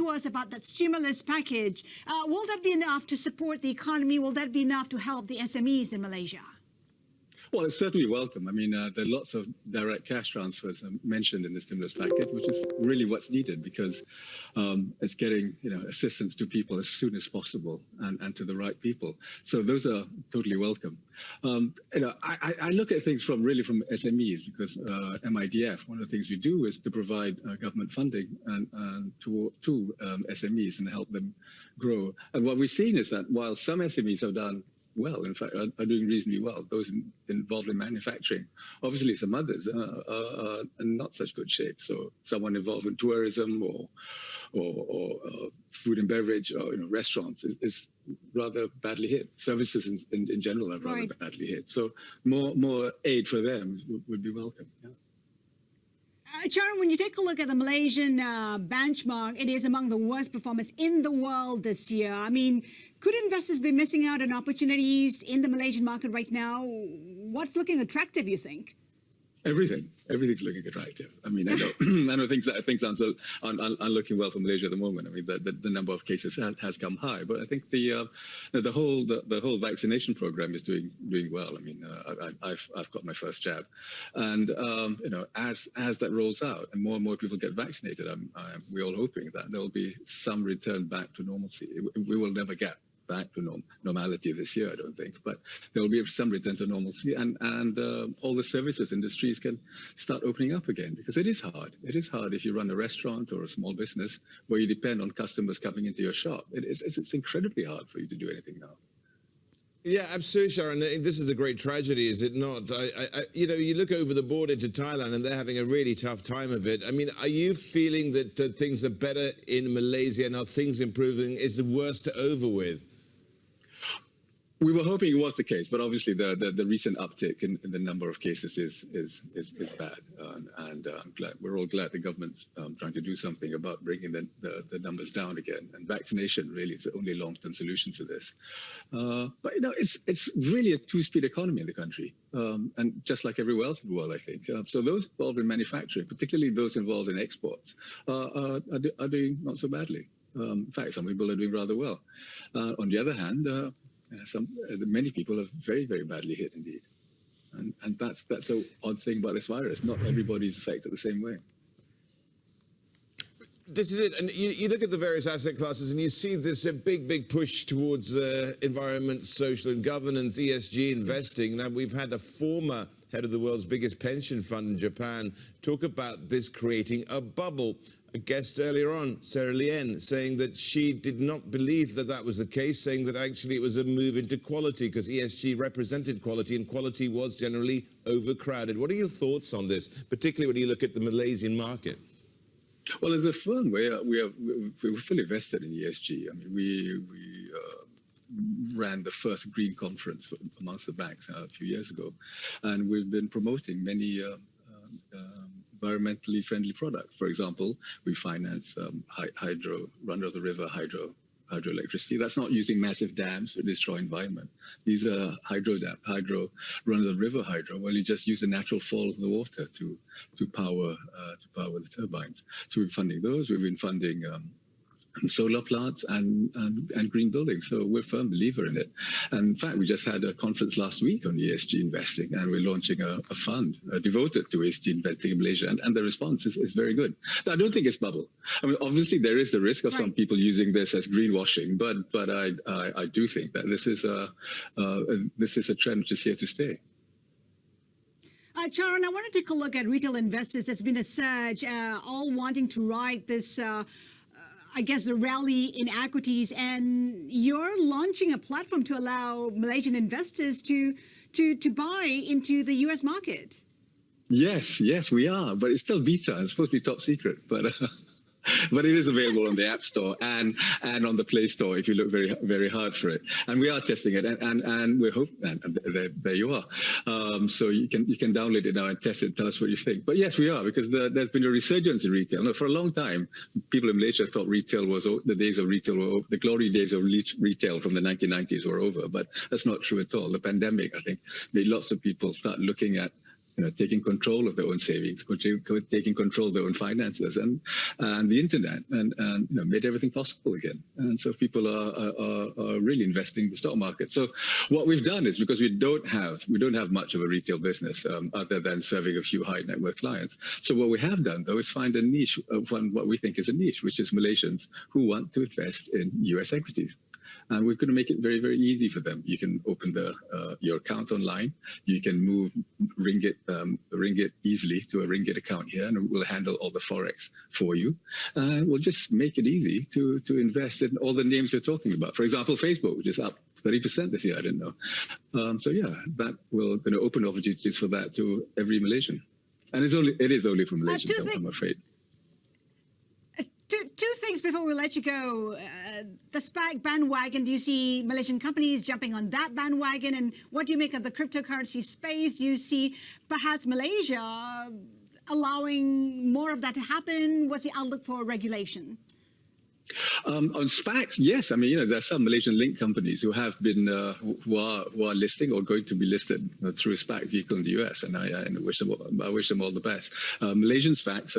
to us about that stimulus package. Will that be enough to support the economy? Will that be enough to help the SMEs in Malaysia? Well, it's certainly welcome. I mean, there are lots of direct cash transfers mentioned in the stimulus package, which is really what's needed because it's getting assistance to people as soon as possible and to the right people. So those are totally welcome. I look at things from SMEs because MIDF, one of the things we do is to provide government funding to SMEs and help them grow. And what we've seen is that while some SMEs have done well, in fact, are doing reasonably well, those involved in manufacturing. Obviously, some others are in not such good shape. So someone involved in tourism or food and beverage or restaurants is rather badly hit. Services in general are rather badly hit. So more aid for them would be welcome. Yeah. Charan, when you take a look at the Malaysian benchmark, it is among the worst performers in the world this year. I mean, could investors be missing out on opportunities in the Malaysian market right now? What's looking attractive, you think? Everything's looking attractive. I mean, I know things aren't looking well for Malaysia at the moment. I mean, the number of cases has come high, but I think the whole vaccination program is doing well. I mean, I've got my first jab, and as that rolls out and more people get vaccinated, we're all hoping that there will be some return back to normalcy. We will never get back to normality this year, I don't think, but there will be some return to normalcy, and all the services industries can start opening up again, because it is hard. It is hard if you run a restaurant or a small business where you depend on customers coming into your shop. It's incredibly hard for you to do anything now. Yeah, absolutely, Sharon. This is a great tragedy, is it not? You look over the border to Thailand and they're having a really tough time of it. I mean, are you feeling that things are better in Malaysia and are things improving? Is the worst over with? We were hoping it was the case, but obviously the recent uptick in the number of cases is bad, and we're all glad the government's trying to do something about bringing the numbers down again. And vaccination really is the only long-term solution to this. But it's really a two-speed economy in the country, and just like everywhere else in the world, I think. So those involved in manufacturing, particularly those involved in exports, are doing not so badly. In fact, some people are doing rather well. On the other hand, many people are very, very badly hit indeed, and that's the odd thing about this virus. Not everybody's affected the same way. This is it, and you look at the various asset classes and you see this big push towards environment, social and governance, ESG investing. Now, we've had a former head of the world's biggest pension fund in Japan talk about this creating a bubble. A guest earlier on, Sarah Lien, saying that she did not believe that was the case, saying that actually it was a move into quality because ESG represented quality and quality was generally overcrowded. What are your thoughts on this, particularly when you look at the Malaysian market? Well, as a firm, we're fully vested in ESG. I mean, we ran the first Green Conference amongst the banks a few years ago, and we've been promoting many environmentally friendly products. For example, we finance hydro, run-of-the-river hydroelectricity. That's not using massive dams to destroy environment. These are hydro run-of-the-river hydro, where you just use the natural fall of the water to power the turbines. So we're funding those. We've been funding solar plants and green buildings. So we're a firm believer in it. And in fact, we just had a conference last week on ESG investing, and we're launching a fund devoted to ESG investing in Malaysia. And the response is very good. I don't think it's bubble. I mean, obviously there is the risk of some people using this as greenwashing, but I do think that this is a trend which is here to stay. Charan, I want to take a look at retail investors. There's been a surge, all wanting to ride this I guess the rally in equities, and you're launching a platform to allow Malaysian investors to buy into the US market. Yes, we are, but it's still beta. It's supposed to be top secret, but it is available on the App Store and on the Play Store if you look very, very hard for it. And we are testing it, and we hope, and there you are. So you can download it now and test it. Tell us what you think. But yes, we are, because there's been a resurgence in retail. Now, for a long time, people in Malaysia thought retail was the days of retail were over, the glory days of retail from the 1990s were over. But that's not true at all. The pandemic, I think, made lots of people start looking at taking control of their own savings, taking control of their own finances, and the internet, and made everything possible again. And so people are really investing in the stock market. So what we've done is, because we don't have much of a retail business other than serving a few high net worth clients. So what we have done, though, is find a niche, what we think is a niche, which is Malaysians who want to invest in US equities. And we're going to make it very, very easy for them. You can open your account online. You can move ringgit easily to a ringgit account here, and we'll handle all the forex for you. And we'll just make it easy to invest in all the names you're talking about. For example, Facebook, which is up 30% this year. I didn't know. So yeah, that will going to open opportunities for that to every Malaysian. And it is only for Malaysians, I'm afraid. Two things before we let you go. The SPAC bandwagon, do you see Malaysian companies jumping on that bandwagon? And what do you make of the cryptocurrency space? Do you see perhaps Malaysia allowing more of that to happen? What's the outlook for regulation? On SPACs, yes. I mean, there are some Malaysian linked companies who have been who are listing or going to be listed through a SPAC vehicle in the US, and I wish them all the best. Malaysian SPACs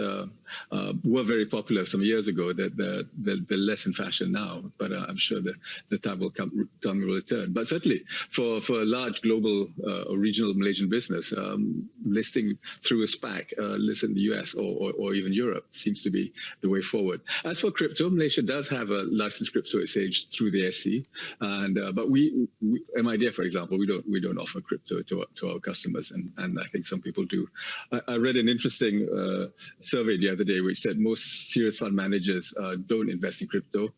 were very popular some years ago. They're less in fashion now, but I'm sure the time will return. But certainly for a large global or regional Malaysian business, listing through a SPAC, listed in the US or even Europe seems to be the way forward. As for crypto, Malaysia does have a licensed crypto exchange through the SC, and but we MIDF, for example, we don't offer crypto to our customers, and I think some people do. I read an interesting survey the other day which said most serious fund managers don't invest in crypto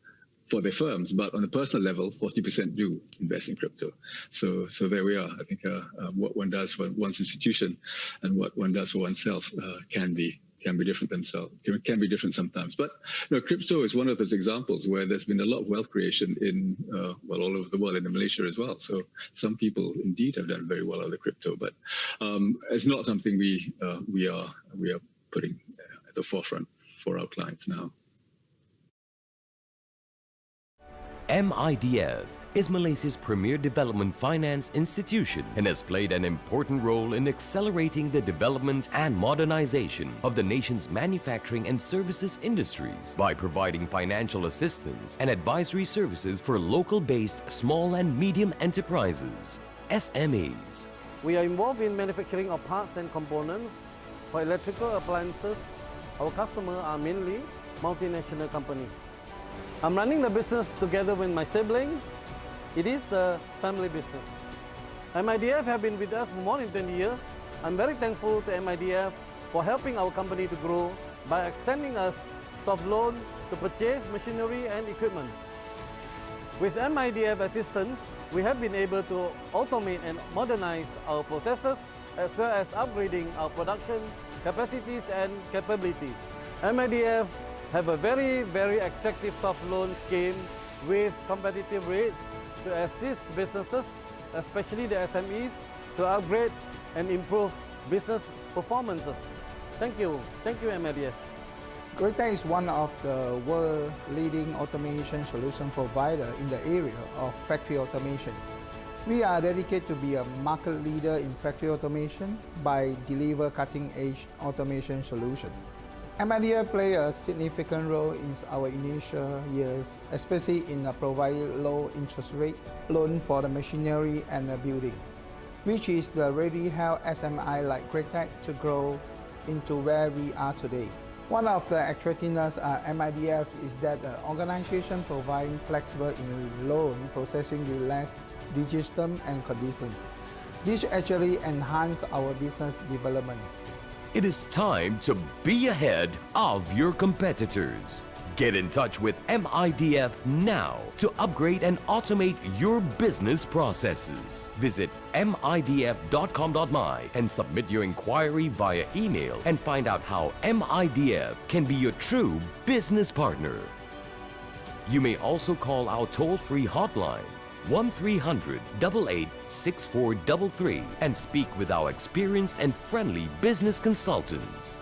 for their firms, but on a personal level, 40% do invest in crypto. So there we are. I think what one does for one's institution and what one does for oneself can be different themselves. Can be different sometimes. But crypto is one of those examples where there's been a lot of wealth creation in all over the world, and in Malaysia as well. So some people indeed have done very well out of the crypto, but it's not something we are putting at the forefront for our clients now. MIDF is Malaysia's premier development finance institution and has played an important role in accelerating the development and modernization of the nation's manufacturing and services industries by providing financial assistance and advisory services for local-based small and medium enterprises, SMEs. We are involved in manufacturing of parts and components for electrical appliances. Our customers are mainly multinational companies. I'm running the business together with my siblings. It is a family business. MIDF have been with us for more than 20 years. I'm very thankful to MIDF for helping our company to grow by extending us soft loan to purchase machinery and equipment. With MIDF assistance, we have been able to automate and modernize our processes as well as upgrading our production capacities and capabilities. MIDF have a very, very attractive soft loan scheme with competitive rates to assist businesses, especially the SMEs, to upgrade and improve business performances. Thank you. Thank you, MIDF. Greater is one of the world leading automation solution provider in the area of factory automation. We are dedicated to be a market leader in factory automation by deliver cutting-edge automation solution. MIDF play a significant role in our initial years, especially in providing low interest rate loan for the machinery and the building, which is the really help SMI like Greater to grow into where we are today. One of the attractiveness at MIDF is that the organization providing flexible in loan processing with less digital and conditions. This actually enhance our business development. It is time to be ahead of your competitors. Get in touch with MIDF now to upgrade and automate your business processes. Visit midf.com.my and submit your inquiry via email and find out how MIDF can be your true business partner. You may also call our toll-free hotline 1300-886433 and speak with our experienced and friendly business consultants.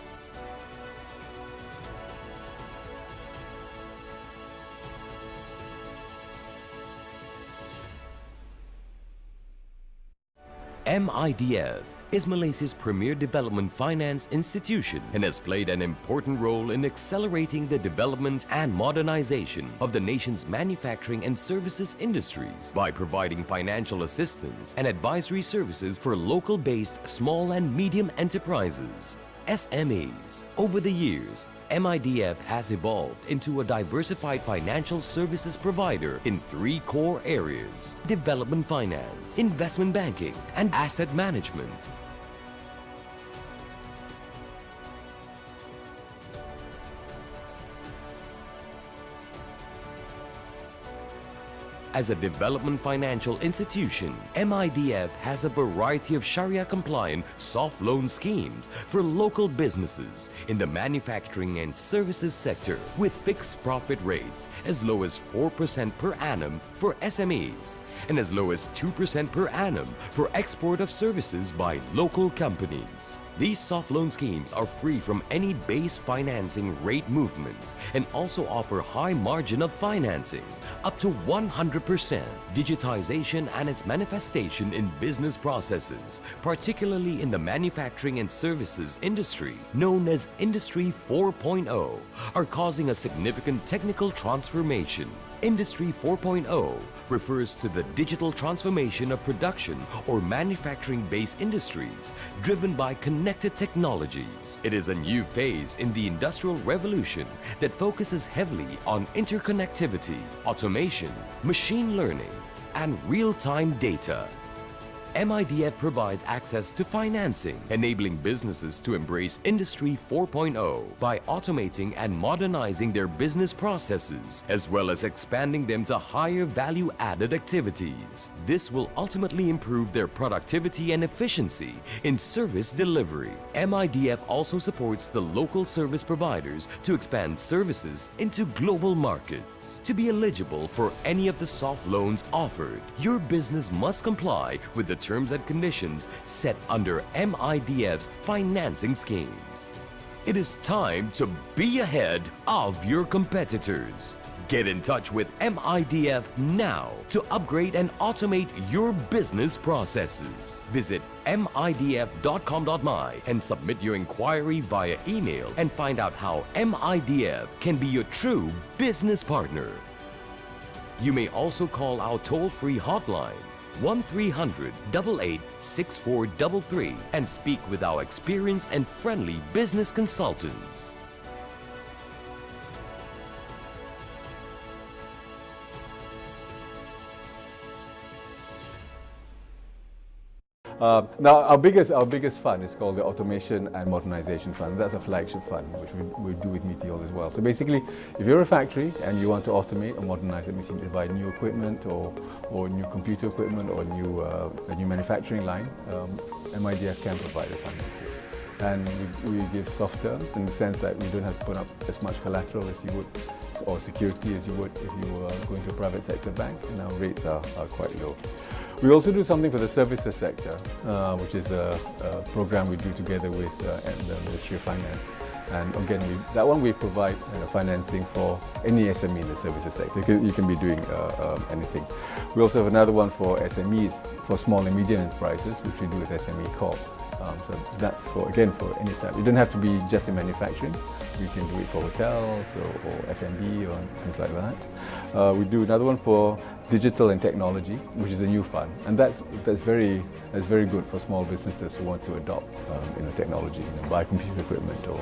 MIDF is Malaysia's premier development finance institution and has played an important role in accelerating the development and modernization of the nation's manufacturing and services industries by providing financial assistance and advisory services for local-based small and medium enterprises, SMEs. Over the years, MIDF has evolved into a diversified financial services provider in 3 core areas: development finance, investment banking, and asset management. As a development financial institution, MIDF has a variety of Sharia-compliant soft loan schemes for local businesses in the manufacturing and services sector, with fixed profit rates as low as 4% per annum for SMEs and as low as 2% per annum for export of services by local companies. These soft loan schemes are free from any base financing rate movements and also offer high margin of financing, up to 100%. Digitization and its manifestation in business processes, particularly in the manufacturing and services industry, known as Industry 4.0, are causing a significant technical transformation. Industry 4.0 refers to the digital transformation of production or manufacturing-based industries driven by connected technologies. It is a new phase in the Industrial Revolution that focuses heavily on interconnectivity, automation, machine learning, and real-time data. MIDF provides access to financing, enabling businesses to embrace Industry 4.0 by automating and modernizing their business processes, as well as expanding them to higher value-added activities. This will ultimately improve their productivity and efficiency in service delivery. MIDF also supports the local service providers to expand services into global markets. To be eligible for any of the soft loans offered, your business must comply with the terms and conditions set under MIDF's financing schemes. It is time to be ahead of your competitors. Get in touch with MIDF now to upgrade and automate your business processes. Visit midf.com.my and submit your inquiry via email and find out how MIDF can be your true business partner. You may also call our toll-free hotline 1300-886433 and speak with our experienced and friendly business consultants. Now, our biggest fund is called the Automation and Modernization Fund. That's a flagship fund, which we do with Meteor as well. So basically, if you're a factory and you want to automate or modernize, it means you need to buy new equipment or new computer equipment or a new manufacturing line, MIDF can provide the financing. And we give soft terms in the sense that we don't have to put up as much collateral as you would, or security as you would if you were going to a private sector bank, and our rates are quite low. We also do something for the services sector, which is a program we do together with the Ministry of Finance. And again, that one we provide financing for any SME in the services sector. You can be doing anything. We also have another one for SMEs, for small and medium enterprises, which we do with SME Corp. So that's for any type. You don't have to be just in manufacturing. You can do it for hotels or F&B or things like that. We do another one for digital and technology, which is a new fund, and that's very good for small businesses who want to adopt technology, buy computer equipment or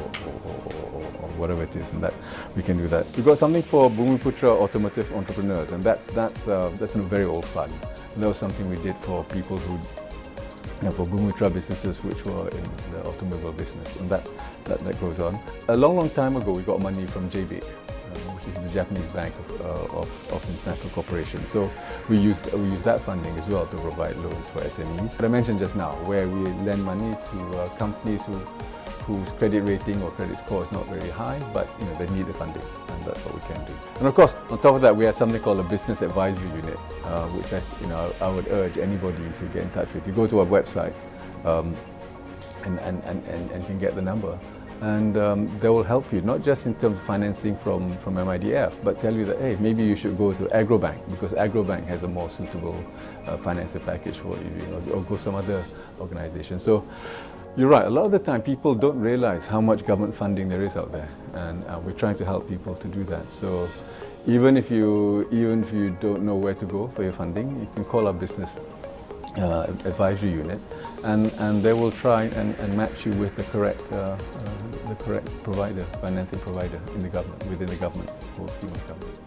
whatever it is, and that we can do that. We've got something for Bumiputra automotive entrepreneurs, and that's a very old fund. That was something we did for people who, for Bumiputra businesses which were in the automobile business, and that goes on. A long time ago, we got money from JBIC, which is the Japanese Bank of International Cooperation. So we use that funding as well to provide loans for SMEs. But I mentioned just now, where we lend money to companies whose credit rating or credit score is not very high, but they need the funding, and that's what we can do. And of course, on top of that, we have something called a business advisory unit, which I would urge anybody to get in touch with. You go to our website and can get the number. And they will help you, not just in terms of financing from MIDF, but tell you that, hey, maybe you should go to Agrobank, because Agrobank has a more suitable financing package for you, or go some other organization. So you're right, a lot of the time people don't realize how much government funding there is out there, and we're trying to help people to do that. So even if you don't know where to go for your funding, you can call our business advisory unit, and they will try and match you with the correct provider, financing provider in the government, within the government, whole scheme of government.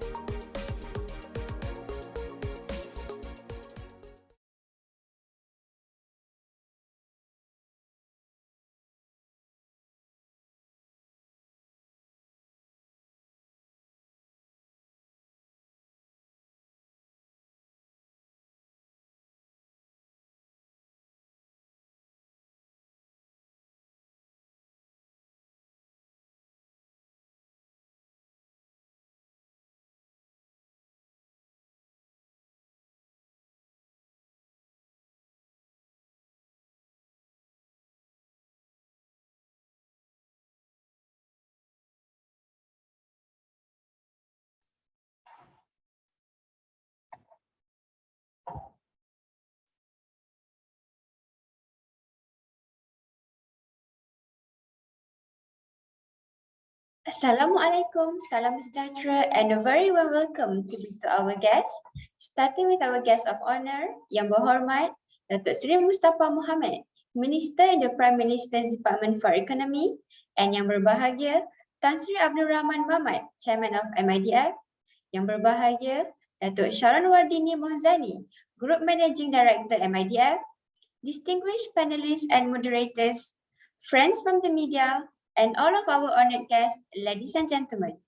Assalamualaikum, salam sejahtera, and a very warm welcome to our guests. Starting with our guest of honor, Yang Berhormat Datuk Seri Mustafa Mohamed, Minister in the Prime Minister's Department for Economy, and Yang Berbahagia Tan Sri Abdul Rahman Mamat, Chairman of MIDF, Yang Berbahagia Datuk Sharon Wardini Mohzani, Group Managing Director MIDF, distinguished panelists and moderators, friends from the media, and all of our honored guests, ladies and gentlemen.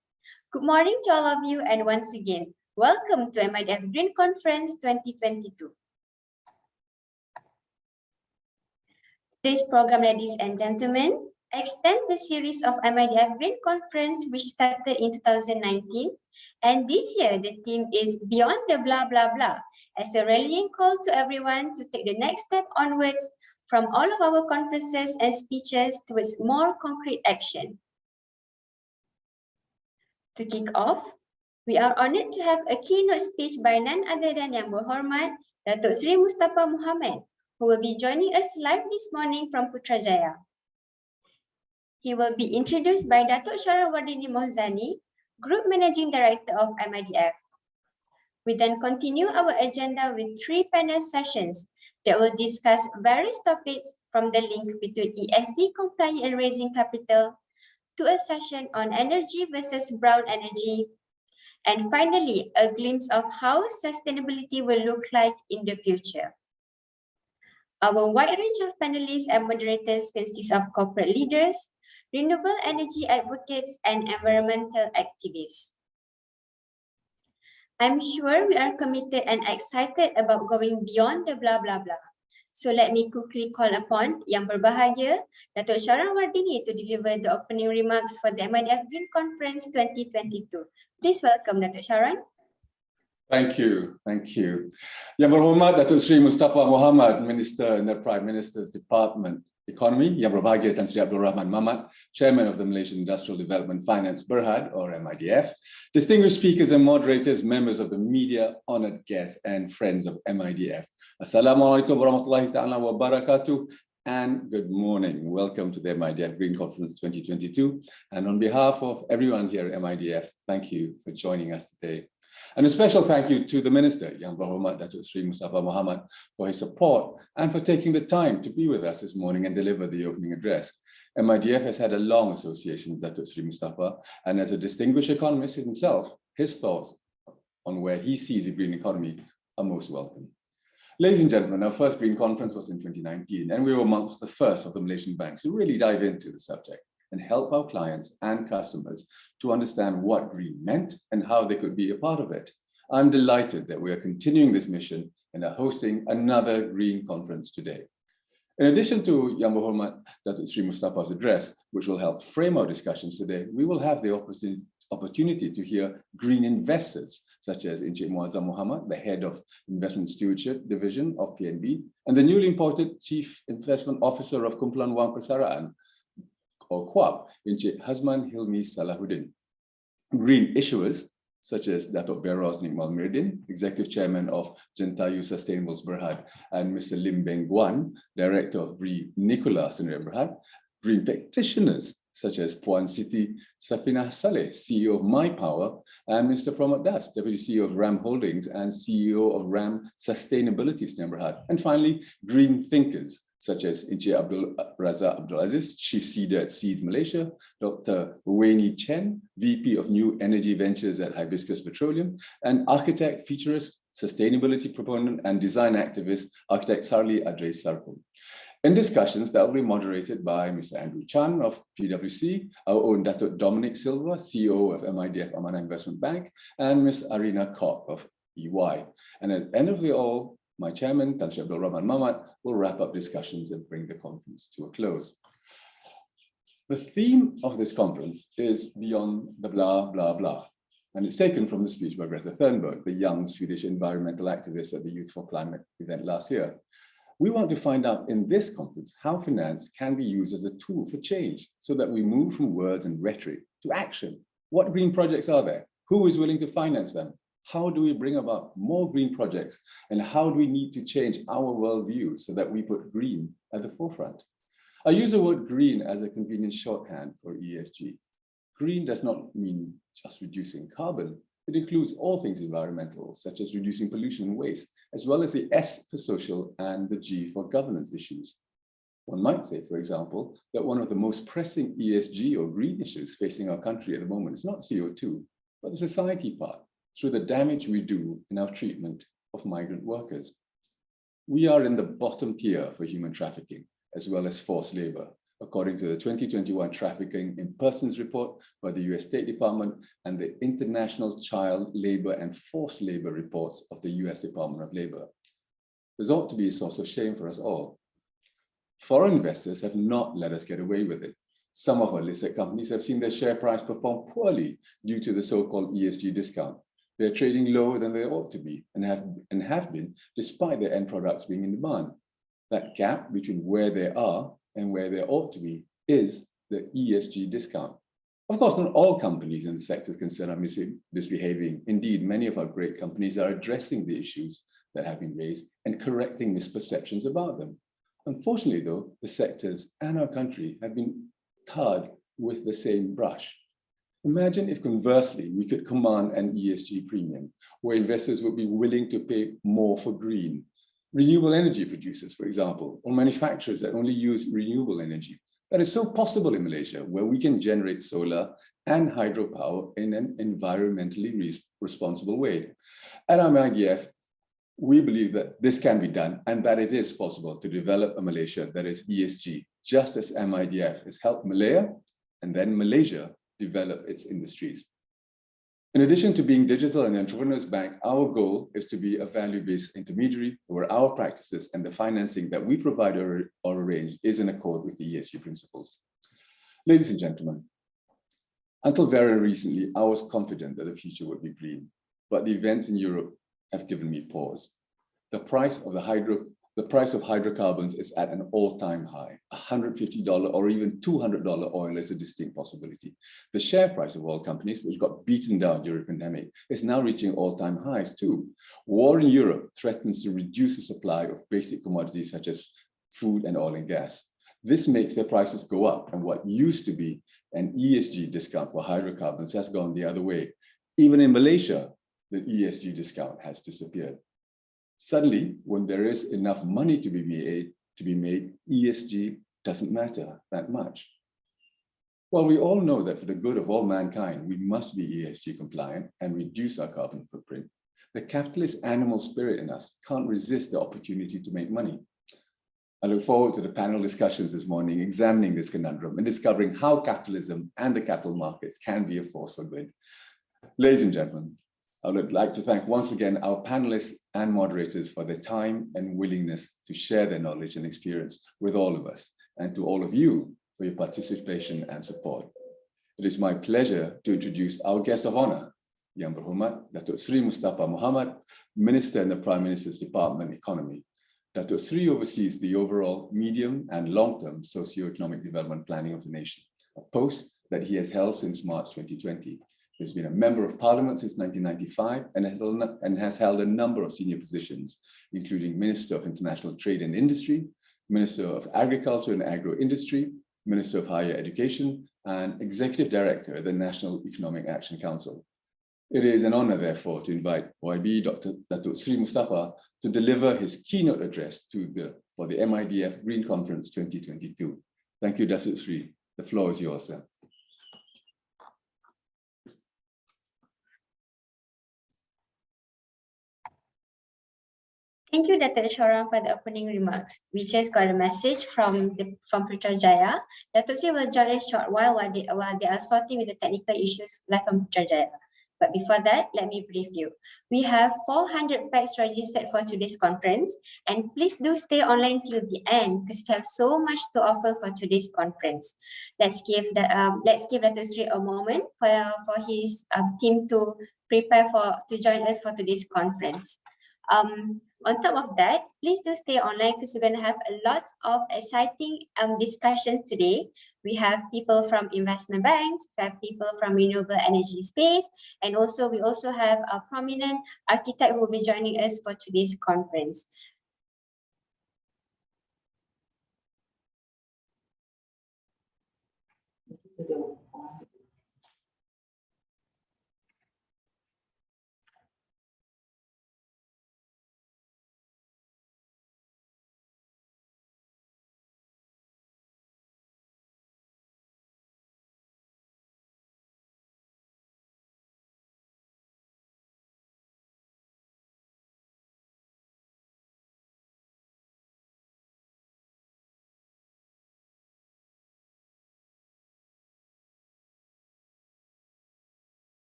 Good morning to all of you, and once again, welcome to MIDF Green Conference 2022. Today's program, ladies and gentlemen, extends the series of MIDF Green Conference, which started in 2019. And this year, the theme is Beyond the Blah, Blah, Blah, as a rallying call to everyone to take the next step onwards from all of our conferences and speeches towards more concrete action. To kick off, we are honored to have a keynote speech by none other than Yang Berhormat Datuk Seri Mustafa Mohamed, who will be joining us live this morning from Putrajaya. He will be introduced by Datuk Sharon Wardini Mohzani, Group Managing Director of MIDF. We then continue our agenda with 3 panel sessions that will discuss various topics, from the link between ESG compliance and raising capital, to a session on energy versus brown energy, and finally, a glimpse of how sustainability will look like in the future. Our wide range of panelists and moderators consists of corporate leaders, renewable energy advocates, and environmental activists. I'm sure we are committed and excited about going beyond the blah, blah, blah. So let me quickly call upon Yang Berbahagia Datuk Sharon Wardini to deliver the opening remarks for the MIDF Green Conference 2022. Please welcome Datuk Sharon. Thank you. Yang Berhormat Datuk Seri Mustafa Mohamed, Minister in the Prime Minister's Department Economy, Yang Berbahagia Tan Sri Abdul Rahman Mamat, Chairman of the Malaysian Industrial Development Finance Berhad, or MIDF, distinguished speakers and moderators, members of the media, honored guests, and friends of MIDF. Assalamualaikum warahmatullahi ta'ala wabarakatuh, and good morning. Welcome to the MIDF Green Conference 2022. And on behalf of everyone here at MIDF, thank you for joining us today. And a special thank you to the Minister, Yang Berhormat Datuk Seri Mustafa Mohamed, for his support and for taking the time to be with us this morning and deliver the opening address. MIDF has had a long association with Datuk Seri Mustafa, and as a distinguished economist himself, his thoughts on where he sees the green economy are most welcome. Ladies and gentlemen, our first Green Conference was in 2019, and we were amongst the first of the Malaysian banks to really dive into the subject and help our clients and customers to understand what green meant and how they could be a part of it. I'm delighted that we are continuing this mission and are hosting another Green Conference today. In addition to Yang Berhormat Datuk Seri Mustafa's address, which will help frame our discussions today, we will have the opportunity to hear green investors, such as Encik Muazzam Muhammad, the head of Investment Stewardship Division of PNB, and the newly appointed Chief Investment Officer of Kumpulan Wang Persaraan, or QUAP, Encik Hazman Hilmi Salahuddin. Green issuers, such as Datuk Berraz Nikmal, Executive Chairman of Gentayu Sustainables Berhad, and Mr. Lim Bingwan, Director of Renewable Berhad, green practitioners such as Puan Siti Safina Saleh, CEO of My Power, and Mr. Pramod Das, Deputy CEO of RAM Holdings and CEO of RAM Sustainability Berhad. And finally, green thinkers such as Encik Raza Abdul Aziz, Chief Seeder at Seeds Malaysia, Dr. Weni Chen, VP of New Energy Ventures at Hibiscus Petroleum, and architect, futurist, sustainability proponent, and design activist, architect Sarli Adres Sarko. In discussions that will be moderated by Mr. Andrew Chan of PwC, our own Datuk Dominic Silva, CEO of MIDF Amanah Investment Bank, and Ms. Arina Kopp of EY. And at the end of it all, my chairman, Tan Sri Abdul Rahman Mamat, will wrap up discussions and bring the conference to a close. The theme of this conference is Beyond the Blah, Blah, Blah. And it's taken from the speech by Greta Thunberg, the young Swedish environmental activist at the Youth for Climate event last year. We want to find out in this conference how finance can be used as a tool for change so that we move from words and rhetoric to action. What green projects are there? Who is willing to finance them? How do we bring about more green projects? And how do we need to change our worldview so that we put green at the forefront? I use the word green as a convenient shorthand for ESG. Green does not mean just reducing carbon. It includes all things environmental, such as reducing pollution and waste, as well as the S for social and the G for governance issues. One might say, for example, that one of the most pressing ESG or green issues facing our country at the moment is not CO2, but the society part, through the damage we do in our treatment of migrant workers. We are in the bottom tier for human trafficking, as well as forced labor, according to the 2021 Trafficking in Persons report by the US State Department and the International Child Labor and Forced Labor reports of the US Department of Labor. This ought to be a source of shame for us all. Foreign investors have not let us get away with it. Some of our listed companies have seen their share price perform poorly due to the so-called ESG discount. They're trading lower than they ought to be and have been, despite their end products being in demand. That gap between where they are and where they ought to be is the ESG discount. Of course, not all companies in the sector concerned are misbehaving. Indeed, many of our great companies are addressing the issues that have been raised and correcting misperceptions about them. Unfortunately, though, the sectors and our country have been tarred with the same brush. Imagine if conversely, we could command an ESG premium, where investors would be willing to pay more for green. Renewable energy producers, for example, or manufacturers that only use renewable energy. That is so possible in Malaysia, where we can generate solar and hydropower in an environmentally responsible way. At MIDF, we believe that this can be done and that it is possible to develop a Malaysia that is ESG, just as MIDF has helped Malaya and then Malaysia develop its industries. In addition to being digital and entrepreneurs bank, our goal is to be a value-based intermediary where our practices and the financing that we provide or arrange is in accord with the ESG principles. Ladies and gentlemen, until very recently, I was confident that the future would be green, but the events in Europe have given me pause. The price of hydrocarbons is at an all-time high. $150 or even $200 oil is a distinct possibility. The share price of oil companies, which got beaten down during the pandemic, is now reaching all-time highs too. War in Europe threatens to reduce the supply of basic commodities such as food and oil and gas. This makes their prices go up, and what used to be an ESG discount for hydrocarbons has gone the other way. Even in Malaysia, the ESG discount has disappeared. Suddenly, when there is enough money to be made, ESG doesn't matter that much. While we all know that for the good of all mankind, we must be ESG compliant and reduce our carbon footprint, the capitalist animal spirit in us can't resist the opportunity to make money. I look forward to the panel discussions this morning, examining this conundrum and discovering how capitalism and the capital markets can be a force for good. Ladies and gentlemen, I would like to thank once again our panelists and moderators for their time and willingness to share their knowledge and experience with all of us, and to all of you for your participation and support. It is my pleasure to introduce our guest of honor, Yang Berhormat Datuk Sri Mustafa Muhammad, Minister in the Prime Minister's Department Economy. Datuk Sri oversees the overall medium and long-term socio-economic development planning of the nation, a post that he has held since March 2020. He's been a member of parliament since 1995 and has held a number of senior positions, including Minister of International Trade and Industry, Minister of Agriculture and Agro-Industry, Minister of Higher Education, and Executive Director at the National Economic Action Council. It is an honor, therefore, to invite YB Dr. Datuk Sri Mustafa to deliver his keynote address for the MIDF Green Conference 2022. Thank you, Datuk Sri. The floor is yours, sir. Thank you, Dr. Choran, for the opening remarks. We just got a message from Putrajaya. Dr. Sri will join us short while they are sorting with the technical issues live from Putrajaya. But before that, let me brief you. We have 400 packs registered for today's conference, and please do stay online till the end because we have so much to offer for today's conference. Let's give Dr. Sri a moment for his team to prepare to join us for today's conference. On top of that, please do stay online because we're going to have a lot of exciting discussions today. We have people from investment banks, we have people from renewable energy space, and we also have a prominent architect who will be joining us for today's conference.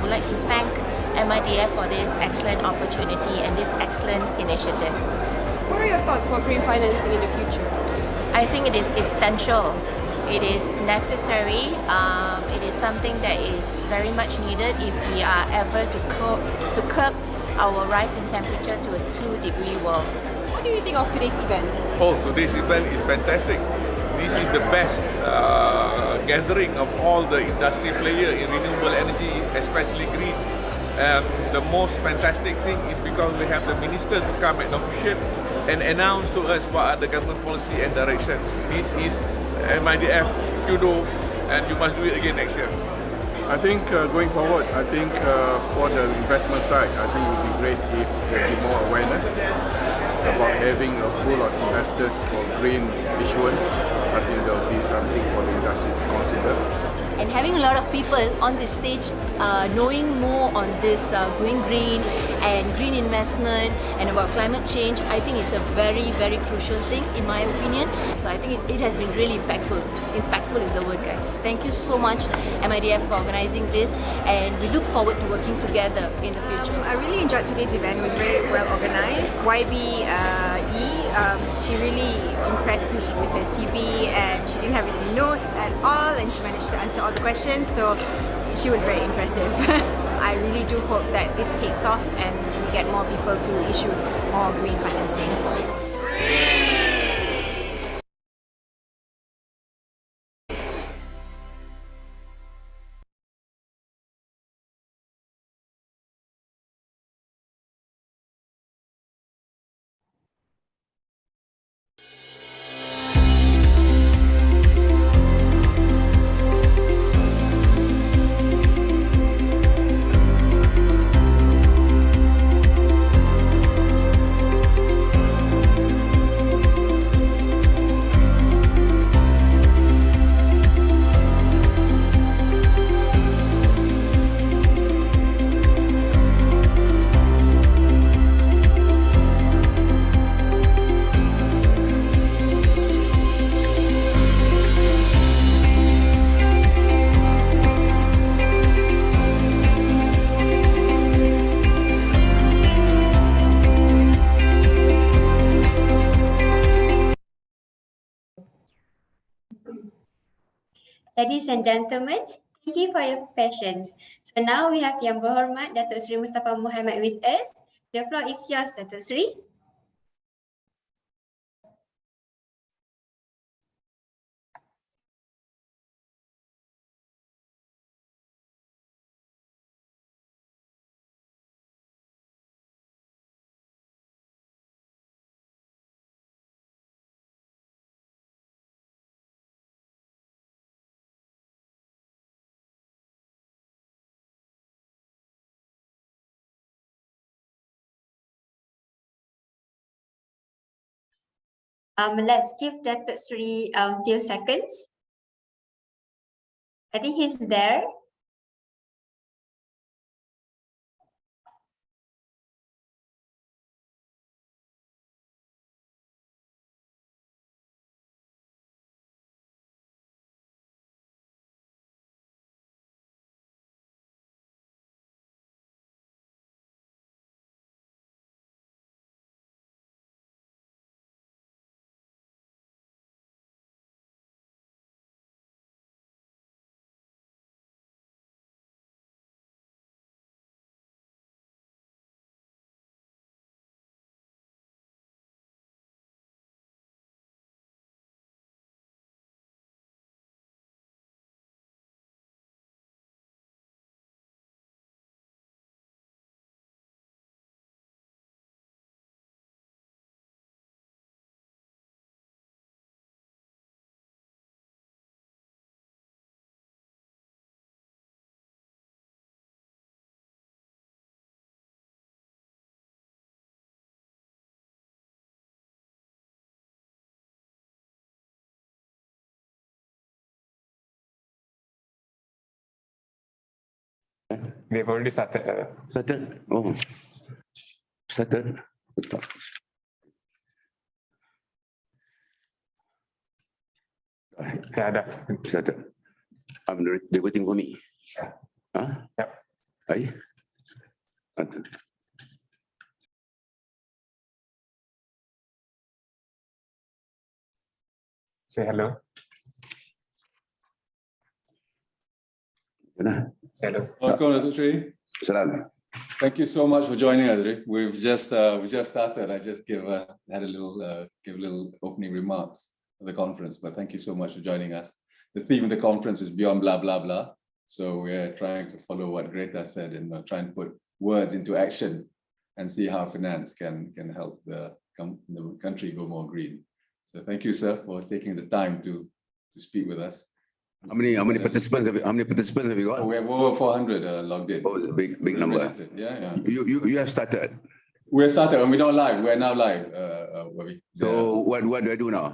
would like to thank MIDF for this excellent opportunity and this excellent initiative. What are your thoughts for green financing in the future? I think it is essential. It is necessary. It is something that is very much needed if we are ever to curb our rise in temperature to a 2-degree world. What do you think of today's event? Oh, today's event is fantastic. This is the best gathering of all the industry players in renewable energy, especially green. And the most fantastic thing is because we have the minister to come and officiate and announce to us what are the government policy and direction. This is MIDF, kudo, and you must do it again next year. I think going forward, I think for the investment side, I think it would be great if there's more awareness about having a pool of investors for green issuance. I think that will be something for the industry to consider. And having a lot of people on this stage knowing more on this going green and green investment and about climate change, I think it's a very, very crucial thing in my opinion. So I think it has been really impactful. Impactful is the word, guys. Thank you so much, MIDF, for organizing this, and we look forward to working together in the future. I really enjoyed today's event. It was very well organized. YB she really impressed me with her CV, and she didn't have any notes at all, and she managed to answer all the questions, so she was very impressive. I really do hope that this takes off and we get more people to issue more green financing. Ladies and gentlemen, thank you for your patience. So now we have Yang Berhormat Datuk Seri Mustafa Muhammad with us. The floor is yours, Datuk Seri. Let's give Datuk Seri few seconds. I think he's there. They've already started. Started? Oh. Started? Yeah, dah. Started. They're waiting for me. Huh? Yep. Ay? Say hello. Say hello. Welcome, Datuk Sri. Salam. Thank you so much for joining us, Rick. We just started. I just gave a little opening remarks of the conference, but thank you so much for joining us. The theme of the conference is beyond blah blah blah. So we're trying to follow what Greta said and try and put words into action and see how finance can help the country go more green. So thank you, sir, for taking the time to speak with us. How many participants have you got? Oh, we have over 400 logged in. Oh, big number. Registered. Yeah. You have started. We're started and we're not live. We're now live. So what do I do now?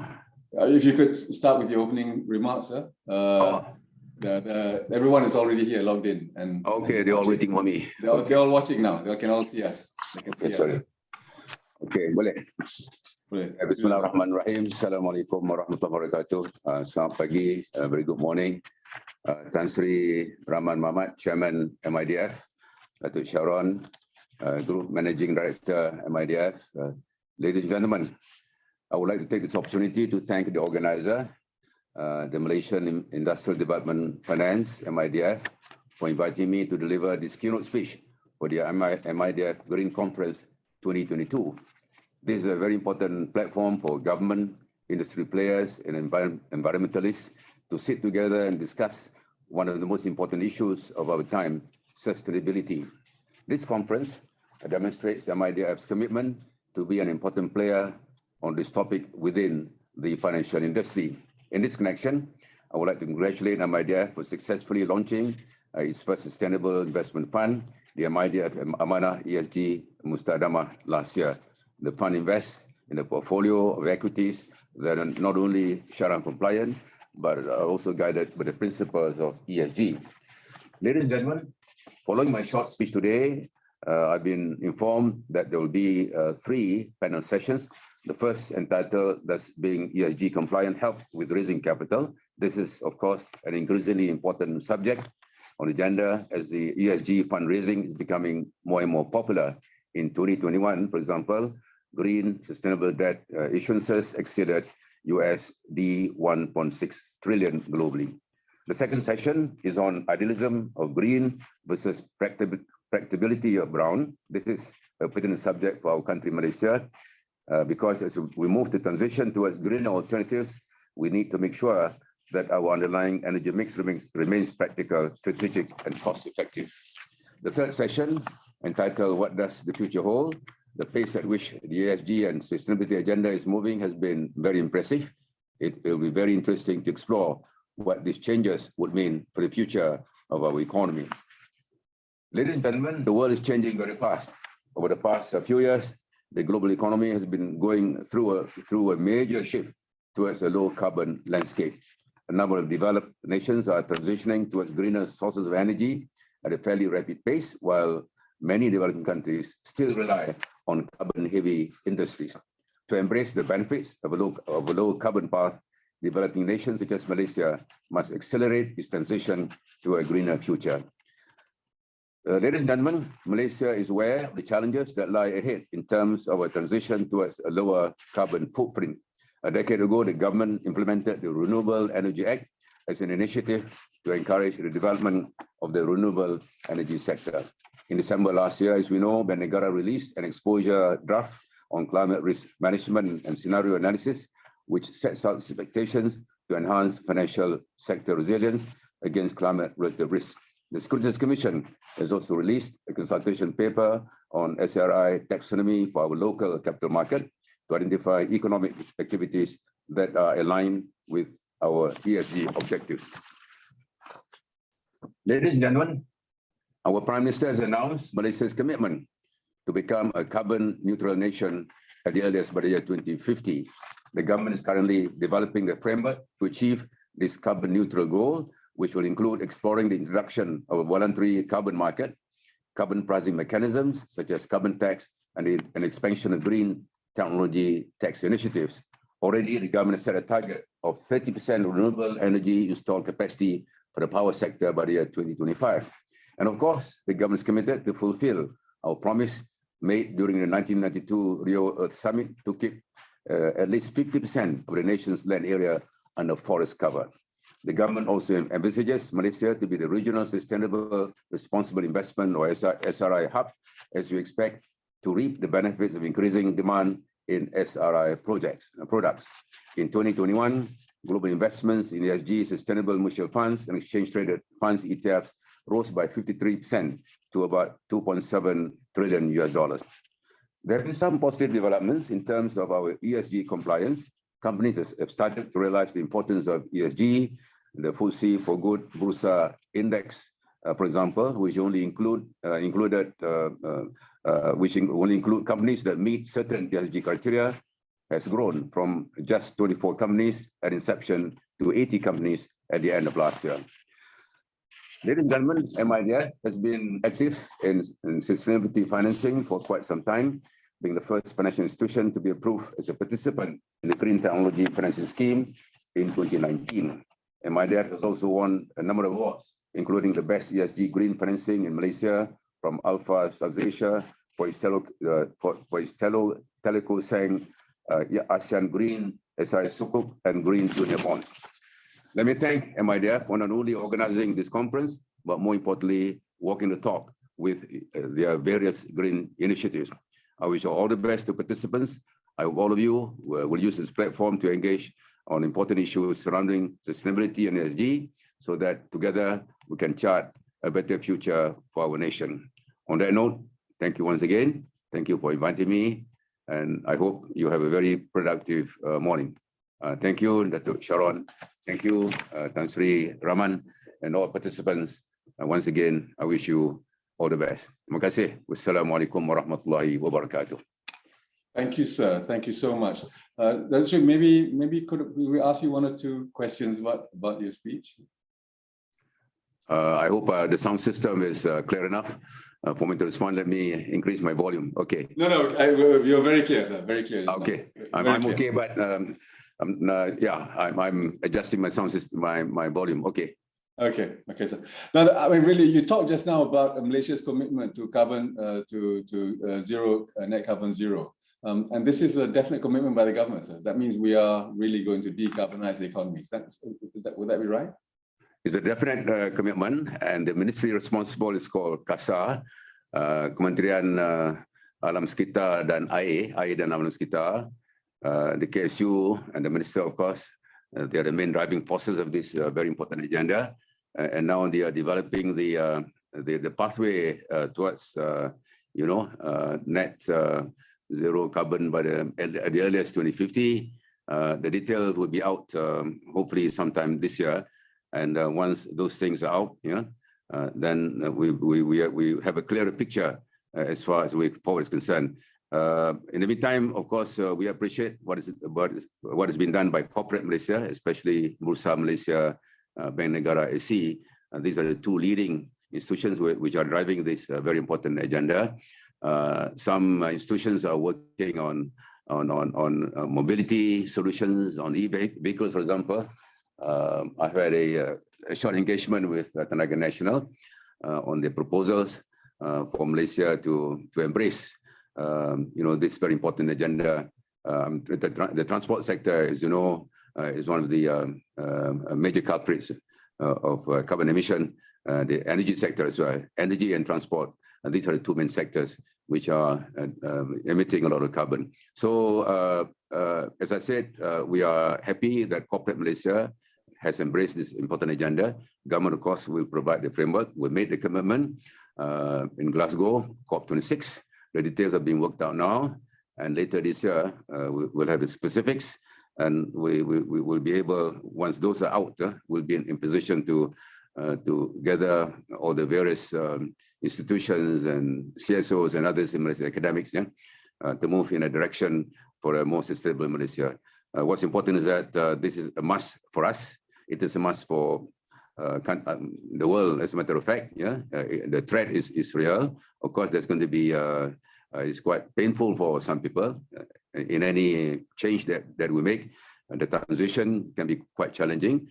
If you could start with your opening remarks, sir. Everyone is already here, logged in, and okay, they're all waiting for me. They're all watching now. They can all see us. They can see us. Sorry. Okay, boleh. Bismillahirrahmanirrahim. Assalamualaikum warahmatullahi wabarakatuh. Selamat pagi. Very good morning. Tan Sri Rahman Mamat, Chairman MIDF, Datuk Sharon, Group Managing Director MIDF. Ladies and gentlemen, I would like to take this opportunity to thank the organizer, the Malaysian Industrial Development Finance, MIDF, for inviting me to deliver this keynote speech for the MIDF Green Conference 2022. This is a very important platform for government, industry players, and environmentalists to sit together and discuss one of the most important issues of our time, sustainability. This conference demonstrates MIDF's commitment to be an important player on this topic within the financial industry. In this connection, I would like to congratulate MIDF for successfully launching its first sustainable investment fund, the MIDF Amanah ESG Mustadamah last year. The fund invests in a portfolio of equities that are not only Sharia compliant, but are also guided by the principles of ESG. Ladies and gentlemen, following my short speech today, I've been informed that there will be 3 panel sessions. The first entitled, that's being ESG compliant, help with raising capital. This is, of course, an increasingly important subject on the agenda as the ESG fundraising is becoming more and more popular. In 2021, for example, green sustainable debt issuances exceeded USD 1.6 trillion globally. The second session is on idealism of green versus practicability of brown. This is a pertinent subject for our country, Malaysia, because as we move to transition towards greener alternatives, we need to make sure that our underlying energy mix remains practical, strategic, and cost-effective. The third session, entitled What Does the Future Hold? The pace at which the ESG and sustainability agenda is moving has been very impressive. It will be very interesting to explore what these changes would mean for the future of our economy. Ladies and gentlemen, the world is changing very fast. Over the past few years, the global economy has been going through a major shift towards a low carbon landscape. A number of developed nations are transitioning towards greener sources of energy at a fairly rapid pace, while many developing countries still rely on carbon-heavy industries. To embrace the benefits of a low carbon path, developing nations such as Malaysia must accelerate its transition to a greener future. Ladies and gentlemen, Malaysia is aware of the challenges that lie ahead in terms of a transition towards a lower carbon footprint. A decade ago, the government implemented the Renewable Energy Act as an initiative to encourage the development of the renewable energy sector. In December last year, as we know, Bank Negara released an exposure draft on climate risk management and scenario analysis, which sets out expectations to enhance financial sector resilience against climate-related risks. The Securities Commission has also released a consultation paper on SRI taxonomy for our local capital market to identify economic activities that are aligned with our ESG objectives. Ladies and gentlemen, our Prime Minister has announced Malaysia's commitment to become a carbon neutral nation at the earliest by the year 2050. The government is currently developing a framework to achieve this carbon neutral goal, which will include exploring the introduction of a voluntary carbon market, carbon pricing mechanisms such as carbon tax, and an expansion of green technology tax initiatives. Already, the government has set a target of 30% renewable energy installed capacity for the power sector by the year 2025. And of course, the government is committed to fulfill our promise made during the 1992 Rio Earth Summit to keep at least 50% of the nation's land area under forest cover. The government also envisages Malaysia to be the regional sustainable responsible investment or SRI hub, as we expect to reap the benefits of increasing demand in SRI products. In 2021, global investments in ESG sustainable mutual funds and exchange traded funds ETFs rose by 53% to about $2.7 trillion. There have been some positive developments in terms of our ESG compliance. Companies have started to realize the importance of ESG. The FTSE for Good Bursa Index, for example, which only include companies that meet certain ESG criteria, has grown from just 24 companies at inception to 80 companies at the end of last year. Ladies and gentlemen, MIDF has been active in sustainability financing for quite some time, being the first financial institution to be approved as a participant in the Green Technology Financing Scheme in 2019. MIDF has also won a number of awards, including the Best ESG Green Financing in Malaysia from Alpha South Asia for its Teleco Sang ASEAN Green SI Sukuk and Green Junior Bonds. Let me thank MIDF for not only organizing this conference, but more importantly, walking the talk with their various green initiatives. I wish all the best to participants. I hope all of you will use this platform to engage on important issues surrounding sustainability and ESG, so that together we can chart a better future for our nation. On that note, thank you once again. Thank you for inviting me, and I hope you have a very productive morning. Thank you, Datuk Sharon. Thank you, Tan Sri Rahman, and all participants. And once again, I wish you all the best. Terima kasih. Wassalamualaikum warahmatullahi wabarakatuh. Thank you, sir. Thank you so much. Maybe could we ask you one or two questions about your speech? I hope the sound system is clear enough for me to respond. Let me increase my volume. Okay. No, you're very clear, sir. Very clear. Okay, I'm okay, but I'm adjusting my sound system, my volume. Okay. Okay, sir. Now, I mean, really, you talked just now about Malaysia's commitment to carbon to zero net carbon zero. And this is a definite commitment by the government, sir. That means we are really going to decarbonize the economy. Would that be right? It's a definite commitment, and the ministry responsible is called KASA, Kementerian Alam Sekitar dan Air dan Alam Sekitar, the KSU, and the minister, of course. They are the main driving forces of this very important agenda, and now they are developing the pathway towards net zero carbon by the earliest 2050. The details will be out hopefully sometime this year, and once those things are out, then we have a clearer picture as far as the way forward is concerned. In the meantime, of course, we appreciate what has been done by corporate Malaysia, especially Bursa Malaysia, Bank Negara SC. These are the two leading institutions which are driving this very important agenda. Some institutions are working on mobility solutions, on e-vehicles, for example. I've had a short engagement with Tenaga Nasional on the proposals for Malaysia to embrace this very important agenda. The transport sector, as you know, is one of the major culprits of carbon emission. The energy sector as well, energy and transport. And these are the two main sectors which are emitting a lot of carbon. So, as I said, we are happy that corporate Malaysia has embraced this important agenda. Government, of course, will provide the framework. We made the commitment in Glasgow, COP26. The details are being worked out now, and later this year we'll have the specifics, and we will be able, once those are out, we'll be in position to gather all the various institutions and CSOs and others in Malaysia, academics, to move in a direction for a more sustainable Malaysia. What's important is that this is a must for us. It is a must for the world, as a matter of fact. The threat is real. Of course, there's going to be it's quite painful for some people in any change that we make. The transition can be quite challenging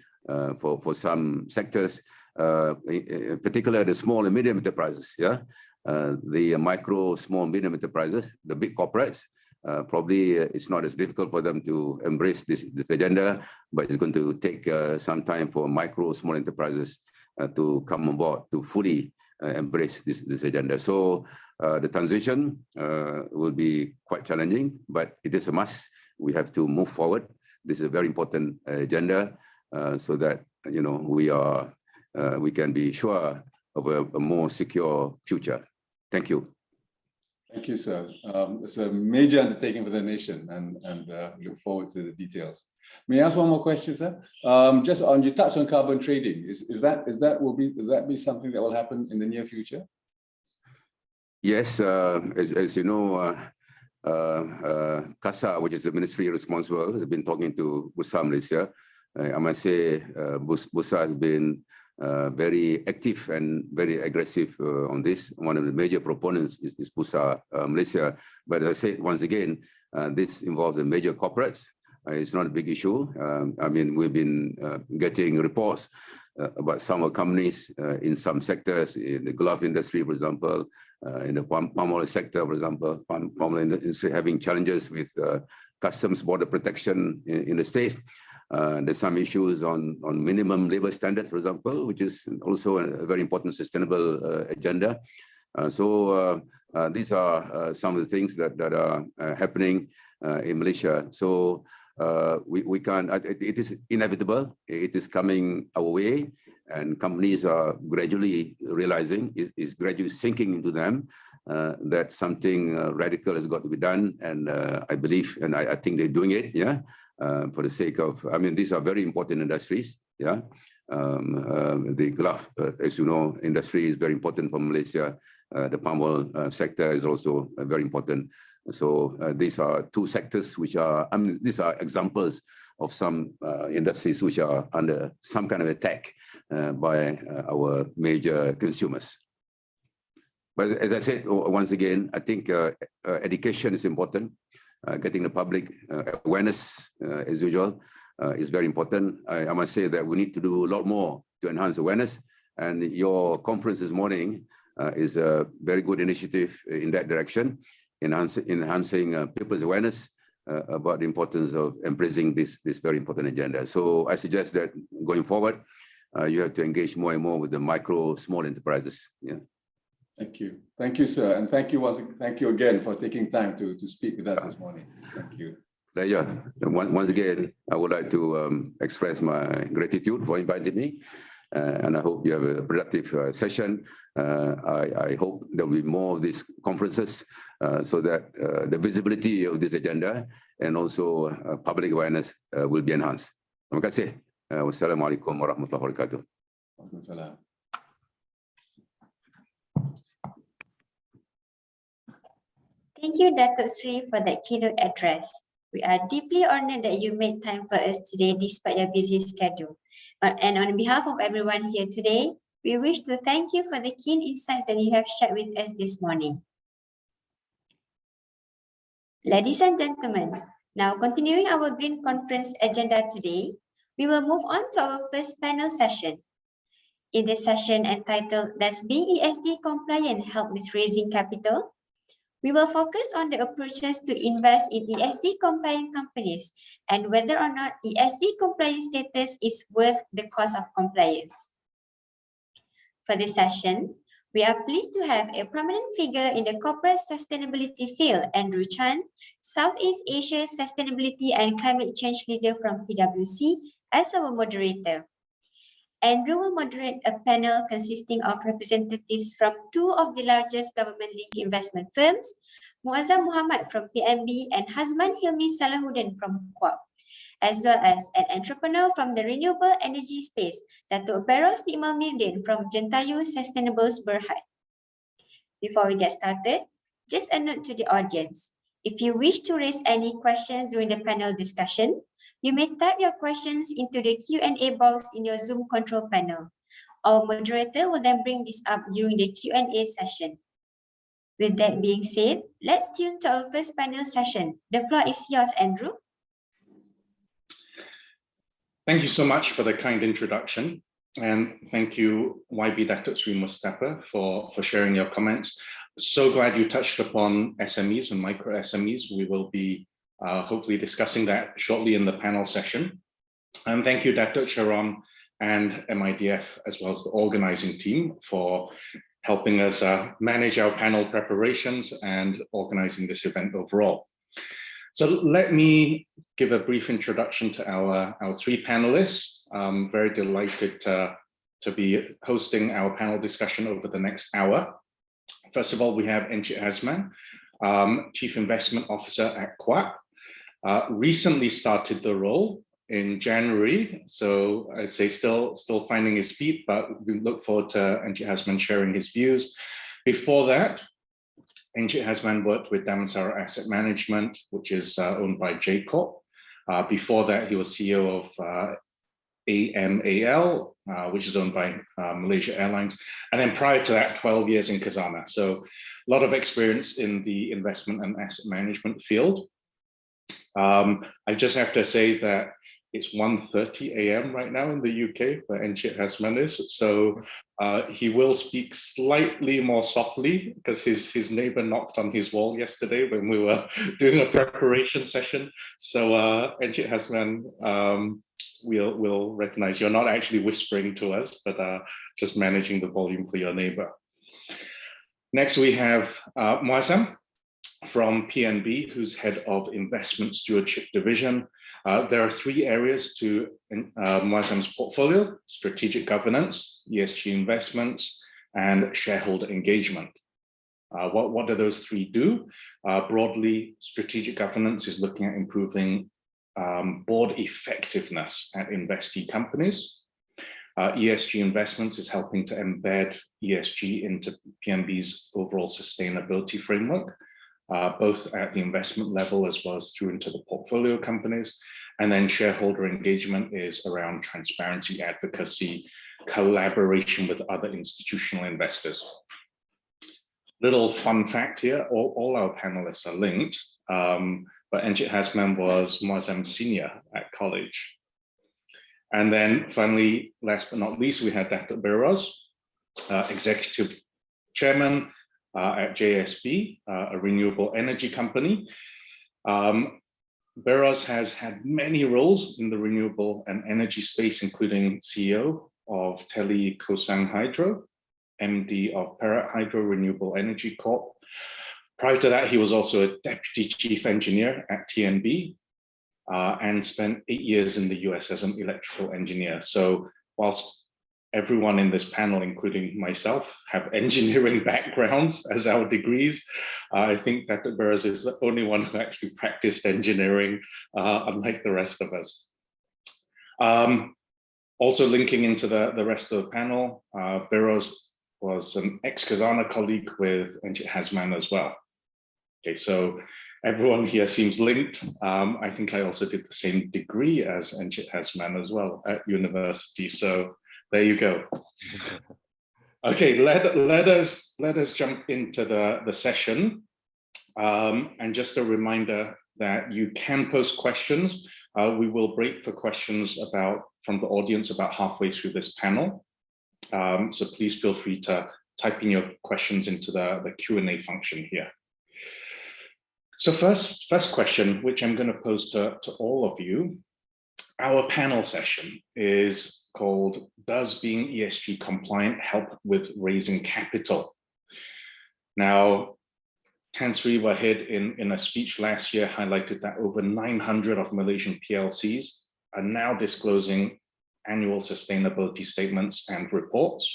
for some sectors, in particular the small and medium enterprises. Yeah, the micro, small, medium enterprises, the big corporates. Probably it's not as difficult for them to embrace this agenda, but it's going to take some time for micro, small enterprises to come on board to fully embrace this agenda. So the transition will be quite challenging, but it is a must. We have to move forward. This is a very important agenda, so that we can be sure of a more secure future. Thank you. Thank you, sir. It's a major undertaking for the nation, and look forward to the details. May I ask one more question, sir? Just on, you touched on carbon trading. Is that be something that will happen in the near future? Yes, as you know, CASA, which is the ministry responsible, has been talking to Bursa Malaysia. I must say, Bursa has been very active and very aggressive on this. One of the major proponents is Bursa Malaysia. But as I said, once again, this involves the major corporates. It's not a big issue. I mean, we've been getting reports about some companies in some sectors, in the glove industry, for example, in the palm oil sector, for example, palm oil industry having challenges with customs border protection in the States. There's some issues on minimum labor standards, for example, which is also a very important sustainable agenda. So these are some of the things that are happening in Malaysia. So we can't, it is inevitable, it is coming our way, and companies are gradually realizing, is gradually sinking into them that something radical has got to be done. And I believe, and I think they're doing it, yeah, for the sake of, I mean, these are very important industries, yeah. The glove, as you know, industry is very important for Malaysia. The palm oil sector is also very important. So these are two sectors which are, I mean, these are examples of some industries which are under some kind of attack by our major consumers. But as I said, once again, I think education is important. Getting the public awareness, as usual, is very important. I must say that we need to do a lot more to enhance awareness. And your conference this morning is a very good initiative in that direction, enhancing people's awareness about the importance of embracing this very important agenda. So I suggest that going forward, you have to engage more and more with the micro, small enterprises. Yeah. Thank you, sir, and thank you again for taking time to speak with us this morning. Thank you. Pleasure. Once again, I would like to express my gratitude for inviting me, and I hope you have a productive session. I hope there will be more of these conferences so that the visibility of this agenda and also public awareness will be enhanced. Terima kasih. Wassalamualaikum warahmatullahi wabarakatuh. Waalaikumsalam. Thank you, Datuk Sri, for that keynote address. We are deeply honored that you made time for us today despite your busy schedule. And on behalf of everyone here today, we wish to thank you for the keen insights that you have shared with us this morning. Ladies and gentlemen, now continuing our Green Conference agenda today, we will move on to our first panel session. In this session entitled, Does Being ESG Compliant Help with Raising Capital? We will focus on the approaches to invest in ESG compliant companies and whether or not ESG compliance status is worth the cost of compliance. For this session, we are pleased to have a prominent figure in the corporate sustainability field, Andrew Chan, Southeast Asia Sustainability and Climate Change Leader from PwC, as our moderator. Andrew will moderate a panel consisting of representatives from two of the largest government-linked investment firms, Muazzam Muhammad from PNB and Hazman Hilmi Salahuddin from QuAP, as well as an entrepreneur from the renewable energy space, Datuk Berraz Mirdin from Jentayu Sustainables Berhad. Before we get started, just a note to the audience. If you wish to raise any questions during the panel discussion, you may type your questions into the Q&A box in your Zoom control panel. Our moderator will then bring this up during the Q&A session. With that being said, let's tune to our first panel session. The floor is yours, Andrew. Thank you so much for the kind introduction. And thank you, YB Datuk Sri Mustafa, for sharing your comments. So glad you touched upon SMEs and micro SMEs. We will be hopefully discussing that shortly in the panel session. And thank you, Datuk Sharon and MIDF, as well as the organizing team, for helping us manage our panel preparations and organizing this event overall. So let me give a brief introduction to our three panelists. I'm very delighted to be hosting our panel discussion over the next hour. First of all, we have Encik Hazman, Chief Investment Officer at QUAP. Recently started the role in January, so I'd say still finding his feet, but we look forward to Encik Hazman sharing his views. Before that, Encik Hazman worked with Damansara Asset Management, which is owned by J Corp. Before that, he was CEO of AMAL, which is owned by Malaysia Airlines. And then prior to that, 12 years in Khazanah. So a lot of experience in the investment and asset management field. I just have to say that it's 1:30 a.m. right now in the UK where Encik Hazman is. So he will speak slightly more softly because his neighbor knocked on his wall yesterday when we were doing a preparation session. So Encik Hazman, we'll recognize you're not actually whispering to us, but just managing the volume for your neighbor. Next, we have Muazzam from PNB, who's head of Investment Stewardship Division. There are three areas to Muazzam's portfolio: strategic governance, ESG investments, and shareholder engagement. What do those three do? Broadly, strategic governance is looking at improving board effectiveness at investee companies. ESG investments is helping to embed ESG into PNB's overall sustainability framework, both at the investment level as well as through into the portfolio companies. And then shareholder engagement is around transparency, advocacy, collaboration with other institutional investors. Little fun fact here, all our panelists are linked, but Encik Hazman was Muazzam's senior at college. And then finally, last but not least, we had Dr. Berraz, Executive Chairman at JSB, a renewable energy company. Berraz has had many roles in the renewable and energy space, including CEO of Tele Kosang Hydro, MD of Perak Hydro Renewable Energy Corp. Prior to that, he was also a Deputy Chief Engineer at TNB and spent 8 years in the US as an electrical engineer. So whilst everyone in this panel, including myself, have engineering backgrounds as our degrees, I think Dr. Berraz is the only one who actually practiced engineering, unlike the rest of us. Also linking into the rest of the panel, Berraz was an ex-Khazanah colleague with Encik Hazman as well. Okay, so everyone here seems linked. I think I also did the same degree as Encik Hazman as well at university. So there you go. Okay, let us jump into the session. And just a reminder that you can post questions. We will break for questions from the audience about halfway through this panel. So please feel free to type in your questions into the Q&A function here. So first question, which I'm going to pose to all of you. Our panel session is called, Does Being ESG Compliant Help with Raising Capital? Now, Tan Sri Wahid in a speech last year highlighted that over 900 of Malaysian PLCs are now disclosing annual sustainability statements and reports.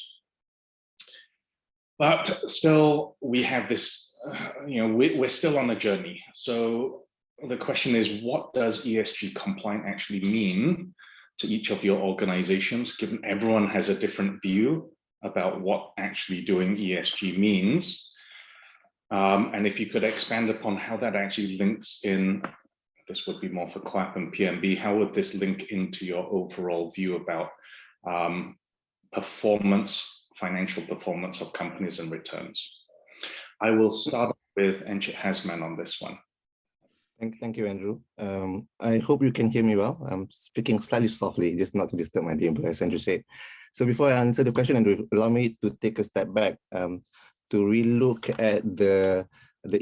But still, we have this, we're still on a journey. So the question is, what does ESG compliant actually mean to each of your organizations, given everyone has a different view about what actually doing ESG means? And if you could expand upon how that actually links in, this would be more for QUAP and PNB, how would this link into your overall view about financial performance of companies and returns? I will start with Encik Hazman on this one. Thank you, Andrew. I hope you can hear me well. I'm speaking slightly softly, just not to disturb my neighbor, as Andrew said. So before I answer the question, Andrew, allow me to take a step back to relook at the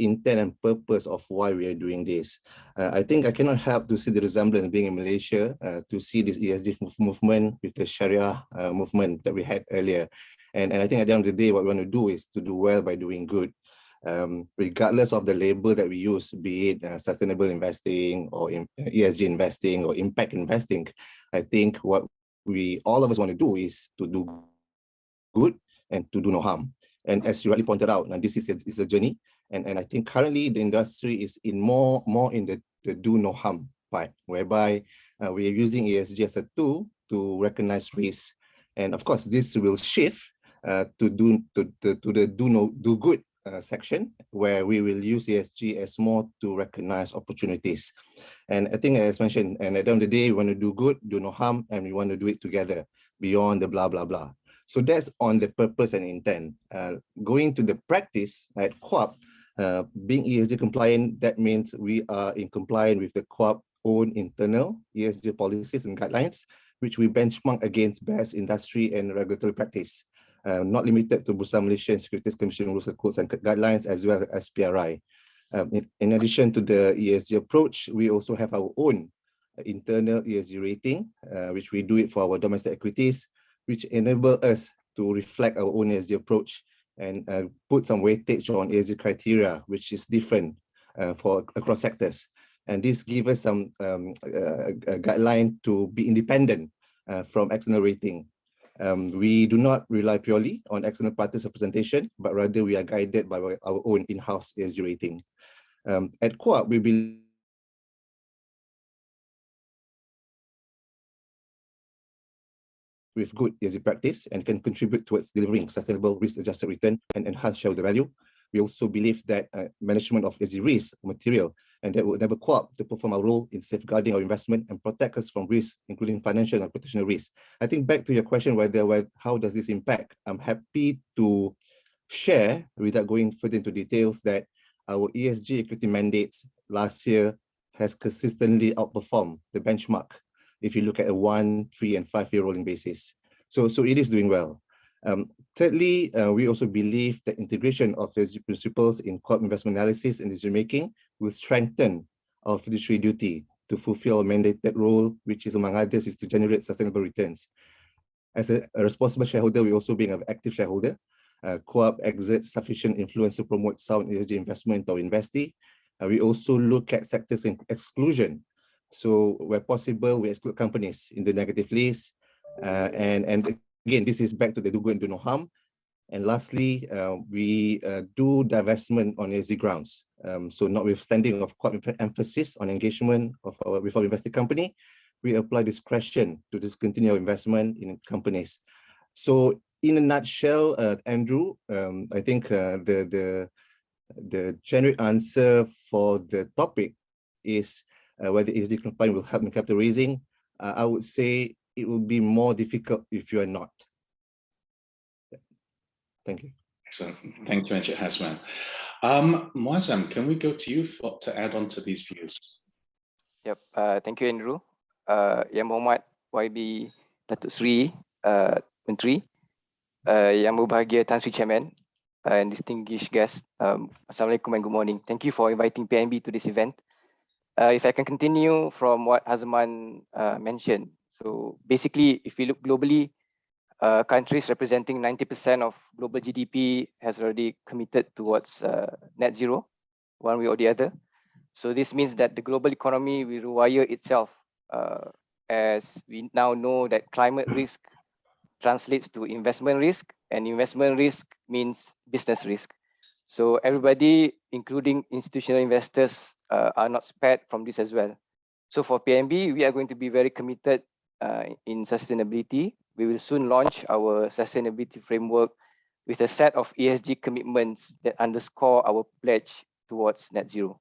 intent and purpose of why we are doing this. I think I cannot help to see the resemblance being in Malaysia, to see this ESG movement with the Sharia movement that we had earlier. And I think at the end of the day, what we want to do is to do well by doing good. Regardless of the label that we use, be it sustainable investing or ESG investing or impact investing, I think what all of us want to do is to do good and to do no harm. And as you rightly pointed out, and this is a journey, and I think currently the industry is in more in the do no harm part, whereby we are using ESG as a tool to recognize risk, and of course this will shift to the do good section, where we will use ESG as more to recognize opportunities. And I think, as mentioned, and at the end of the day, we want to do good, do no harm, and we want to do it together beyond the blah, blah, blah. So that's on the purpose and intent. Going to the practice at QAP, being ESG compliant, that means we are in compliance with the QAP own internal ESG policies and guidelines, which we benchmark against best industry and regulatory practice. Not limited to Bursa Malaysia and Securities Commission rules and codes and guidelines, as well as PRI. In addition to the ESG approach, we also have our own internal ESG rating, which we do it for our domestic equities, which enable us to reflect our own ESG approach and put some weightage on ESG criteria, which is different for across sectors. And this gives us some guideline to be independent from external rating. We do not rely purely on external parties' representation, but rather we are guided by our own in-house ESG rating. At QAP, we believe with good ESG practice and can contribute towards delivering sustainable risk-adjusted return and enhance shareholder value. We also believe that management of ESG risk material, and that will enable QAP to perform our role in safeguarding our investment and protect us from risk, including financial and reputational risk. I think back to your question, how does this impact? I'm happy to share, without going further into details, that our ESG equity mandates last year has consistently outperformed the benchmark if you look at a 1, 3, and 5-year rolling basis. So it is doing well. Thirdly, we also believe that integration of ESG principles in QAP investment analysis and decision-making will strengthen our fiduciary duty to fulfill our mandated role, which is, among others, is to generate sustainable returns. As a responsible shareholder, we also being an active shareholder. QAP exerts sufficient influence to promote sound ESG investment or investee. We also look at sectors in exclusion. So where possible, we exclude companies in the negative list. And again, this is back to the do good and do no harm. And lastly, we do divestment on ESG grounds. So notwithstanding of QAP emphasis on engagement with our invested company, we apply discretion to discontinue our investment in companies. So in a nutshell, Andrew, I think the generic answer for the topic is whether ESG compliance will help in capital raising. I would say it will be more difficult if you are not. Thank you. Excellent. Thank you, Encik Hasman. Muazzam, can we go to you to add on to these views? Yep. Thank you, Andrew. Yang Muhammad YB Datuk Sri Menteri, Yang Berbahagia Tan Sri Chairman, and distinguished guests. Assalamualaikum and good morning. Thank you for inviting PNB to this event. If I can continue from what Hazman mentioned. So basically, if we look globally, countries representing 90% of global GDP has already committed towards net zero, one way or the other. So this means that the global economy will rewire itself, as we now know that climate risk translates to investment risk, and investment risk means business risk. So everybody, including institutional investors, are not spared from this as well. So for PNB, we are going to be very committed in sustainability. We will soon launch our sustainability framework with a set of ESG commitments that underscore our pledge towards net zero.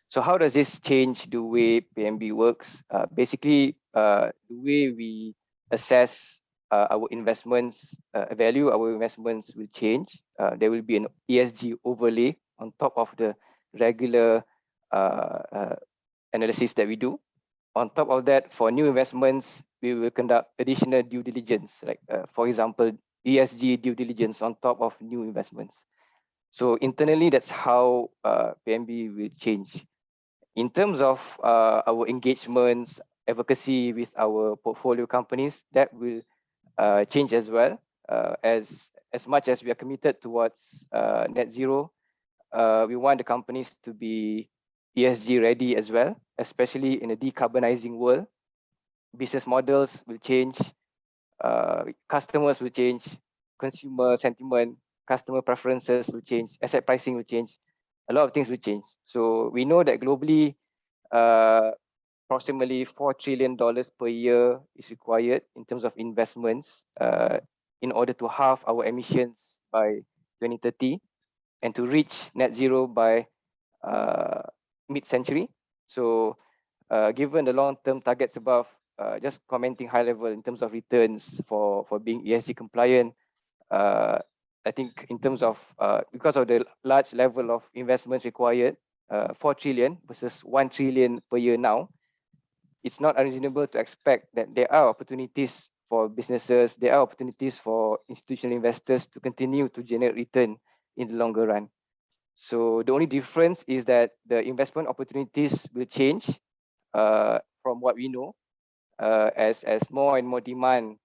So how does this change the way PNB works? Basically, the way we assess our investments, value our investments will change. There will be an ESG overlay on top of the regular analysis that we do. On top of that, for new investments, we will conduct additional due diligence, like for example, ESG due diligence on top of new investments. So internally, that's how PNB will change. In terms of our engagements, advocacy with our portfolio companies, that will change as well. As much as we are committed towards net zero, we want the companies to be ESG ready as well, especially in a decarbonizing world. Business models will change, customers will change, consumer sentiment, customer preferences will change, asset pricing will change, a lot of things will change. So we know that globally, approximately $4 trillion per year is required in terms of investments in order to halve our emissions by 2030 and to reach net zero by mid-century. So given the long-term targets above, just commenting high level in terms of returns for being ESG compliant, I think in terms of, because of the large level of investments required, 4 trillion versus 1 trillion per year now, it's not unreasonable to expect that there are opportunities for businesses, there are opportunities for institutional investors to continue to generate return in the longer run. So the only difference is that the investment opportunities will change from what we know as more and more demand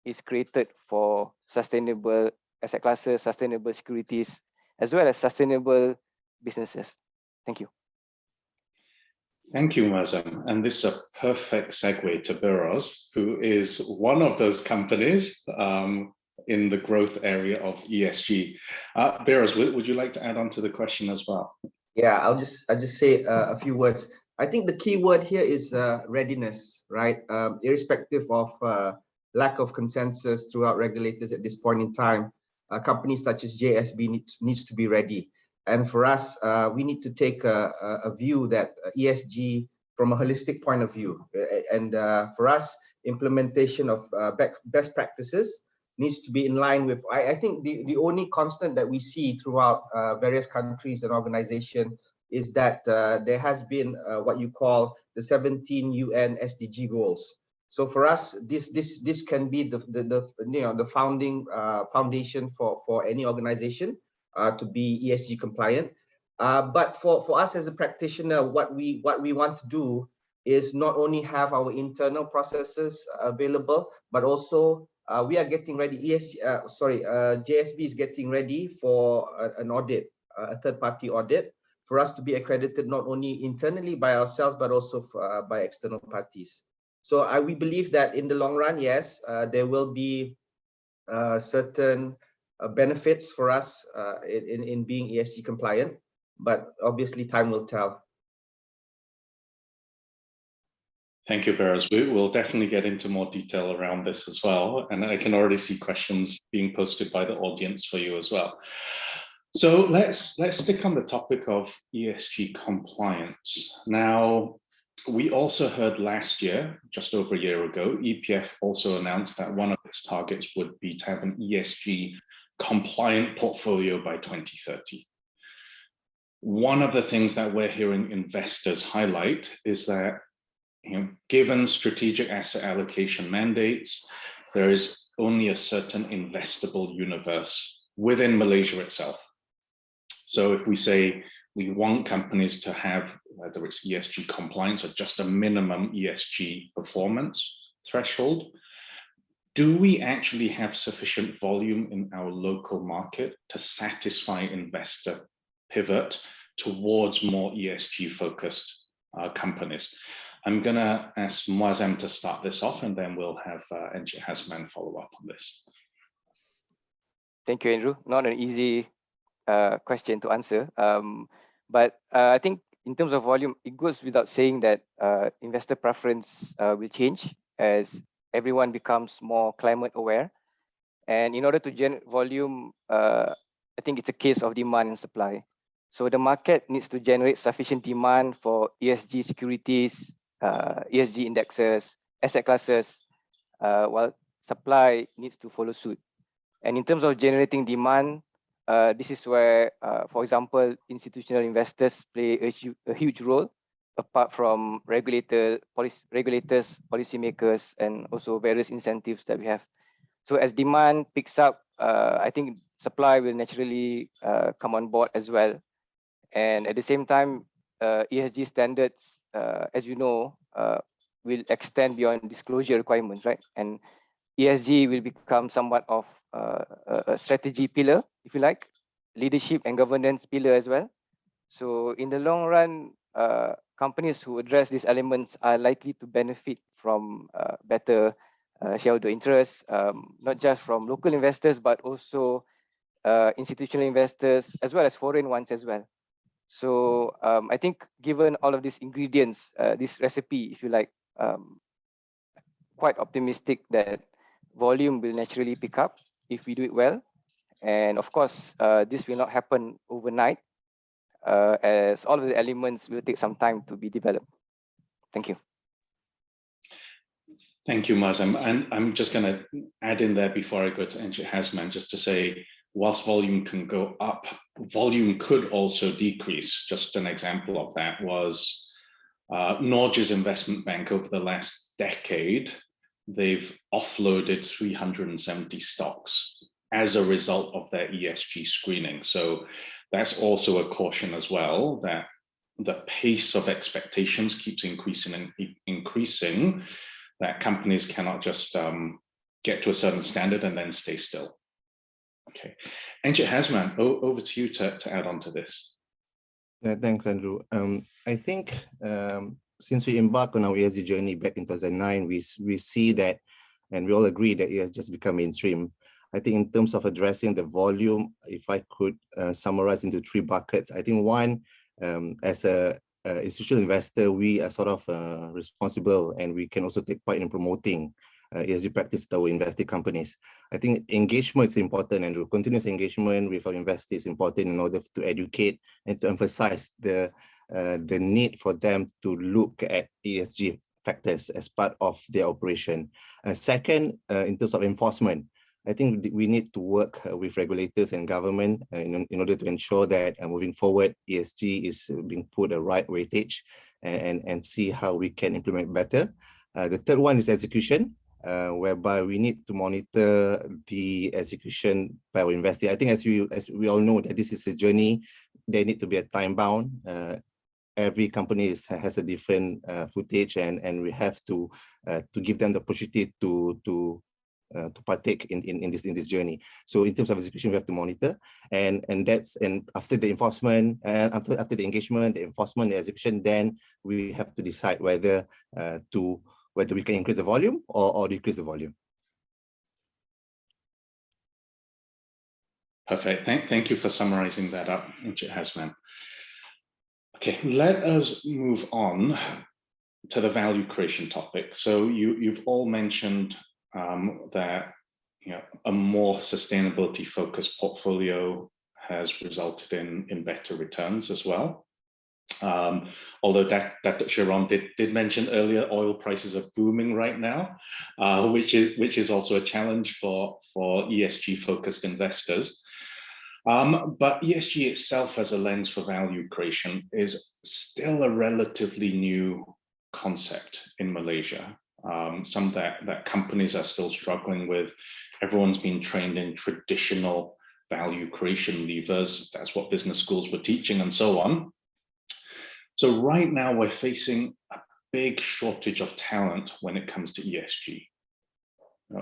is created for sustainable asset classes, sustainable securities, as well as sustainable businesses. Thank you. Thank you, Mazam. And this is a perfect segue to Berraz, who is one of those companies in the growth area of ESG. Berraz, would you like to add on to the question as well? Yeah, I'll just say a few words. I think the key word here is readiness, right? Irrespective of lack of consensus throughout regulators at this point in time, companies such as JSB needs to be ready. And for us, we need to take a view that ESG from a holistic point of view. And for us, implementation of best practices needs to be in line with, I think the only constant that we see throughout various countries and organizations is that there has been what you call the 17 UN SDG goals. So for us, this can be the foundation for any organization to be ESG compliant. But for us as a practitioner, what we want to do is not only have our internal processes available, but also we are getting ready. JSB is getting ready for an audit, a third-party audit, for us to be accredited not only internally by ourselves, but also by external parties. So we believe that in the long run, yes, there will be certain benefits for us in being ESG compliant, but obviously time will tell. Thank you, Berraz. We will definitely get into more detail around this as well. And I can already see questions being posted by the audience for you as well. So let's stick on the topic of ESG compliance. Now, we also heard last year, just over a year ago, EPF also announced that one of its targets would be to have an ESG compliant portfolio by 2030. One of the things that we're hearing investors highlight is that, given strategic asset allocation mandates, there is only a certain investable universe within Malaysia itself. So if we say we want companies to have, whether it's ESG compliance or just a minimum ESG performance threshold, do we actually have sufficient volume in our local market to satisfy investor pivot towards more ESG focused companies? I'm going to ask Muazzam to start this off, and then we'll have Encik Hasman follow up on this. Thank you, Andrew. Not an easy question to answer. But I think in terms of volume, it goes without saying that investor preference will change as everyone becomes more climate aware. And in order to generate volume, I think it's a case of demand and supply. So the market needs to generate sufficient demand for ESG securities, ESG indexes, asset classes, while supply needs to follow suit. And in terms of generating demand, this is where, for example, institutional investors play a huge role, apart from regulators, policymakers, and also various incentives that we have. So as demand picks up, I think supply will naturally come on board as well. And at the same time, ESG standards, as you know, will extend beyond disclosure requirements, right? And ESG will become somewhat of a strategy pillar, if you like, leadership and governance pillar as well. So in the long run, companies who address these elements are likely to benefit from better shareholder interests, not just from local investors, but also institutional investors, as well as foreign ones as well. So I think given all of these ingredients, this recipe, if you like, quite optimistic that volume will naturally pick up if we do it well. And of course, this will not happen overnight, as all of the elements will take some time to be developed. Thank you. Thank you, Mazam. And I'm just going to add in there before I go to Encik Hasman, just to say, whilst volume can go up, volume could also decrease. Just an example of that was Norge's investment bank over the last decade. They've offloaded 370 stocks as a result of their ESG screening. So that's also a caution as well, that the pace of expectations keeps increasing and increasing, that companies cannot just get to a certain standard and then stay still. Okay, Encik Hasman, over to you to add on to this. Yeah, thanks, Andrew. I think since we embarked on our ESG journey back in 2009, we see that, and we all agree that it has just become mainstream. I think in terms of addressing the volume, if I could summarize into 3 buckets, I think one, as a institutional investor, we are sort of responsible, and we can also take part in promoting ESG practice to our invested companies. I think engagement is important, and continuous engagement with our investors is important in order to educate and to emphasize the need for them to look at ESG factors as part of their operation. Second, in terms of enforcement, I think we need to work with regulators and government in order to ensure that moving forward, ESG is being put a right weightage and see how we can implement better. The third one is execution, whereby we need to monitor the execution by our investors. I think as we all know that this is a journey, there need to be a time bound. Every company has a different footage, and we have to give them the opportunity to partake in this journey. So in terms of execution, we have to monitor, and after the enforcement, after the engagement, the enforcement, the execution, then we have to decide whether we can increase the volume or decrease the volume. Perfect. Thank you for summarizing that up, Encik Hasman. Okay, let us move on to the value creation topic. So you've all mentioned that a more sustainability focused portfolio has resulted in better returns as well. Although Dr. Sharon did mention earlier, oil prices are booming right now, which is also a challenge for ESG focused investors. But ESG itself as a lens for value creation is still a relatively new concept in Malaysia. Some that companies are still struggling with. Everyone's been trained in traditional value creation levers. That's what business schools were teaching and so on. So right now we're facing a big shortage of talent when it comes to ESG.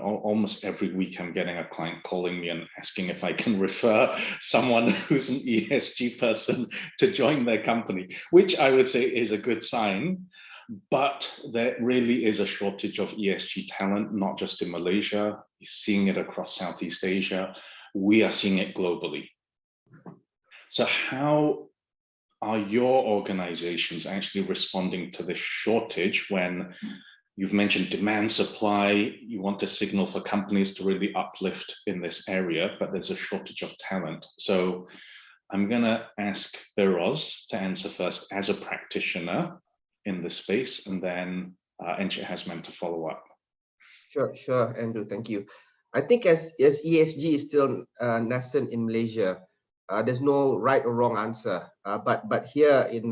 Almost every week I'm getting a client calling me and asking if I can refer someone who's an ESG person to join their company, which I would say is a good sign. But there really is a shortage of ESG talent, not just in Malaysia. You're seeing it across Southeast Asia. We are seeing it globally. So how are your organizations actually responding to this shortage when you've mentioned demand supply, you want to signal for companies to really uplift in this area, but there's a shortage of talent? So I'm going to ask Berraz to answer first as a practitioner in this space, and then Encik Hasman to follow up. Sure, Andrew, thank you. I think as ESG is still nascent in Malaysia, There's no right or wrong answer. But here in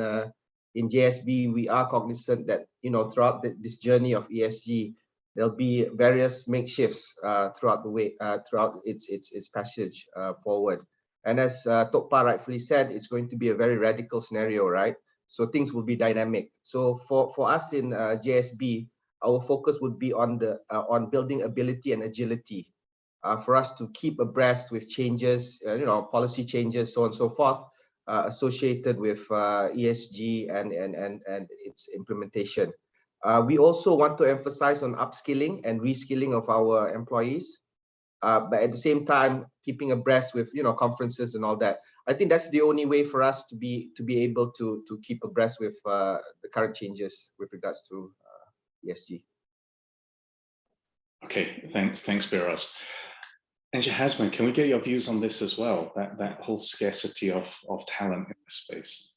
JSB, we are cognizant that throughout this journey of ESG, there'll be various makeshifts throughout the way, throughout its passage forward. And as Tokpa rightfully said, it's going to be a very radical scenario, right? So things will be dynamic. So for us in JSB, our focus would be on building ability and agility for us to keep abreast with changes, policy changes, so on and so forth, associated with ESG and its implementation. We also want to emphasize on upskilling and reskilling of our employees, but at the same time keeping abreast with conferences and all that. I think that's the only way for us to be able to keep abreast with the current changes with regards to ESG. Okay, thanks, Berraz. And Hasman, can we get your views on this as well? That whole scarcity of talent in this space.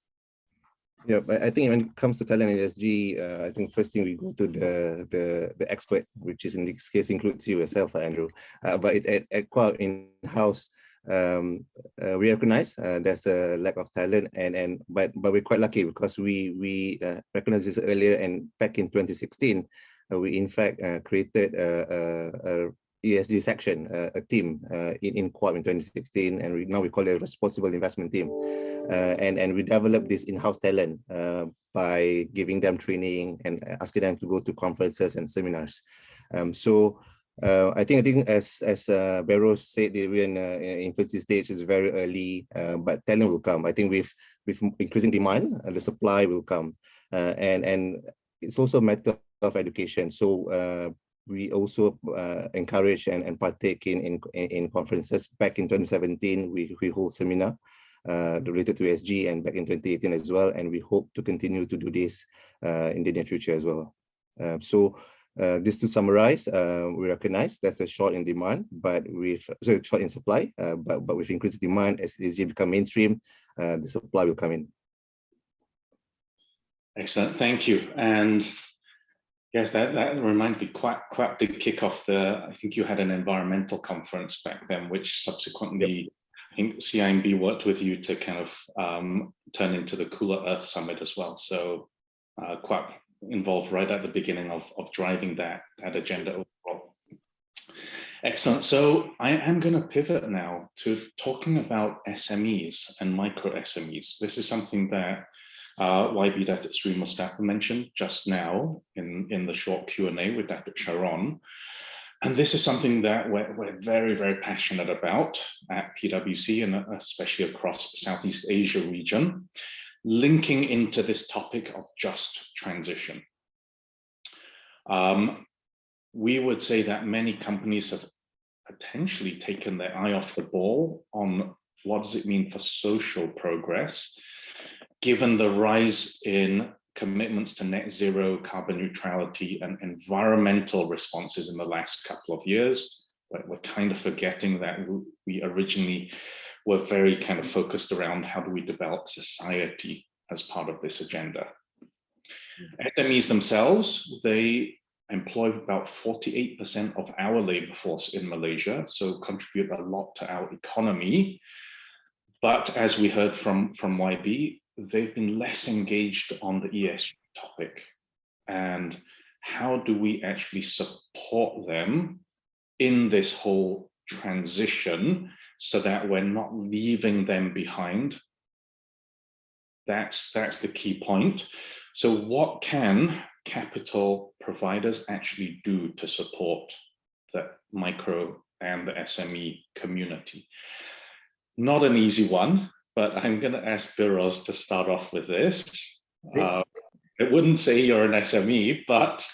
Yeah, but I think when it comes to talent in ESG, I think first thing we go to the expert, which is in this case includes you yourself, Andrew. But at Quad in-house, we recognize there's a lack of talent, but we're quite lucky because we recognized this earlier, and back in 2016, we in fact created a ESG section, a team in Quad in 2016, and now we call it a responsible investment team. And we developed this in-house talent by giving them training and asking them to go to conferences and seminars. So I think as Berraz said, we're in infancy stage, is very early, but talent will come. I think with increasing demand, the supply will come, and it's also a matter of education. So we also encourage and partake in conferences. Back in 2017, we hold seminar related to ESG, and back in 2018 as well, and we hope to continue to do this in the near future as well. Just to summarize, we recognize there's a short in demand, but short in supply, but with increased demand, as ESG become mainstream, the supply will come in. Excellent, thank you. And yes, that reminds me, quite did kick off I think you had an environmental conference back then, which subsequently, I think CIMB worked with you to kind of turn into the Cooler Earth Summit as well. So quite involved right at the beginning of driving that agenda overall. Excellent. So I am going to pivot now to talking about SMEs and micro SMEs. This is something that YB Datuk Sri Mustafa mentioned just now in the short Q&A with Dr. Sharon. And this is something that we're very, very passionate about at PwC, and especially across Southeast Asia region, linking into this topic of just transition. We would say that many companies have potentially taken their eye off the ball on what does it mean for social progress, given the rise in commitments to net zero, carbon neutrality, and environmental responses in the last couple of years. But we're kind of forgetting that we originally were very kind of focused around how do we develop society as part of this agenda. SMEs themselves, they employ about 48% of our labor force in Malaysia, so contribute a lot to our economy. But as we heard from YB, they've been less engaged on the ESG topic. And how do we actually support them in this whole transition so that we're not leaving them behind? That's the key point. So what can capital providers actually do to support the micro and the SME community? Not an easy one, but I'm going to ask Berraz to start off with this. I wouldn't say you're an SME, but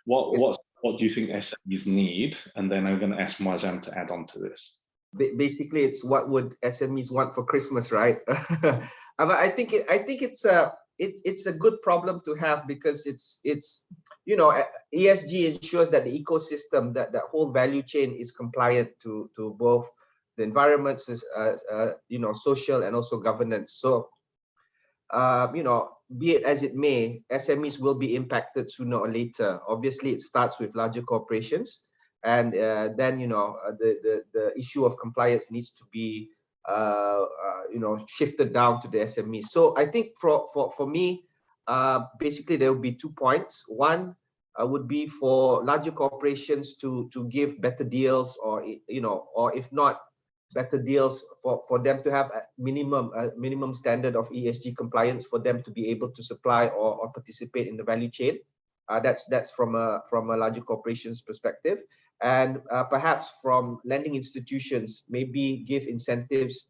what do you think SMEs need? And then I'm going to ask Muazzam to add on to this. Basically, it's what would SMEs want for Christmas, right? I think it's a good problem to have, because it's ESG ensures that the ecosystem, that whole value chain is compliant to both the environment, social and also governance. So, be it as it may, SMEs will be impacted sooner or later. Obviously, it starts with larger corporations, and then the issue of compliance needs to be shifted down to the SMEs. So I think for me, basically there will be 2 points. One would be for larger corporations to give better deals, or or if not better deals, for them to have a minimum standard of ESG compliance for them to be able to supply or participate in the value chain. That's from a larger corporations perspective, and perhaps from lending institutions, maybe give incentives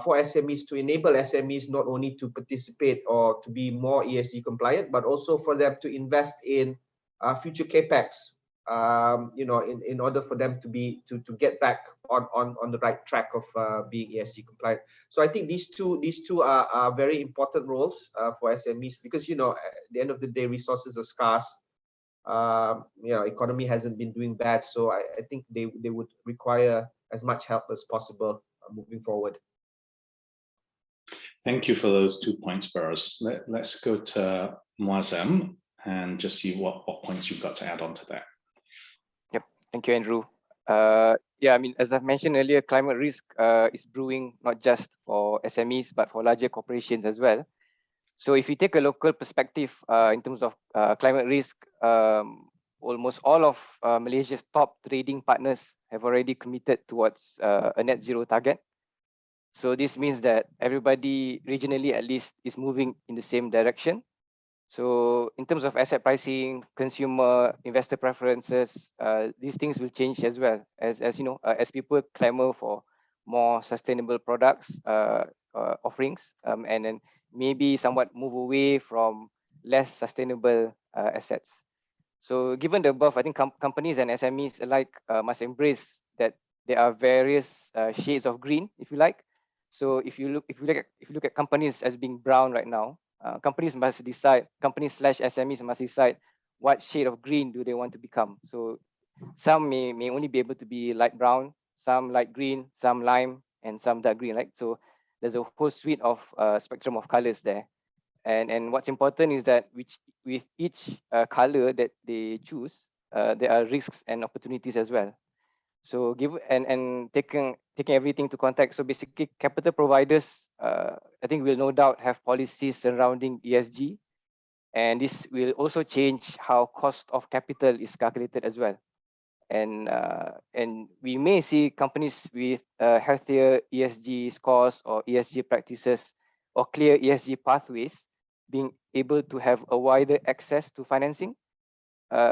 for SMEs, to enable SMEs not only to participate or to be more ESG compliant, but also for them to invest in future capex, in order for them to get back on the right track of being ESG compliant. So I think these two are very important roles for SMEs, because at the end of the day, resources are scarce. Economy hasn't been doing bad, so I think they would require as much help as possible moving forward. Thank you for those 2 points, Berraz. Let's go to Muazzam and just see what points you've got to add on to that. Yep, thank you, Andrew. Yeah, I mean, as I've mentioned earlier, climate risk is brewing not just for SMEs, but for larger corporations as well. So if you take a local perspective in terms of climate risk, almost all of Malaysia's top trading partners have already committed towards a net zero target. So this means that everybody regionally at least is moving in the same direction. So in terms of asset pricing, consumer, investor preferences, these things will change as well, as people clamor for more sustainable products, offerings, and then maybe somewhat move away from less sustainable assets. So given the above, I think companies and SMEs alike must embrace that there are various shades of green, if you like. So if you look at companies as being brown right now, companies / SMEs must decide what shade of green do they want to become. So some may only be able to be light brown, some light green, some lime, and some dark green. Right? So there's a whole suite of spectrum of colors there. And what's important is that with each color that they choose, there are risks and opportunities as well. So taking everything to context, so basically capital providers, I think will no doubt have policies surrounding ESG, and this will also change how cost of capital is calculated as well. And we may see companies with healthier ESG scores or ESG practices or clear ESG pathways being able to have a wider access to financing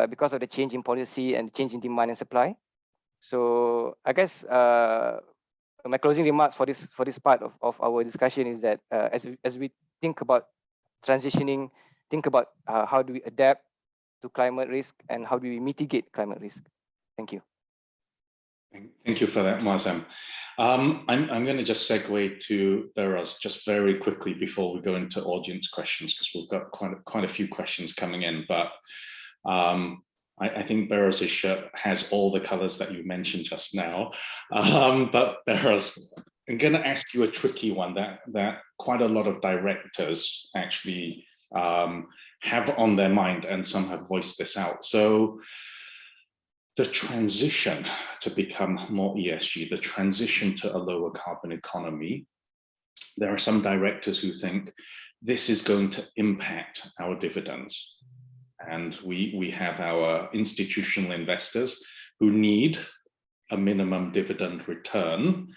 because of the change in policy and change in demand and supply. So I guess my closing remarks for this part of our discussion is that as we think about transitioning, think about how do we adapt to climate risk and how do we mitigate climate risk. Thank you. Thank you for that, Muazzam. I'm going to just segue to Berraz just very quickly before we go into audience questions, because we've got quite a few questions coming in. But I think Berraz's shirt has all the colors that you mentioned just now. But Berraz, I'm going to ask you a tricky one that quite a lot of directors actually have on their mind, and some have voiced this out. So the transition to become more ESG, the transition to a lower carbon economy, there are some directors who think this is going to impact our dividends. And we have our institutional investors who need a minimum dividend return.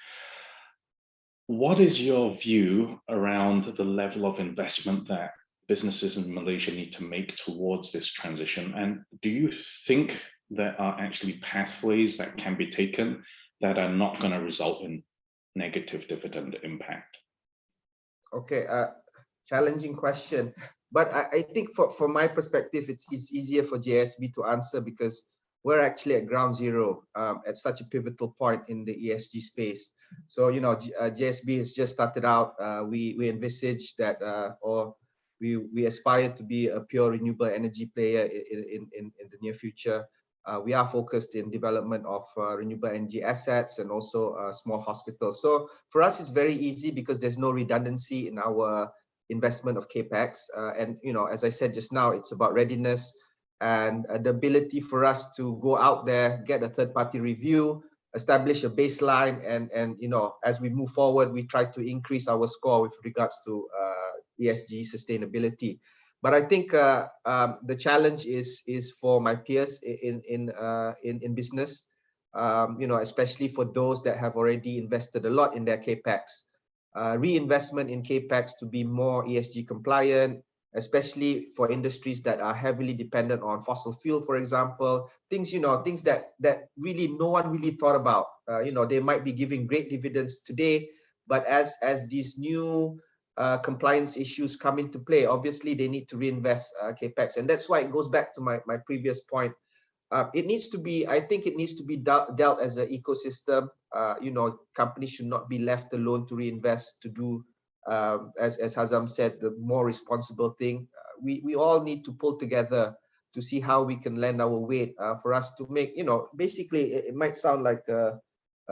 What is your view around the level of investment that businesses in Malaysia need to make towards this transition? And do you think there are actually pathways that can be taken that are not going to result in negative dividend impact? Okay, challenging question. But I think from my perspective, it's easier for JSB to answer, because we're actually at ground zero at such a pivotal point in the ESG space. So, JSB has just started out. We envisage that, or we aspire to be a pure renewable energy player in the near future. We are focused in development of renewable energy assets and also small hospitals. So for us, it's very easy because there's no redundancy in our investment of capex. And as I said just now, it's about readiness and the ability for us to go out there, get a third-party review, establish a baseline, and as we move forward, we try to increase our score with regards to ESG sustainability. But I think the challenge is for my peers in business, especially for those that have already invested a lot in their capex, reinvestment in capex to be more ESG compliant, especially for industries that are heavily dependent on fossil fuel, for example, things that really no one really thought about. They might be giving great dividends today, but as these new compliance issues come into play, obviously they need to reinvest capex, and that's why it goes back to my previous point. It needs to be, I think it needs to be dealt as an ecosystem. Companies should not be left alone to reinvest, to do, as Hazam said, the more responsible thing. We all need to pull together to see how we can lend our weight for us to make, basically it might sound like a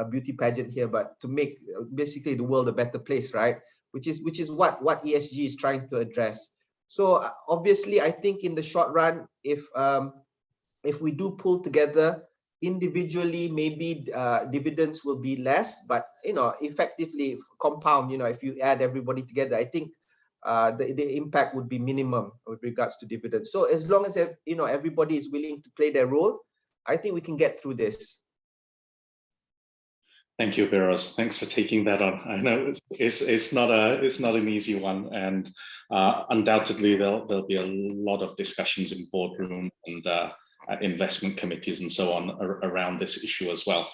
beauty pageant here, but to make basically the world a better place, right? Which is what ESG is trying to address. So obviously, I think in the short run, if we do pull together individually, maybe dividends will be less, but effectively compound. If you add everybody together, I think the impact would be minimum with regards to dividends. So as long as everybody is willing to play their role, I think we can get through this. Thank you, Berraz. Thanks for taking that on. I know it's not an easy one, and undoubtedly there'll be a lot of discussions in boardroom and investment committees and so on around this issue as well.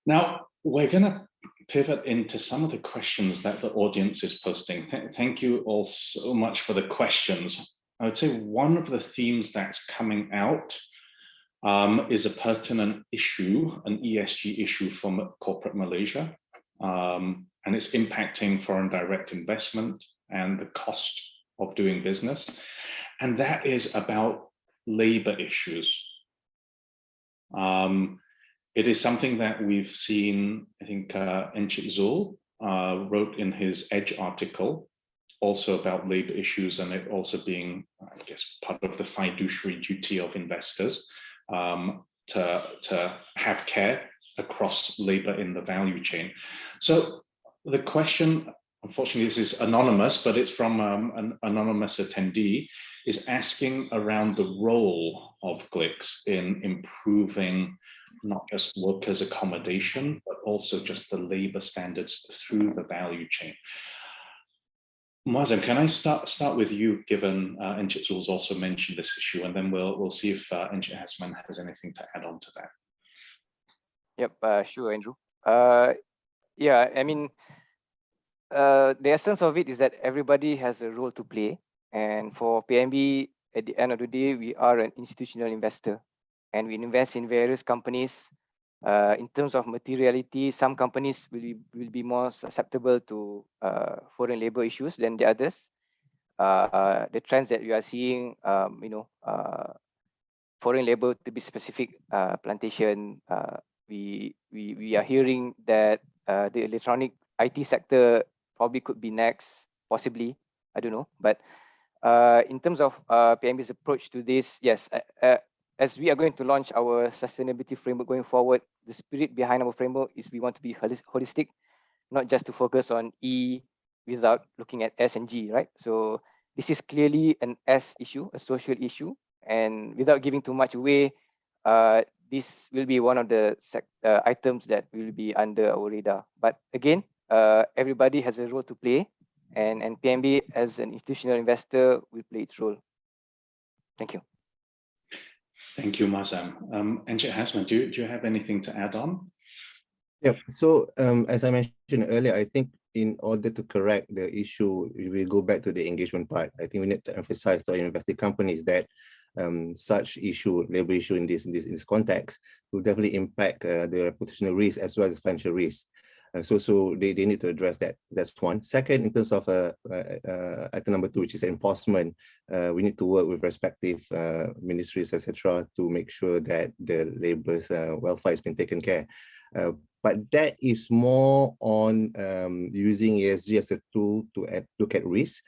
Now we're going to pivot into some of the questions that the audience is posting. Thank you all so much for the questions. I would say one of the themes that's coming out is a pertinent issue, an ESG issue from corporate Malaysia, and it's impacting foreign direct investment and the cost of doing business. And that is about labor issues. It is something that we've seen, I think Encik Zul wrote in his Edge article, also about labor issues, and it also being, I guess, part of the fiduciary duty of investors to have care across labor in the value chain. So the question, unfortunately this is anonymous, but it's from an anonymous attendee, is asking around the role of GLICs in improving not just workers' accommodation, but also just the labor standards through the value chain. Muazzam, can I start with you, given Encik Zul's also mentioned this issue, and then we'll see if Encik Hasman has anything to add on to that. Yep, sure, Andrew. Yeah, I mean, the essence of it is that everybody has a role to play, and for PNB, at the end of the day, we are an institutional investor, and we invest in various companies. In terms of materiality, some companies will be more susceptible to foreign labor issues than the others. The trends that we are seeing, foreign labor, to be specific, plantation. We are hearing that the electronic IT sector probably could be next, possibly. I don't know, but in terms of PNB's approach to this, yes. As we are going to launch our sustainability framework going forward, the spirit behind our framework is we want to be holistic, not just to focus on E without looking at S and G, right? So this is clearly an S issue, a social issue, and without giving too much away, this will be one of the items that will be under our radar. But again, everybody has a role to play, and PNB as an institutional investor will play its role. Thank you. Thank you, Muazzam. Encik Hasman, do you have anything to add on? Yep. So as I mentioned earlier, I think in order to correct the issue, we go back to the engagement part. I think we need to emphasize to our invested companies that such issue, labor issue in this context, will definitely impact the reputational risk as well as financial risk. So they need to address that. That's one. Second, in terms of item number 2, which is enforcement, we need to work with respective ministries, etc., to make sure that the labor's welfare has been taken care. But that is more on using ESG as a tool to look at risk.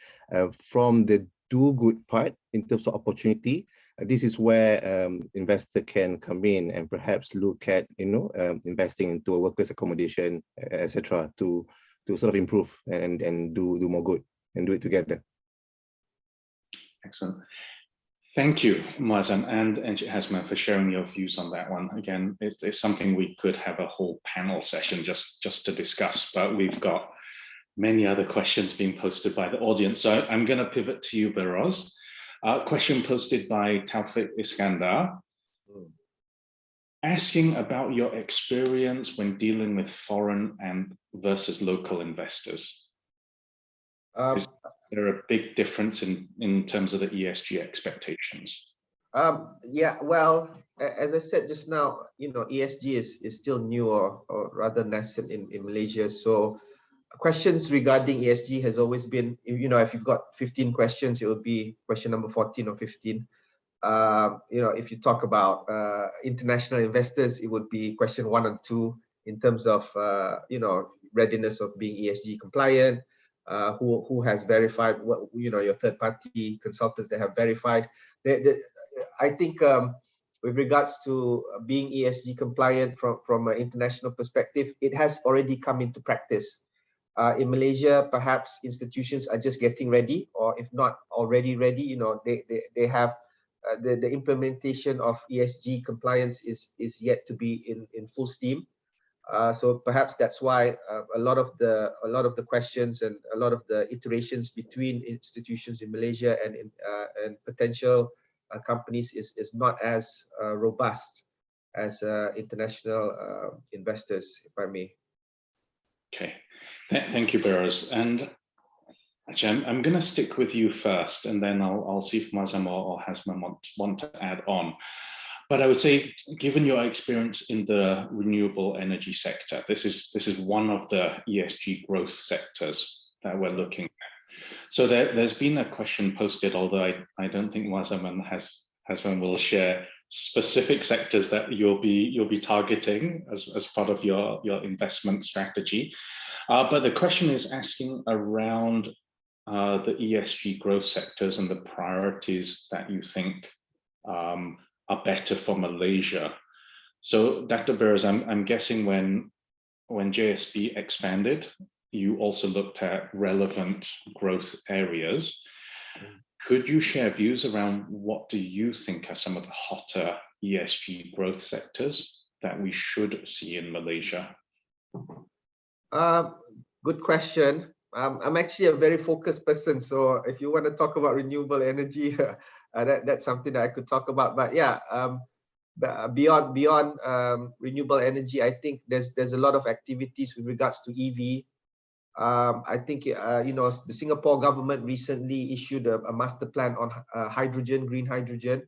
From the do good part in terms of opportunity, this is where investor can come in and perhaps look at, investing into a workers' accommodation, etc., to sort of improve and do more good and do it together. Excellent. Thank you, Muazzam and Encik Hasman, for sharing your views on that one. Again, it's something we could have a whole panel session just to discuss, but we've got many other questions being posted by the audience. So I'm going to pivot to you, Berraz. Question posted by Taufik Iskandar, asking about your experience when dealing with foreign and versus local investors. Is there a big difference in terms of the ESG expectations? Yeah, well, as I said just now, ESG is still new or rather nascent in Malaysia. So questions regarding ESG has always been, if you've got 15 questions, it would be question number 14 or 15. If you talk about international investors, it would be question 1 and 2 in terms of, readiness of being ESG compliant, who has verified what, your third-party consultants that have verified. I think with regards to being ESG compliant from an international perspective, it has already come into practice. In Malaysia, perhaps institutions are just getting ready, or if not already ready, they have the implementation of ESG compliance is yet to be in full steam. So perhaps that's why a lot of the questions and a lot of the iterations between institutions in Malaysia and potential companies is not as robust as international investors, if I may. Okay, thank you, Berraz. And actually, I'm going to stick with you first, and then I'll see if Muazzam or Hasman want to add on. But I would say, given your experience in the renewable energy sector, this is one of the ESG growth sectors that we're looking at. So there's been a question posted, although I don't think Muazzam and Hasman will share specific sectors that you'll be targeting as part of your investment strategy. But the question is asking around the ESG growth sectors and the priorities that you think are better for Malaysia. So Dr. Berraz, I'm guessing when JSB expanded, you also looked at relevant growth areas. Could you share views around what do you think are some of the hotter ESG growth sectors that we should see in Malaysia? Good question. I'm actually a very focused person, so if you want to talk about renewable energy, that's something that I could talk about. But yeah, beyond renewable energy, I think there's a lot of activities with regards to EV. I think the Singapore government recently issued a master plan on hydrogen, green hydrogen.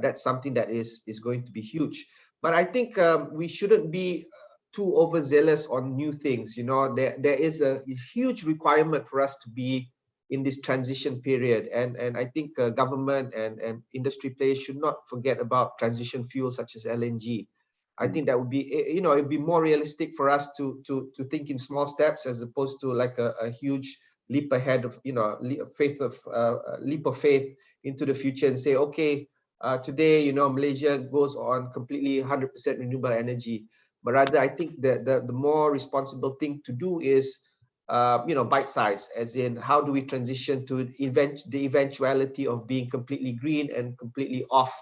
That's something that is going to be huge. But I think we shouldn't be too overzealous on new things. There is a huge requirement for us to be in this transition period, and I think government and industry players should not forget about transition fuels such as LNG. I think that would be, it'd be more realistic for us to think in small steps as opposed to like a huge leap ahead of, leap of faith into the future and say, okay, today, Malaysia goes on completely 100% renewable energy. But rather, I think the more responsible thing to do is, bite size, as in how do we transition to the eventuality of being completely green and completely off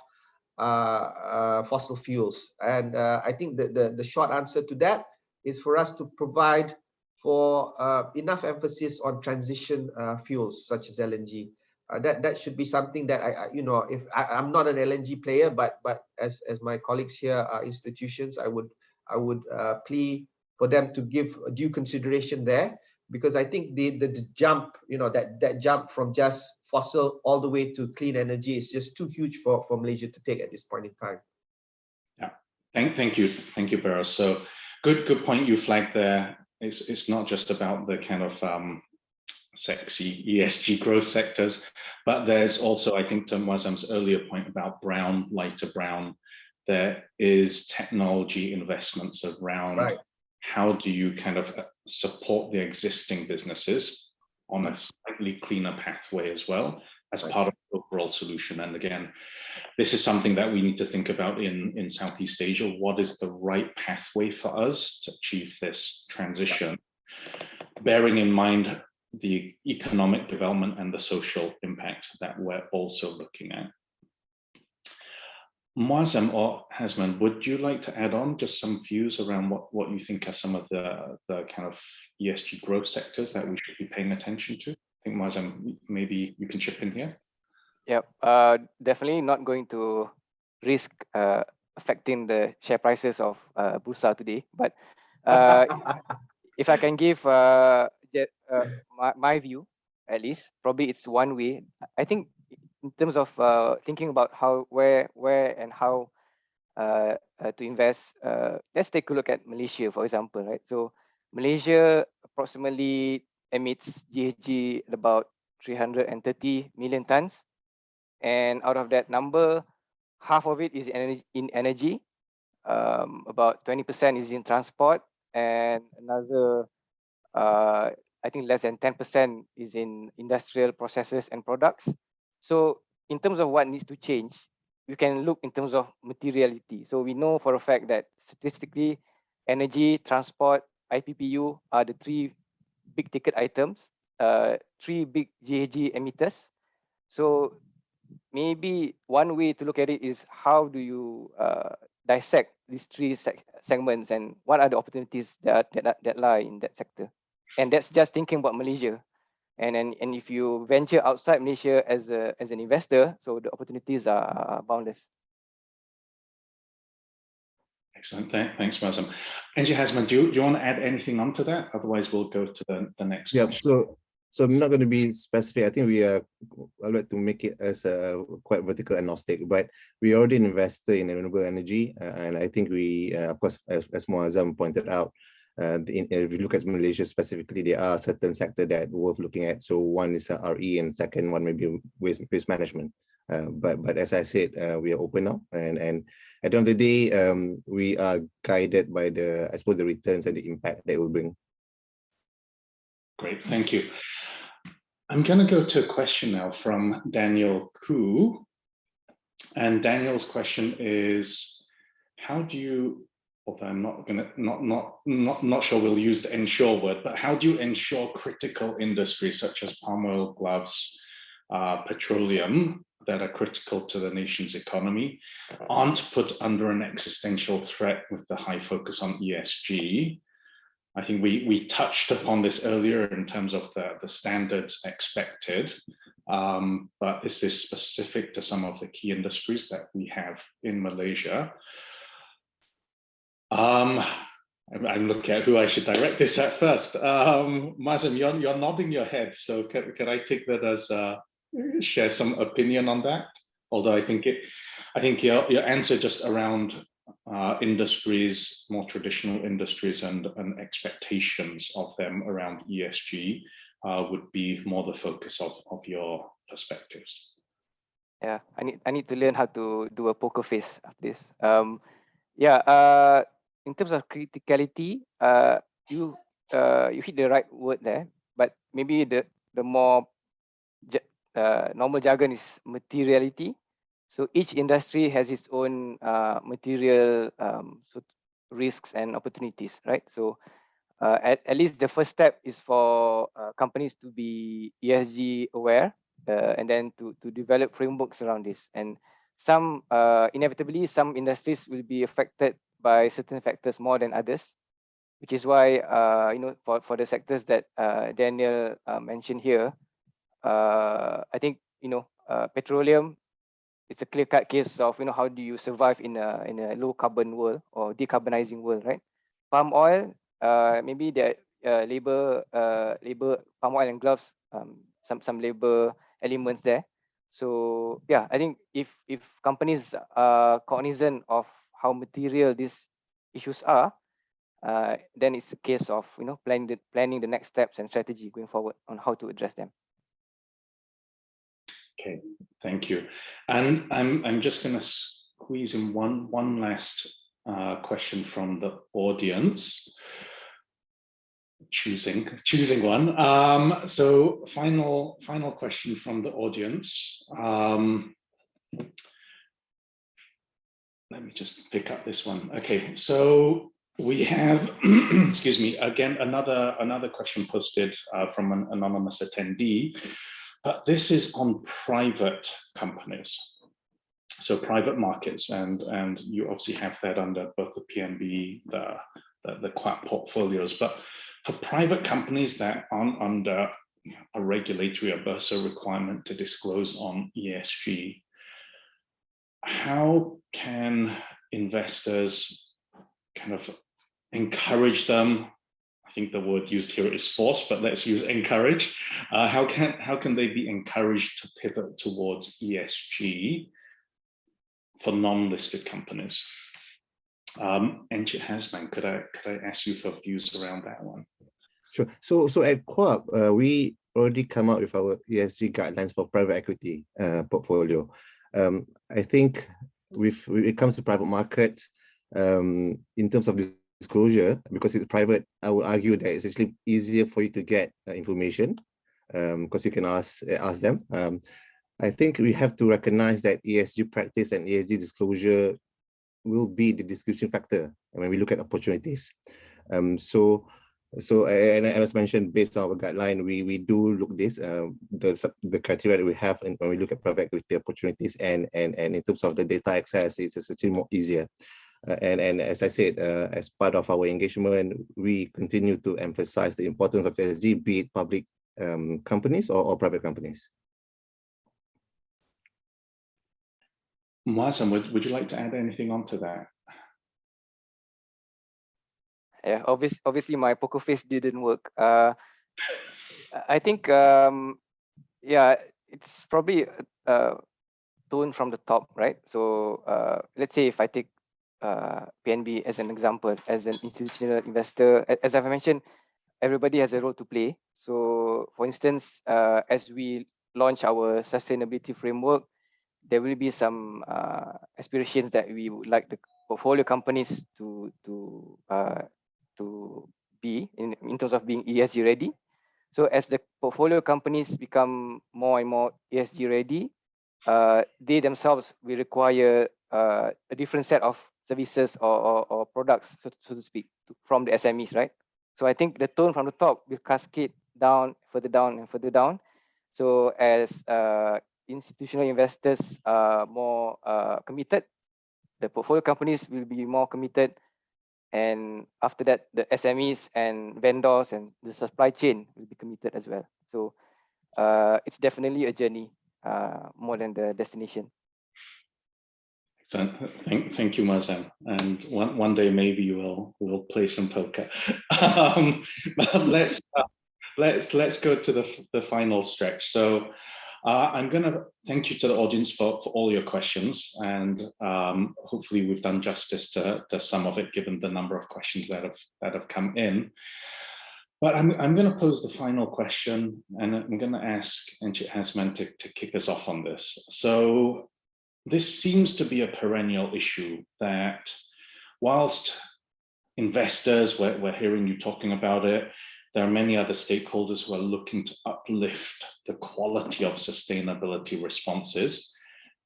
fossil fuels. And I think the short answer to that is for us to provide for enough emphasis on transition fuels such as LNG. That should be something that if I'm not an LNG player, but as my colleagues here are institutions, I would plea for them to give due consideration there, because I think the jump, that jump from just fossil all the way to clean energy is just too huge for Malaysia to take at this point in time. Yeah, thank you, Berraz. So good point you flagged there. It's not just about the kind of sexy ESG growth sectors, but there's also, I think, to Muazzam's earlier point about brown, lighter brown, there is technology investments around. Right. How do you kind of support the existing businesses on a slightly cleaner pathway as well? as part of the overall solution. And again, this is something that we need to think about in Southeast Asia. What is the right pathway for us to achieve this transition, bearing in mind the economic development and the social impact that we're also looking at. Muazzam or Hasman, would you like to add on just some views around what you think are some of the kind of ESG growth sectors that we should be paying attention to? I think Muazzam, maybe you can chip in here. Yep, definitely not going to risk affecting the share prices of Bursa today. But if I can give my view, at least, probably it's one way. I think in terms of thinking about how, where, and how to invest, let's take a look at Malaysia, for example, right? So Malaysia approximately emits GHG at about 330 million tons. And out of that number, half of it is in energy, about 20% is in transport, and another, I think less than 10% is in industrial processes and products. So in terms of what needs to change, you can look in terms of materiality. So we know for a fact that statistically, energy, transport, IPPU are the three big ticket items, three big GHG emitters. So maybe one way to look at it is how do you dissect these three segments and what are the opportunities that lie in that sector? And that's just thinking about Malaysia. And if you venture outside Malaysia as an investor, so the opportunities are boundless. Excellent, thanks, Muazzam. Engineer Hasman, do you want to add anything onto that? Otherwise, we'll go to the next question. So I'm not going to be specific. I think I'd like to make it as quite vertical agnostic, but we already invested in renewable energy. And I think we, of course, as Muazzam pointed out, if you look at Malaysia specifically, there are certain sectors that worth looking at. So one is RE and second one maybe waste management. But as I said, we are open now. And at the end of the day, we are guided by I suppose, the returns and the impact that it will bring. Great, thank you. I'm going to go to a question now from Daniel Koo. And Daniel's question is, how do you, although I'm not sure we'll use the ensure word, but how do you ensure critical industries such as palm oil, gloves, petroleum that are critical to the nation's economy aren't put under an existential threat with the high focus on ESG? I think we touched upon this earlier in terms of the standards expected, but this is specific to some of the key industries that we have in Malaysia. I'm looking at who I should direct this at first. Muazzam, you're nodding your head, so can I take that as share some opinion on that? Although I think your answer just around industries, more traditional industries, and expectations of them around ESG would be more the focus of your perspectives. Yeah, I need to learn how to do a poker face after this. In terms of criticality, you hit the right word there, but maybe the more normal jargon is materiality. So each industry has its own material risks and opportunities, right? So at least the first step is for companies to be ESG aware and then to develop frameworks around this. And some inevitably, some industries will be affected by certain factors more than others, which is why for the sectors that Daniel mentioned here, I think petroleum, it's a clear-cut case of how do you survive in a low carbon world or decarbonizing world, right? Palm oil, maybe the labor palm oil and gloves, some labor elements there. So yeah, I think if companies are cognizant of how material these issues are, then it's a case of planning the next steps and strategy going forward on how to address them. Okay, thank you. And I'm just going to squeeze in one last question from the audience. choosing one. So final question from the audience. Let me just pick up this one. Okay, so we have, excuse me, again, another question posted from an anonymous attendee, but this is on private companies. So private markets, and you obviously have that under both the PNB, the QAP portfolios, but for private companies that aren't under a regulatory or BERSA requirement to disclose on ESG, how can investors kind of encourage them? I think the word used here is force, but let's use encourage. How can they be encouraged to pivot towards ESG for non-listed companies? Encik Hasman, could I ask you for views around that one? Sure. So at QAP, we already come out with our ESG guidelines for private equity portfolio. I think when it comes to private market, in terms of disclosure, because it's private, I would argue that it's actually easier for you to get information because you can ask them. I think we have to recognize that ESG practice and ESG disclosure will be the discussion factor when we look at opportunities. So and as mentioned, based on our guideline, we do look this the criteria that we have when we look at private equity opportunities, and in terms of the data access, it's actually more easier. And as I said, as part of our engagement, we continue to emphasize the importance of ESG, be it public companies or private companies. Muazzam, would you like to add anything onto that? Yeah, obviously my poker face didn't work. I think, yeah, it's probably tone from the top, right? So let's say if I take PNB as an example, as an institutional investor, as I've mentioned, everybody has a role to play. So for instance, as we launch our sustainability framework, there will be some aspirations that we would like the portfolio companies to be in terms of being ESG ready. So as the portfolio companies become more and more ESG ready, they themselves will require a different set of services or products, so to speak, from the SMEs, right? So I think the tone from the top will cascade down, and further down. So as institutional investors are more committed, the portfolio companies will be more committed, and after that, the SMEs and vendors and the supply chain will be committed as well. So it's definitely a journey more than the destination. Excellent. Thank you, Muazzam. And one day maybe we'll play some poker. But let's go to the final stretch. So I'm going to thank you to the audience for all your questions, and hopefully we've done justice to some of it, given the number of questions that have come in. But I'm going to pose the final question, and I'm going to ask Encik Hasman to kick us off on this. So this seems to be a perennial issue that, whilst investors, we're hearing you talking about it, there are many other stakeholders who are looking to uplift the quality of sustainability responses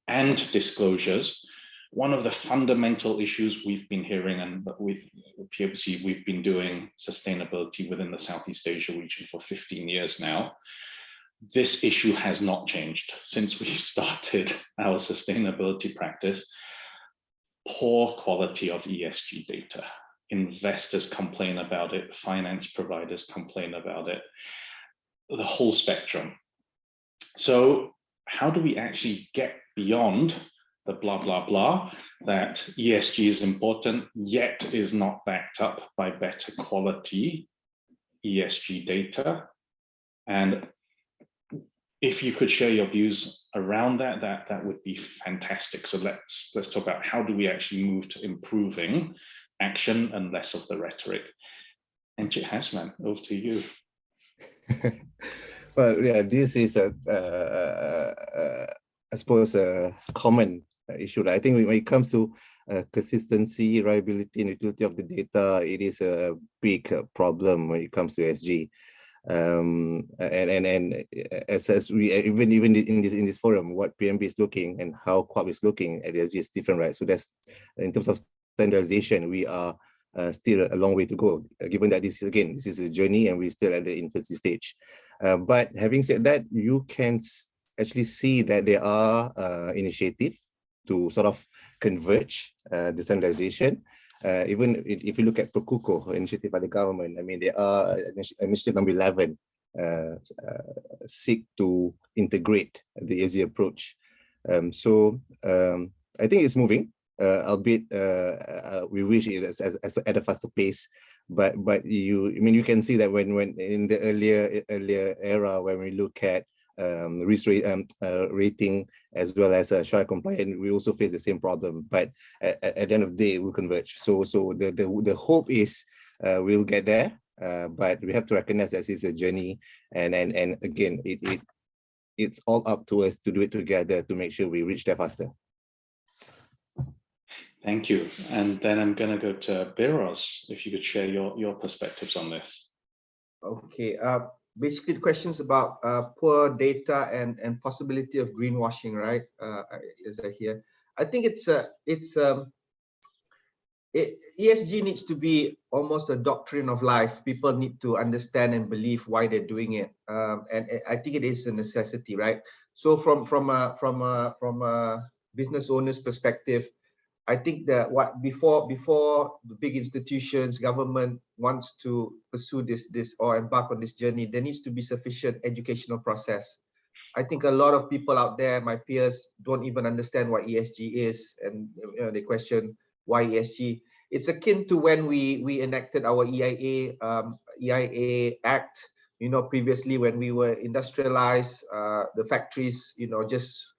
and disclosures. One of the fundamental issues we've been hearing, and PwC, we've been doing sustainability within the Southeast Asia region for 15 years now. This issue has not changed since we started our sustainability practice. Poor quality of ESG data. Investors complain about it, finance providers complain about it, the whole spectrum. So how do we actually get beyond the blah, blah, blah, that ESG is important, yet is not backed up by better quality ESG data? And if you could share your views around that, that would be fantastic. So let's talk about how do we actually move to improving action and less of the rhetoric. Encik Hasman, over to you. Well, yeah, this is I suppose a common issue. I think when it comes to consistency, reliability, and utility of the data, it is a big problem when it comes to ESG. And as we even in this forum, what PMB is looking and how COP is looking at ESG is different, right? So that's in terms of standardization, we are still a long way to go, given that this is a journey and we're still at the infancy stage. But having said that, you can actually see that there are initiatives to sort of converge the standardization. Even if you look at PERCUCO initiative by the government, I mean, there are initiative number 11 seek to integrate the ESG approach. So I think it's moving, albeit we wish it as at a faster pace. But you can see that when in the earlier era, when we look at risk rating as well as Sharia compliant, we also face the same problem. But at the end of the day, it will converge. So the hope is we'll get there, but we have to recognize that it's a journey, and again, it's all up to us to do it together to make sure we reach there faster. Thank you. And then I'm going to go to Berraz, if you could share your perspectives on this. Okay. Basically, the questions about poor data and possibility of greenwashing, right? As I hear, I think ESG needs to be almost a doctrine of life. People need to understand and believe why they're doing it, and I think it is a necessity, right? So from a business owner's perspective, I think that before the big institutions, government wants to pursue this or embark on this journey, there needs to be sufficient educational process. I think a lot of people out there, my peers, don't even understand what ESG is, and they question why ESG. It's akin to when we enacted our EIA Act. Previously when we were industrialized, the factories, just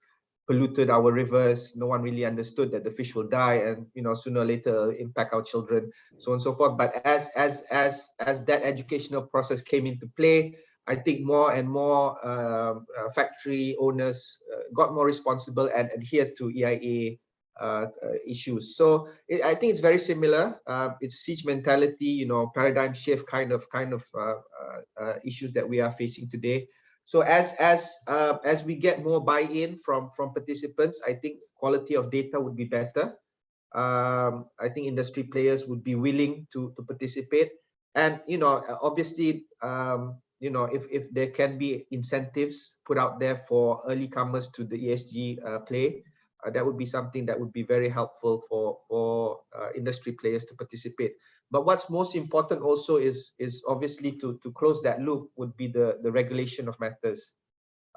polluted our rivers. No one really understood that the fish will die, and sooner or later impact our children, so on and so forth. But as that educational process came into play, I think more and more factory owners got more responsible and adhered to EIA issues. So I think it's very similar. It's siege mentality, paradigm shift kind of issues that we are facing today. So as we get more buy-in from participants, I think quality of data would be better. I think industry players would be willing to participate, and obviously if there can be incentives put out there for early comers to the ESG play, that would be something that would be very helpful for industry players to participate. But what's most important also is obviously to close that loop would be the regulation of matters.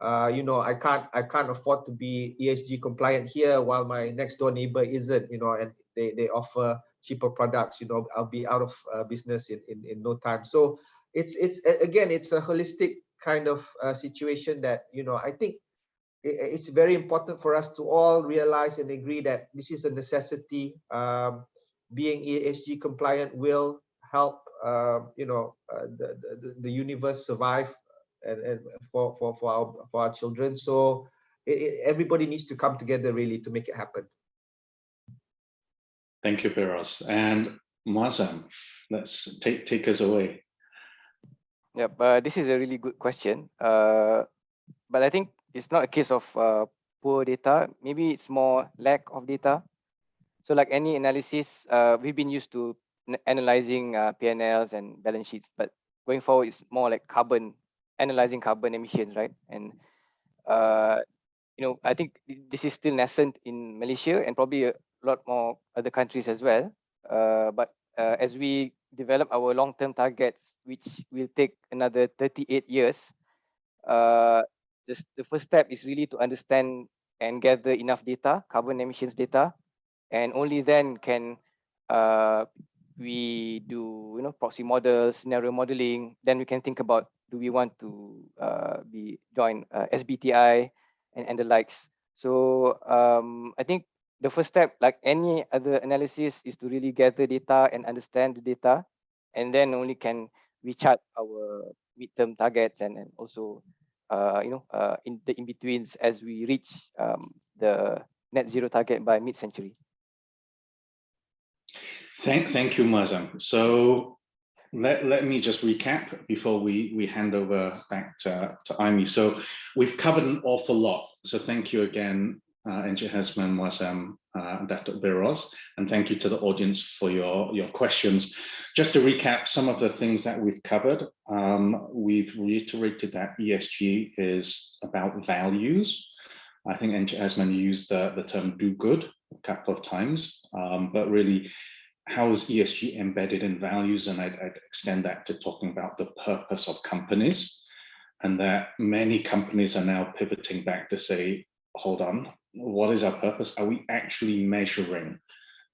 I can't afford to be ESG compliant here while my next door neighbor isn't, and they offer cheaper products. I'll be out of business in no time. So it's a holistic kind of situation that I think it's very important for us to all realize and agree that this is a necessity. Being ESG compliant will help the universe survive and for our children. So everybody needs to come together really to make it happen. Thank you, Berraz. And Mazam, let's take us away. Yep, this is a really good question. But I think it's not a case of poor data. Maybe it's more lack of data. So like any analysis, we've been used to analyzing P&Ls and balance sheets, but going forward, it's more like analyzing carbon emissions, right? And I think this is still nascent in Malaysia and probably a lot more other countries as well. But as we develop our long-term targets, which will take another 38 years, the first step is really to understand and gather enough data, carbon emissions data, and only then can we do proxy models, scenario modeling. Then we can think about, do we want to join SBTI and the likes. So I think the first step, like any other analysis, is to really gather data and understand the data, and then only can we chart our midterm targets and also in the in-betweens as we reach the net zero target by mid-century. Thank you, Mazam. So let me just recap before we hand over back to Aimee. So we've covered an awful lot. So thank you again, Encik Hasman, Mazam, Datuk Berraz, and thank you to the audience for your questions. Just to recap some of the things that we've covered, we've reiterated that ESG is about values. I think Encik Hasman used the term do good a couple of times, but really, how is ESG embedded in values? And I'd extend that to talking about the purpose of companies, and that many companies are now pivoting back to say, hold on, what is our purpose? Are we actually measuring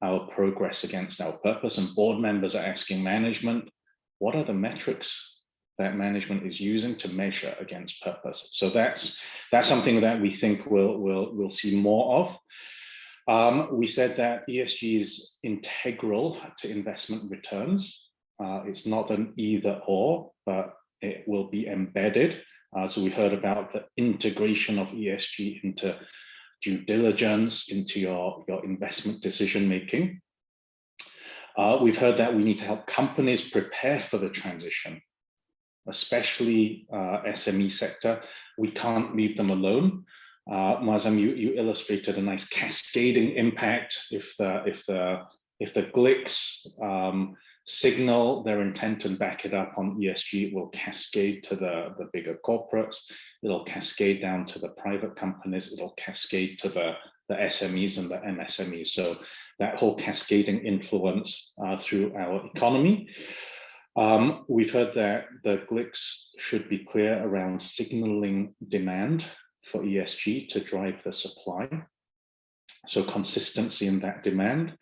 our progress against our purpose? And board members are asking management, what are the metrics that management is using to measure against purpose? So that's something that we think we'll see more of. We said that ESG is integral to investment returns. It's not an either or, but it will be embedded. So we heard about the integration of ESG into due diligence, into your investment decision making. We've heard that we need to help companies prepare for the transition, especially SME sector. We can't leave them alone. Mazam, you illustrated a nice cascading impact. If the GLICs signal their intent and back it up on ESG, it will cascade to the bigger corporates. It'll cascade down to the private companies. It'll cascade to the SMEs and the MSMEs. So that whole cascading influence through our economy. We've heard that the GLICs should be clear around signaling demand for ESG to drive the supply. So consistency in that demand.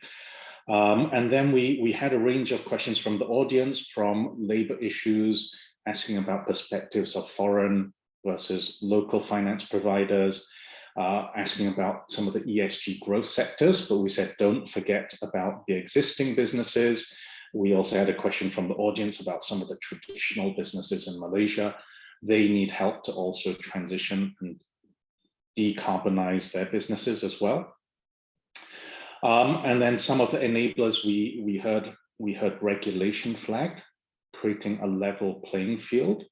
And then we had a range of questions from the audience, from labor issues, asking about perspectives of foreign versus local finance providers, asking about some of the ESG growth sectors, but we said don't forget about the existing businesses. We also had a question from the audience about some of the traditional businesses in Malaysia. They need help to also transition and decarbonize their businesses as well. And then some of the enablers we heard regulation flagged, creating a level playing field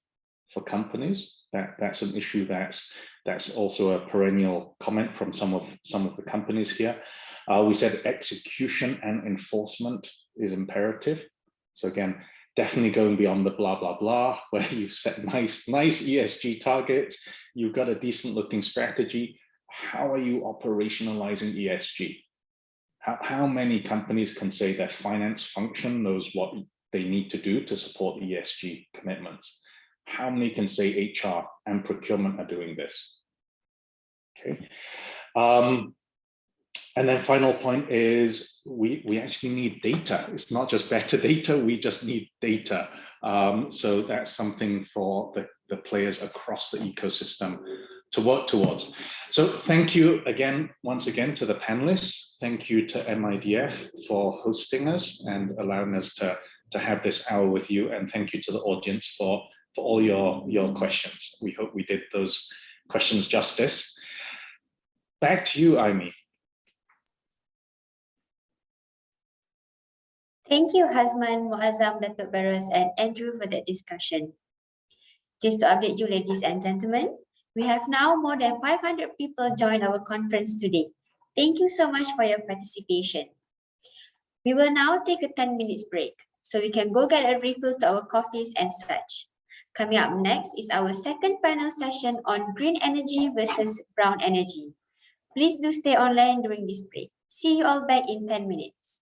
for companies. That's an issue that's also a perennial comment from some of the companies here. We said execution and enforcement is imperative. So again, definitely going beyond the blah, blah, blah, where you've set nice ESG targets, you've got a decent looking strategy. How are you operationalizing ESG? How many companies can say their finance function knows what they need to do to support ESG commitments? How many can say HR and procurement are doing this? Okay. And then final point is we actually need data. It's not just better data, we just need data. So that's something for the players across the ecosystem to work towards. So thank you again, once again, to the panelists. Thank you to MIDF for hosting us and allowing us to have this hour with you. And thank you to the audience for all your questions. We hope we did those questions justice. Back to you, Aimee. Thank you, Hasman, Muazzam, Datuk Berraz, and Andrew for that discussion. Just to update you, ladies and gentlemen, we have now more than 500 people join our conference today. Thank you so much for your participation. We will now take a 10 minutes break so we can go get a refill to our coffees and such. Coming up next is our second panel session on green energy versus brown energy. Please do stay online during this break. See you all back in 10 minutes.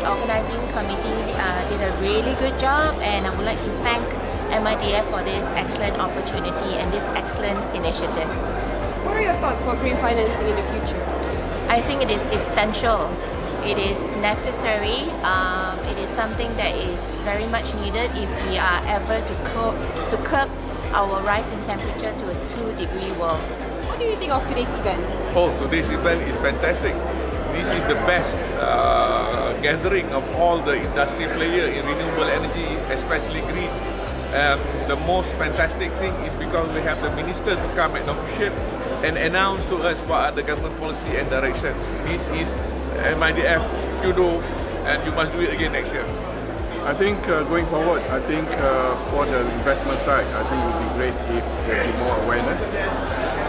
organizing committee did a really good job, and I would like to thank MIDF for this excellent opportunity and this excellent initiative. What are your thoughts for green financing in the future? I think it is essential. It is necessary. It is something that is very much needed if we are ever to curb our rise in temperature to a 2-degree world. What do you think of today's event? Oh, today's event is fantastic. This is the best gathering of all the industry players in renewable energy, especially green. And the most fantastic thing is because we have the minister to come and officiate and announce to us what are the government policy and direction. This is MIDF, you do, and you must do it again next year. I think going forward, I think for the investment side, I think it would be great if there'd be more awareness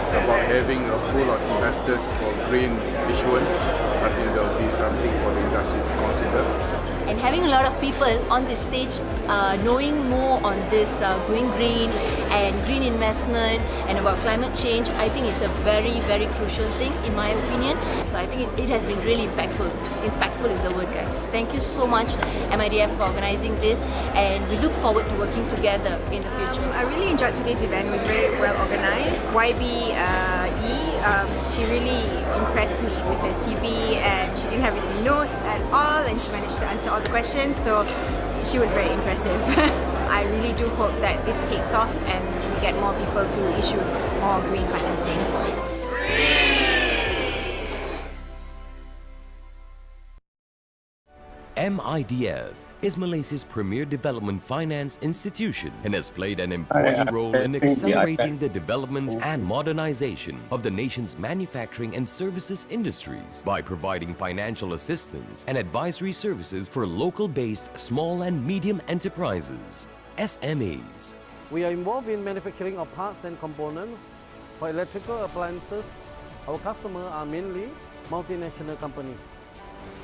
about having a pool of investors for green issuance. I think that would be something for the industry to consider. And having a lot of people on this stage knowing more on this going green and green investment and about climate change, I think it's a very, very crucial thing in my opinion. So I think it has been really impactful. Impactful is the word, guys. Thank you so much, MIDF, for organizing this, and we look forward to working together in the future. I really enjoyed today's event. It was very well organized. YB she really impressed me with her CV, and she didn't have any notes at all, and she managed to answer all the questions, so she was very impressive. I really do hope that this takes off and we get more people to issue more green financing. MIDF is Malaysia's premier development finance institution and has played an important role in accelerating the development and modernization of the nation's manufacturing and services industries by providing financial assistance and advisory services for local-based small and medium enterprises, SMEs. We are involved in manufacturing of parts and components for electrical appliances. Our customers are mainly multinational companies.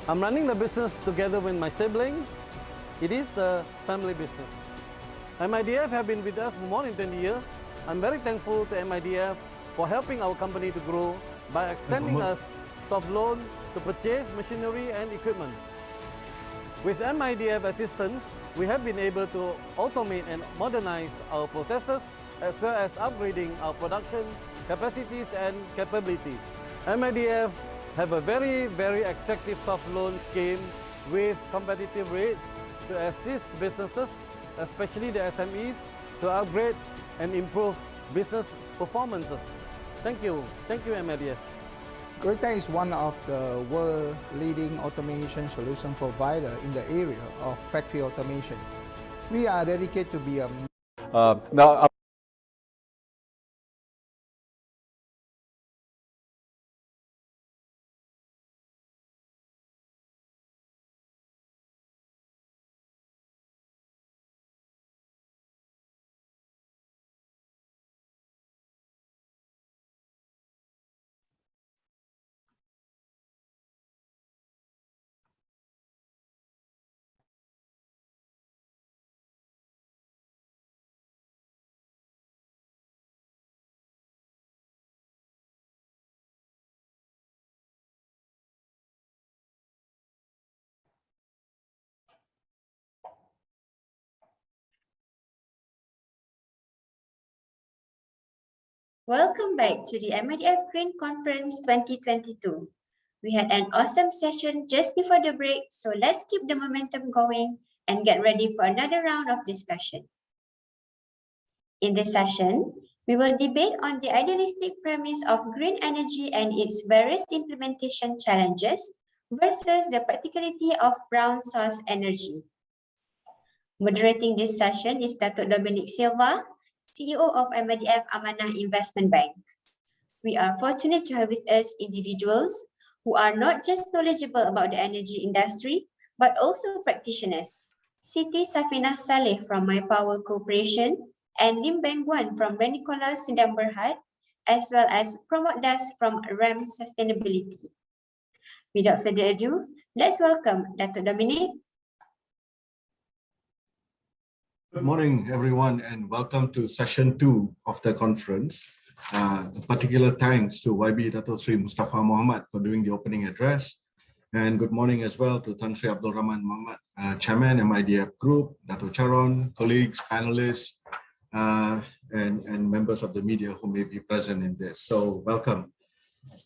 I'm running the business together with my siblings. It is a family business. MIDF have been with us for more than 20 years. I'm very thankful to MIDF for helping our company to grow by extending us soft loan to purchase machinery and equipment. With MIDF assistance, we have been able to automate and modernize our processes as well as upgrading our production capacities and capabilities. MIDF have a very, very attractive soft loan scheme with competitive rates to assist businesses, especially the SMEs, to upgrade and improve business performances. Thank you. Thank you, MIDF. Greater is one of the world leading automation solution provider in the area of factory automation. We are dedicated to be a now. Welcome back to the MIDF Green Conference 2022. We had an awesome session just before the break, so let's keep the momentum going and get ready for another round of discussion. In this session, we will debate on the idealistic premise of green energy and its various implementation challenges versus the practicality of brown source energy. Moderating this session is Datuk Dominic Silva, CEO of MIDF Amanah Investment Bank. We are fortunate to have with us individuals who are not just knowledgeable about the energy industry, but also practitioners. Siti Safinah Saleh from My Power Corporation and Lim Bingwan from Renewable Sdn Bhd, as well as Pramod Das from RAM Sustainability. Without further ado, let's welcome Datuk Dominic. Good morning, everyone, and welcome to session 2 of the conference. A particular thanks to YB Dato Sri Mustafa Muhammad for doing the opening address, And good morning as well to Tan Sri Abdul Rahman Muhammad, Chairman, MIDF Group, Dato' Charon, colleagues, panelists, and members of the media who may be present in this. So welcome.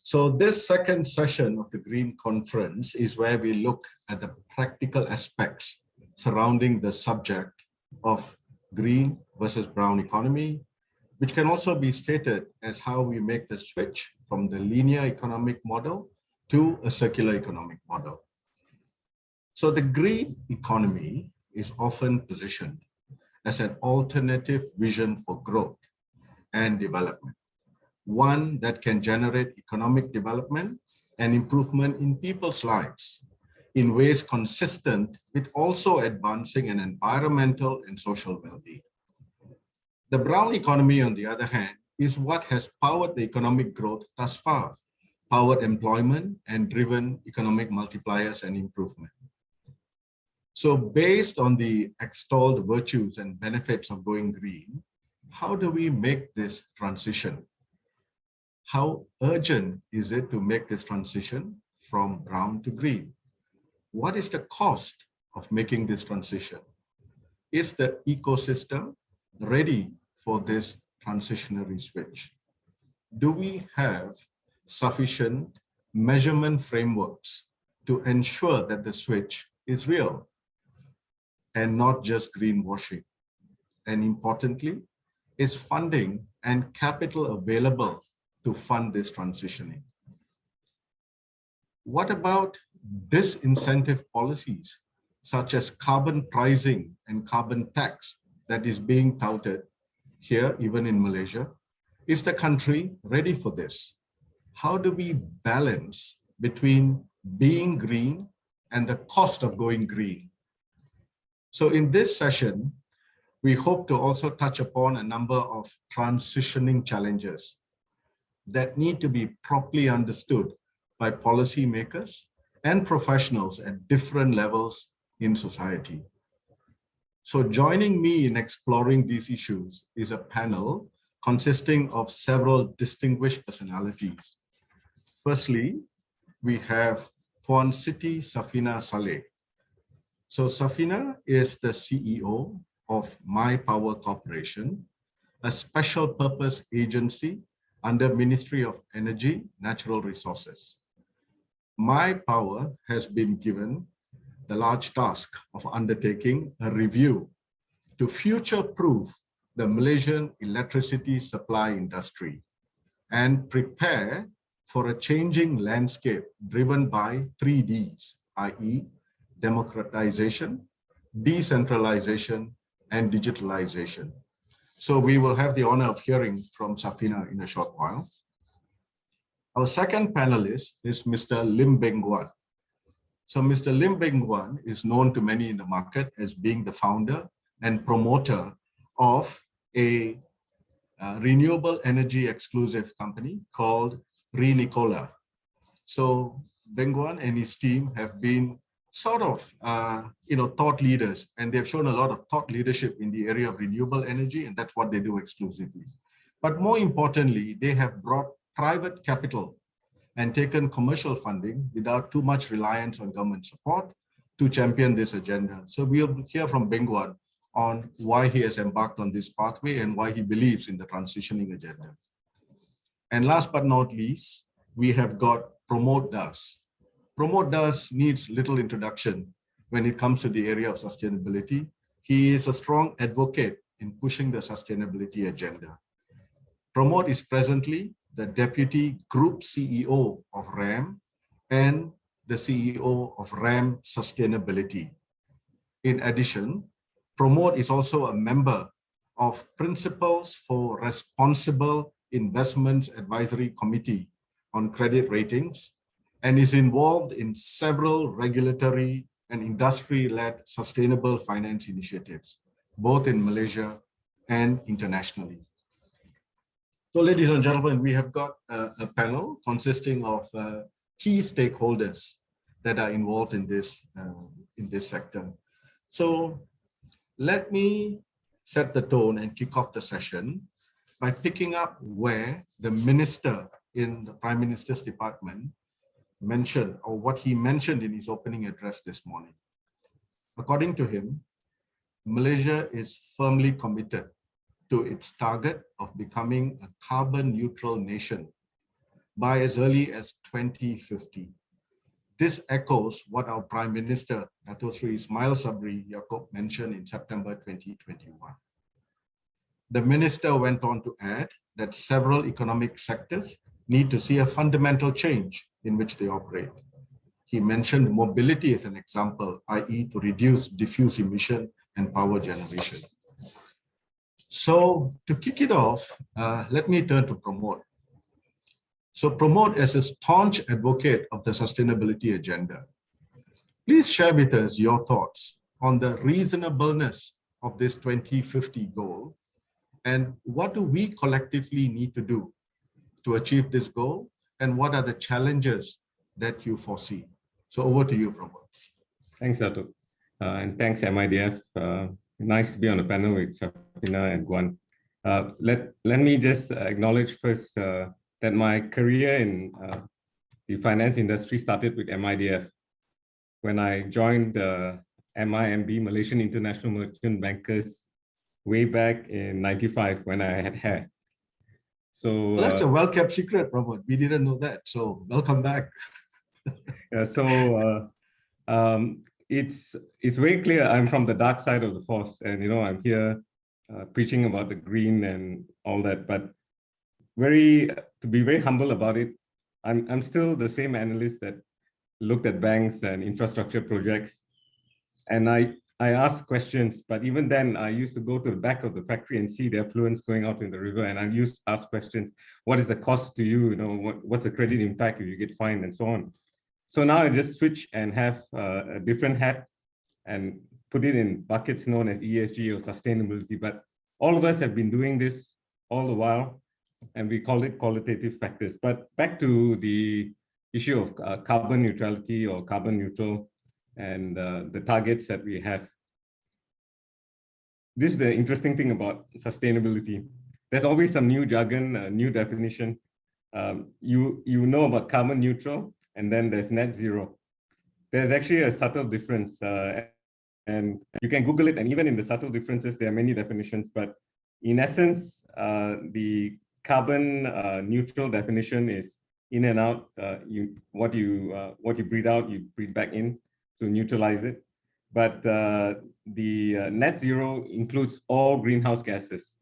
So this second session of the Green Conference is where we look at the practical aspects surrounding the subject of green versus brown economy, which can also be stated as how we make the switch from the linear economic model to a circular economic model. So the green economy is often positioned as an alternative vision for growth and development, one that can generate economic development and improvement in people's lives in ways consistent with also advancing an environmental and social well-being. The brown economy, on the other hand, is what has powered the economic growth thus far, powered employment and driven economic multipliers and improvement. So based on the extolled virtues and benefits of going green, how do we make this transition? How urgent is it to make this transition from brown to green? What is the cost of making this transition? Is the ecosystem ready for this transitionary switch? Do we have sufficient measurement frameworks to ensure that the switch is real and not just greenwashing? And importantly, is funding and capital available to fund this transitioning? What about disincentive policies such as carbon pricing and carbon tax that is being touted here, even in Malaysia? Is the country ready for this? How do we balance between being green and the cost of going green? So in this session, we hope to also touch upon a number of transitioning challenges that need to be properly understood by policymakers and professionals at different levels in society. So joining me in exploring these issues is a panel consisting of several distinguished personalities. Firstly, we have Puan Siti Safina Saleh. So Safina is the CEO of My Power Corporation, a special purpose agency under Ministry of Energy, Natural Resources. My Power has been given the large task of undertaking a review to future-proof the Malaysian electricity supply industry and prepare for a changing landscape driven by 3 Ds, i.e. democratization, decentralization, and digitalization. So we will have the honor of hearing from Safina in a short while. Our second panelist is Mr. Lim Bingwan. So Mr. Lim Bingwan is known to many in the market as being the founder and promoter of a renewable energy exclusive company called Renewable. So Bingwan and his team have been sort of thought leaders, and they've shown a lot of thought leadership in the area of renewable energy, and that's what they do exclusively. But more importantly, they have brought private capital and taken commercial funding without too much reliance on government support to champion this agenda. So we'll hear from Bingwan on why he has embarked on this pathway and why he believes in the transitioning agenda. And last but not least, we have got Pramod Das. Pramod Das needs little introduction when it comes to the area of sustainability. He is a strong advocate in pushing the sustainability agenda. Pramod is presently the Deputy Group CEO of RAM and the CEO of RAM Sustainability. In addition, Pramod is also a member of Principles for Responsible Investments Advisory Committee on Credit Ratings and is involved in several regulatory and industry-led sustainable finance initiatives, both in Malaysia and internationally. So ladies and gentlemen, we have got a panel consisting of key stakeholders that are involved in this sector. So let me set the tone and kick off the session by picking up where the minister in the Prime Minister's department mentioned, or what he mentioned in his opening address this morning. According to him, Malaysia is firmly committed to its target of becoming a carbon neutral nation by as early as 2050. This echoes what our Prime Minister, Dato' Sri Ismail Sabri Yaakob, mentioned in September 2021. The minister went on to add that several economic sectors need to see a fundamental change in which they operate. He mentioned mobility as an example, i.e. to reduce diffuse emission and power generation. So to kick it off, let me turn to Pramod. So Pramod, as a staunch advocate of the sustainability agenda, please share with us your thoughts on the reasonableness of this 2050 goal, and what do we collectively need to do to achieve this goal, and what are the challenges that you foresee? So over to you, Pramod. Thanks, Dato'. And thanks, MIDF. Nice to be on a panel with Shafina and Guan. Let me just acknowledge first that my career in the finance industry started with MIDF. When I joined the MIMB, Malaysian International Merchant Bankers, way back in '95 when I had hair. So well, that's a well-kept secret, Pramod. We didn't know that. So welcome back. Yeah, so it's very clear I'm from the dark side of the force, and I'm here preaching about the green and all that. But to be very humble about it, I'm still the same analyst that looked at banks and infrastructure projects, and I asked questions. But even then, I used to go to the back of the factory and see the effluents going out in the river, and I used to ask questions: what is the cost to you? What's the credit impact if you get fined, and so on. So now I just switch and have a different hat and put it in buckets known as ESG or sustainability. But all of us have been doing this all the while, and we call it qualitative factors. But back to the issue of carbon neutrality or carbon neutral and the targets that we have. This is the interesting thing about sustainability. There's always some new jargon, a new definition. You know about carbon neutral, and then there's net zero. There's actually a subtle difference, and you can Google it, and even in the subtle differences, there are many definitions, but in essence, the carbon neutral definition is in and out. What you breathe out, you breathe back in to neutralize it. But the net zero includes all greenhouse gases.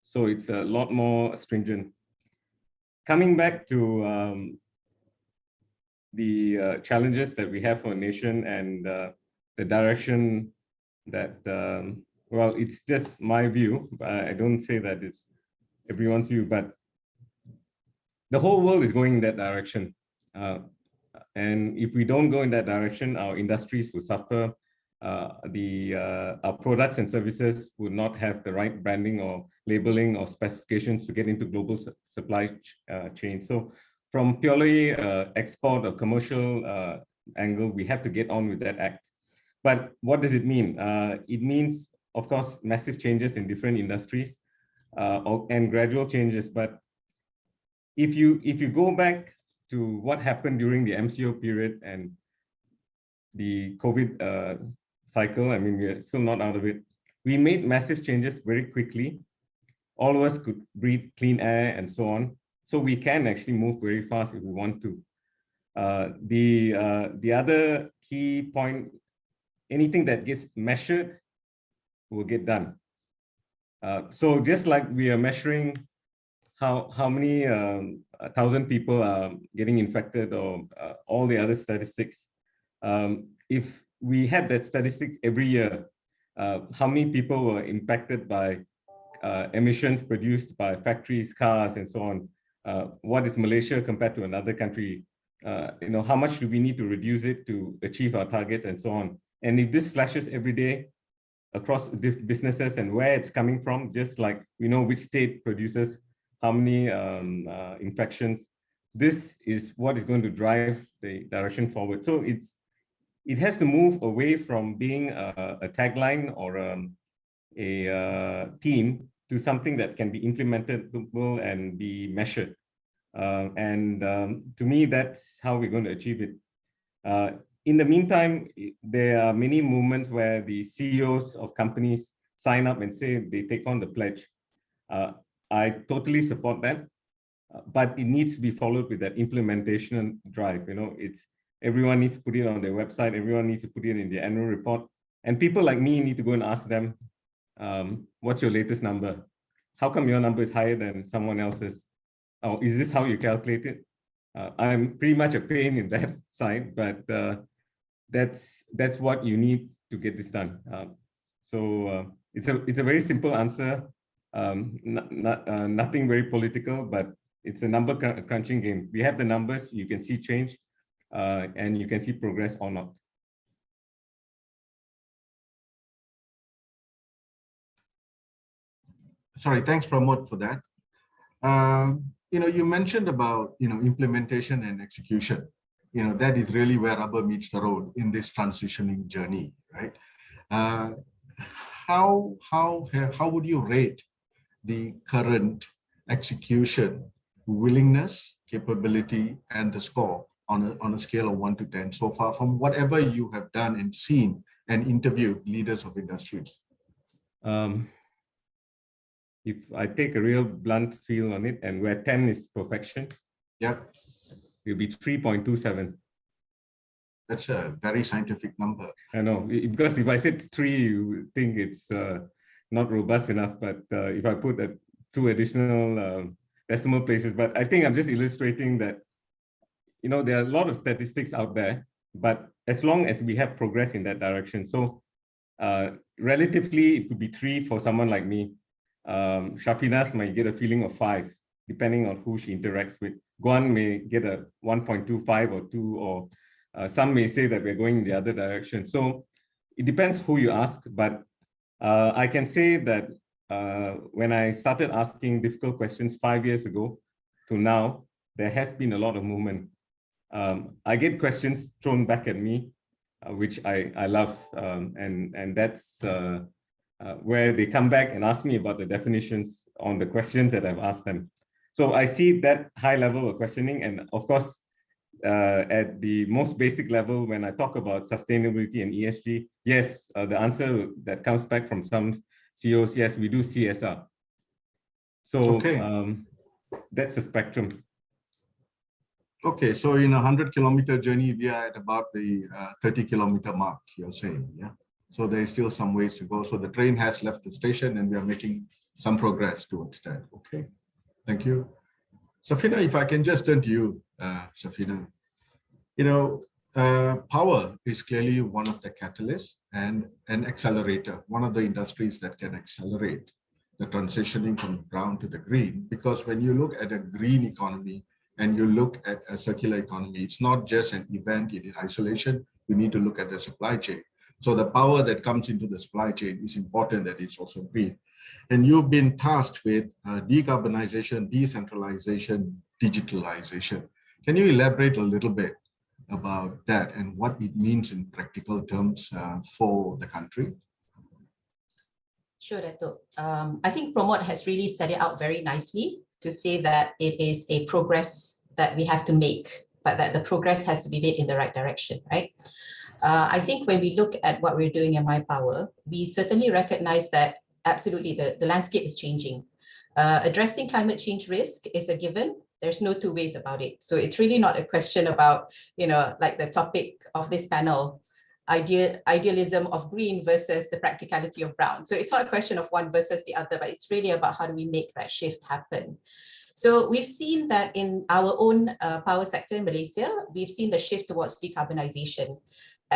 So it's a lot more stringent. Coming back to the challenges that we have for a nation and the direction that, well, it's just my view. I don't say that it's everyone's view, but the whole world is going in that direction. And if we don't go in that direction, our industries will suffer. Our products and services would not have the right branding or labeling or specifications to get into global supply chain. So from purely export or commercial angle, we have to get on with that act. But what does it mean? It means, of course, massive changes in different industries and gradual changes. But if you go back to what happened during the MCO period and the COVID cycle, I mean, we're still not out of it. We made massive changes very quickly. All of us could breathe clean air and so on. So we can actually move very fast if we want to. The other key point, anything that gets measured will get done. So just like we are measuring how many 1,000 people are getting infected or all the other statistics, if we had that statistics every year, how many people were impacted by emissions produced by factories, cars, and so on. What is Malaysia compared to another country? How much do we need to reduce it to achieve our targets and so on? And if this flashes every day across businesses and where it's coming from, just like we know which state produces how many infections, this is what is going to drive the direction forward. So it has to move away from being a tagline or a theme to something that can be implemented and be measured. To me, that's how we're going to achieve it. In the meantime, there are many movements where the CEOs of companies sign up and say they take on the pledge. I totally support that, but it needs to be followed with that implementation drive. Everyone needs to put it on their website. Everyone needs to put it in their annual report. And people like me need to go and ask them, what's your latest number? How come your number is higher than someone else's? Oh, is this how you calculate it? I'm pretty much a pain in that side, but that's what you need to get this done. It's a very simple answer, nothing very political, but it's a number crunching game. We have the numbers, you can see change, and you can see progress or not. Sorry, thanks Pramod for that. You mentioned about implementation and execution. That is really where rubber meets the road in this transitioning journey, right? How would you rate the current execution, willingness, capability, and the score on a scale of 1 to 10 so far from whatever you have done and seen and interviewed leaders of industry? If I take a real blunt feel on it, and where 10 is perfection, yep, it'll be 3.27. That's a very scientific number. I know, because if I said 3, you think it's not robust enough. But if I put 2 additional decimal places, but I think I'm just illustrating that, there are a lot of statistics out there, but as long as we have progress in that direction. So relatively, it could be 3 for someone like me. Shafinas might get a feeling of 5, depending on who she interacts with. Guan may get a 1.25 or 2, or some may say that we're going in the other direction. So it depends who you ask, but I can say that when I started asking difficult questions 5 years ago to now, there has been a lot of movement. I get questions thrown back at me, which I love, and that's where they come back and ask me about the definitions on the questions that I've asked them. So I see that high level of questioning, and of course, at the most basic level, when I talk about sustainability and ESG, yes, the answer that comes back from some CEOs, yes, we do CSR. So okay. That's a spectrum. Okay, so in a 100-kilometer journey, we are at about the 30-kilometer mark, you're saying, yeah? So there is still some ways to go. So the train has left the station and we are making some progress towards that. Okay, thank you. Safina, if I can just turn to you, Safina. Power is clearly one of the catalysts and an accelerator, one of the industries that can accelerate the transitioning from brown to the green. Because when you look at a green economy and you look at a circular economy, it's not just an event in isolation. You need to look at the supply chain. So the power that comes into the supply chain is important that it's also green. And you've been tasked with decarbonization, decentralization, digitalization. Can you elaborate a little bit about that and what it means in practical terms for the country? Sure, Dato'. I think Pramod has really set it out very nicely to say that it is a progress that we have to make, but that the progress has to be made in the right direction, right? I think when we look at what we're doing in MyPower, we certainly recognize that absolutely the landscape is changing. Addressing climate change risk is a given. There's no two ways about it. So it's really not a question about, like the topic of this panel, idealism of green versus the practicality of brown. So it's not a question of one versus the other, but it's really about how do we make that shift happen. So we've seen that in our own power sector in Malaysia, we've seen the shift towards decarbonization.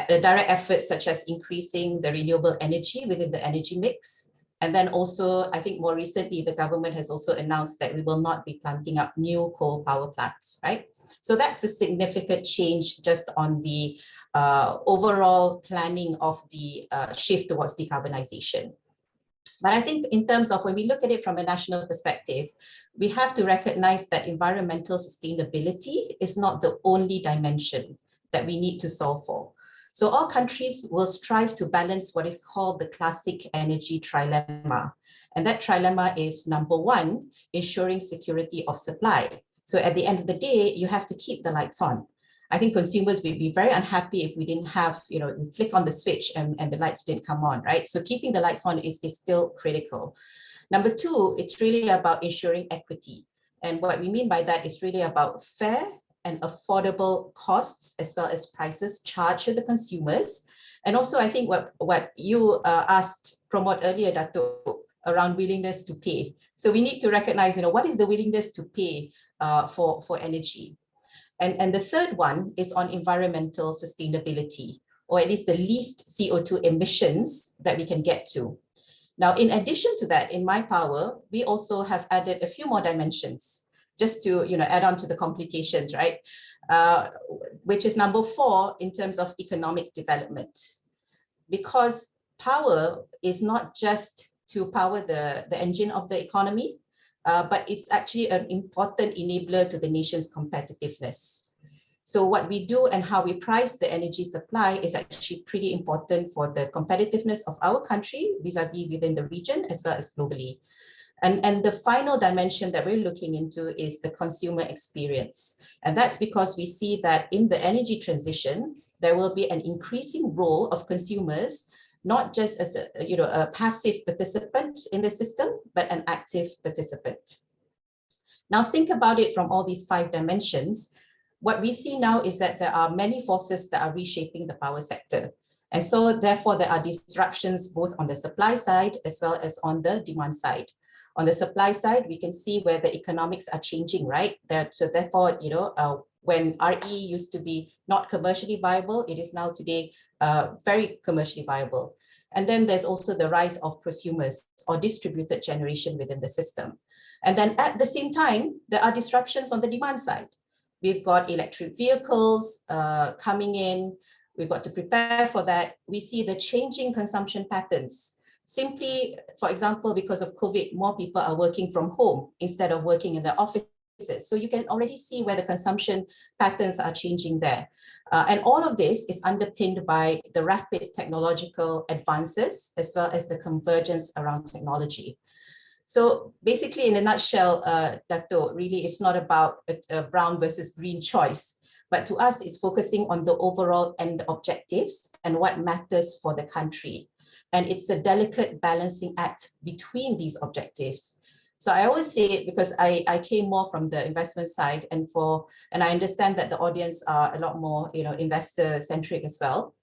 Direct efforts such as increasing the renewable energy within the energy mix. And then also, I think more recently, the government has also announced that we will not be planting up new coal power plants, right? So that's a significant change just on the overall planning of the shift towards decarbonization. But I think in terms of when we look at it from a national perspective, we have to recognize that environmental sustainability is not the only dimension that we need to solve for. So all countries will strive to balance what is called the classic energy trilemma. And that trilemma is number one, ensuring security of supply. So at the end of the day, you have to keep the lights on. I think consumers would be very unhappy if we didn't have, you flick on the switch and the lights didn't come on, right? So keeping the lights on is still critical. Number two, it's really about ensuring equity. And what we mean by that is really about fair and affordable costs as well as prices charged to the consumers. And also, I think what you asked Pramod earlier, Dato', around willingness to pay. So we need to recognize, what is the willingness to pay for energy. And the third one is on environmental sustainability, or at least the least CO2 emissions that we can get to. Now, in addition to that, in my power, we also have added a few more dimensions just to add on to the complications, right? Which is number 4 in terms of economic development. Because power is not just to power the engine of the economy, but it's actually an important enabler to the nation's competitiveness. So what we do and how we price the energy supply is actually pretty important for the competitiveness of our country vis-a-vis within the region as well as globally. And the final dimension that we're looking into is the consumer experience. And that's because we see that in the energy transition, there will be an increasing role of consumers, not just as a passive participant in the system, but an active participant. Now think about it from all these 5 dimensions. What we see now is that there are many forces that are reshaping the power sector. And so therefore there are disruptions both on the supply side as well as on the demand side. On the supply side, we can see where the economics are changing, right? So therefore, when RE used to be not commercially viable, it is now today very commercially viable. And then there's also the rise of prosumers or distributed generation within the system. And then at the same time, there are disruptions on the demand side. We've got electric vehicles coming in. We've got to prepare for that. We see the changing consumption patterns. Simply, for example, because of COVID, more people are working from home instead of working in the offices. So you can already see where the consumption patterns are changing there. And all of this is underpinned by the rapid technological advances as well as the convergence around technology. So basically, in a nutshell, Dato', really it's not about a brown versus green choice, but to us, it's focusing on the overall end objectives and what matters for the country. And it's a delicate balancing act between these objectives. So I always say it because I came more from the investment side, and I understand that the audience are a lot more investor centric as well.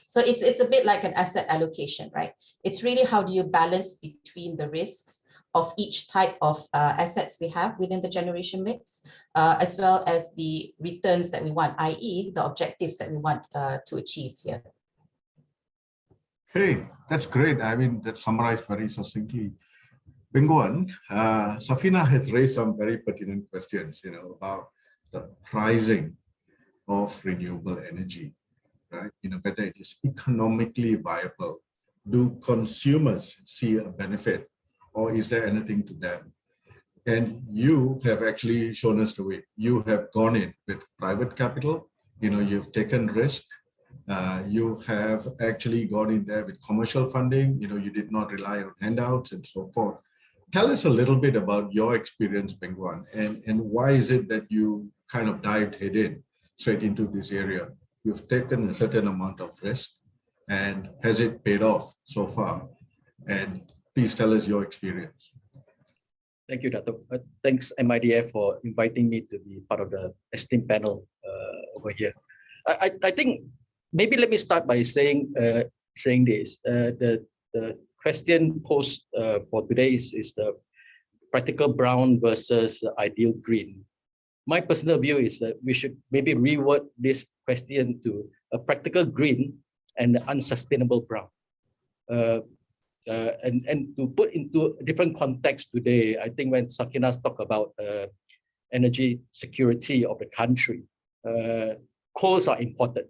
So it's a bit like an asset allocation, right? It's really how do you balance between the risks of each type of assets we have within the generation mix, as well as the returns that we want, i.e. the objectives that we want to achieve here. Okay, that's great. I mean, that summarized very succinctly. Bingwan, Safina has raised some very pertinent questions, about the pricing of renewable energy, right? Whether it is economically viable. Do consumers see a benefit, or is there anything to them? And you have actually shown us the way. You have gone in with private capital, you've taken risk. You have actually gone in there with commercial funding, you did not rely on handouts and so forth. Tell us a little bit about your experience, Bingwan, and why is it that you kind of dived head in straight into this area? You've taken a certain amount of risk, and has it paid off so far? And please tell us your experience. Thank you, Dato'. Thanks, MIDF, for inviting me to be part of the esteemed panel over here. I think maybe let me start by saying this. The question posed for today is the practical brown versus ideal green. My personal view is that we should maybe reword this question to a practical green and unsustainable brown. And to put into a different context today, I think when Sakina's talk about energy security of the country, coals are important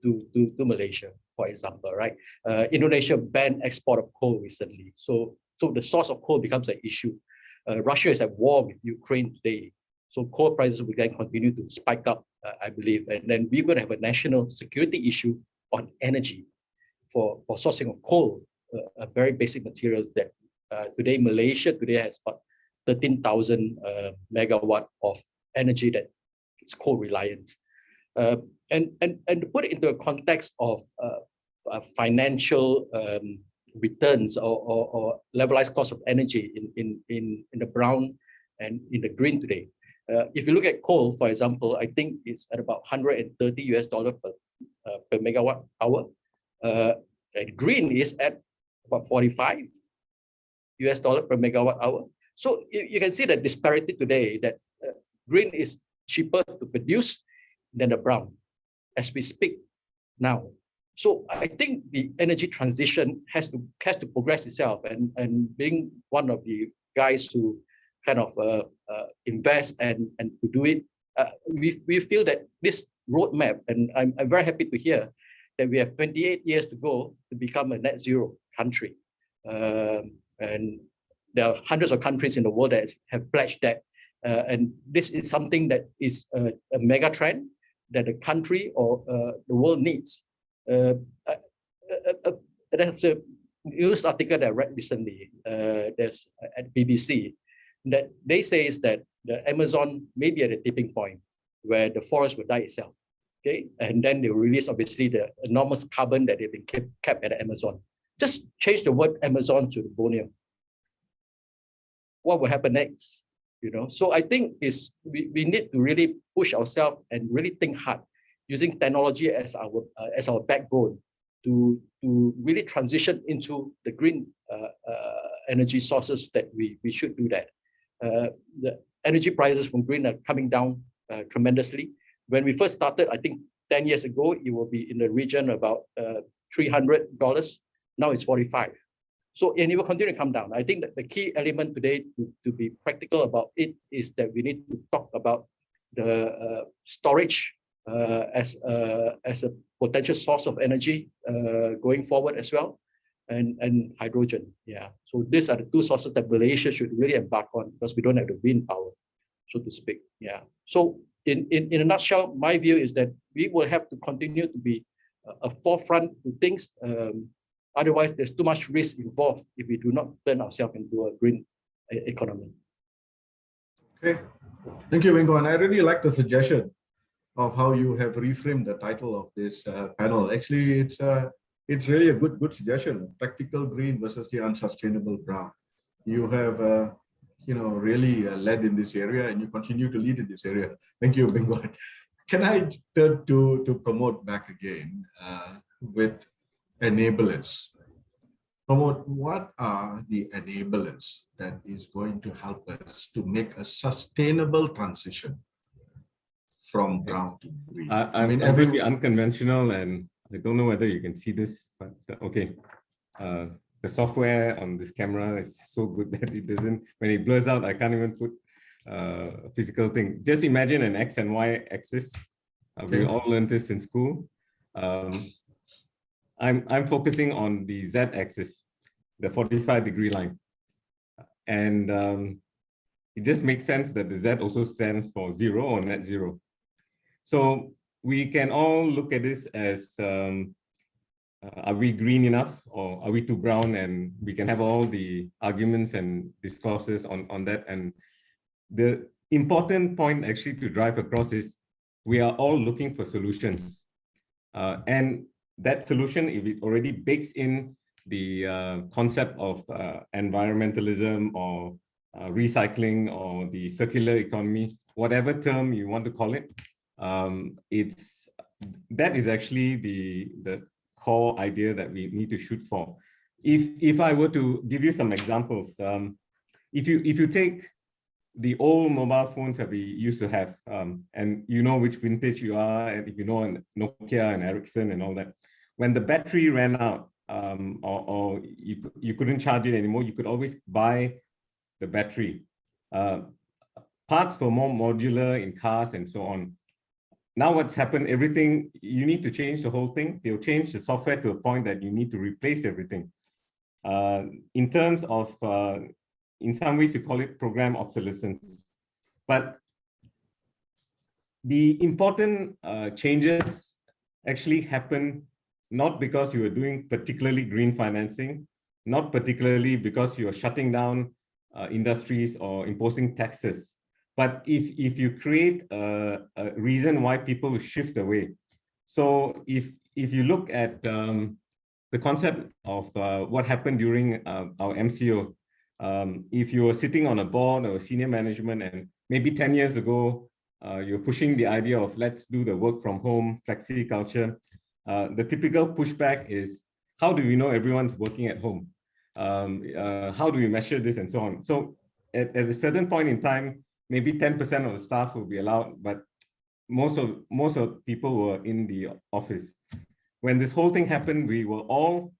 to Malaysia, for example, right? Indonesia banned export of coal recently. So the source of coal becomes an issue. Russia is at war with Ukraine today. So coal prices will then continue to spike up, I believe. And then we're going to have a national security issue on energy for sourcing of coal, a very basic materials that today Malaysia has about 13,000 megawatt of energy that is coal-reliant. And to put it into a context of financial returns or levelized cost of energy in the brown and in the green today. If you look at coal, for example, I think it's at about $130 per megawatt hour. And green is at about $45 per megawatt hour. So you can see the disparity today that green is cheaper to produce than the brown as we speak now. So I think the energy transition has to progress itself, and being one of the guys who kind of invest and to do it, we feel that this roadmap, and I'm very happy to hear that we have 28 years to go to become a net zero country. And there are hundreds of countries in the world that have pledged that. And this is something that is a mega trend that the country or the world needs. There's a news article that I read recently, there's at BBC, that they say is that the Amazon may be at a tipping point where the forest will die itself. Okay, and then they will release obviously the enormous carbon that they've been kept at the Amazon. Just change the word Amazon to the Borneo. What will happen next? You know, so I think we need to really push ourselves and really think hard, using technology as our backbone to really transition into the green energy sources that we should do that. The energy prices from green are coming down tremendously. When we first started, I think 10 years ago, it will be in the region about $300. Now it's 45. So, and it will continue to come down. I think that the key element today to be practical about it is that we need to talk about the storage as a potential source of energy going forward as well, and hydrogen. Yeah. So these are the two sources that Malaysia should really embark on, because we don't have the wind power, so to speak. Yeah. So in a nutshell, my view is that we will have to continue to be a forefront to things. Otherwise, there's too much risk involved if we do not turn ourselves into a green economy. Okay, thank you, Bingwan. I really like the suggestion of how you have reframed the title of this panel. Actually, it's really a good suggestion. Practical green versus the unsustainable brown. You have really led in this area, and you continue to lead in this area. Thank you, Bingwan. Can I turn to promote back again with enablers? Promote, what are the enablers that is going to help us to make a sustainable transition from brown to green? I'm going to be unconventional, and I don't know whether you can see this, but okay. The software on this camera is so good that it doesn't, when it blurs out, I can't even put a physical thing. Just imagine an X and Y axis. We all learned this in school. I'm focusing on the Z axis, the 45-degree line. And it just makes sense that the Z also stands for zero or net zero. So we can all look at this as, are we green enough or are we too brown? And we can have all the arguments and discourses on that. And the important point actually to drive across is we are all looking for solutions. And that solution, if it already bakes in the concept of environmentalism or recycling or the circular economy, whatever term you want to call it, that is actually the core idea that we need to shoot for. If I were to give you some examples, if you take the old mobile phones that we used to have, and you know which vintage you are, and if you know Nokia and Ericsson and all that, when the battery ran out or you couldn't charge it anymore, you could always buy the battery. Parts were more modular in cars and so on. Now what's happened, everything, you need to change the whole thing. They'll change the software to a point that you need to replace everything. In terms of, in some ways you call it program obsolescence. But the important changes actually happen not because you are doing particularly green financing, not particularly because you are shutting down industries or imposing taxes, But if you create a reason why people will shift away, so if you look at the concept of what happened during our MCO, if you were sitting on a board or senior management, and maybe 10 years ago, you're pushing the idea of let's do the work from home, flexi culture, the typical pushback is, how do we know everyone's working at home? How do we measure this and so on? So at a certain point in time, maybe 10% of the staff will be allowed, but most of people were in the office. When this whole thing happened, we were all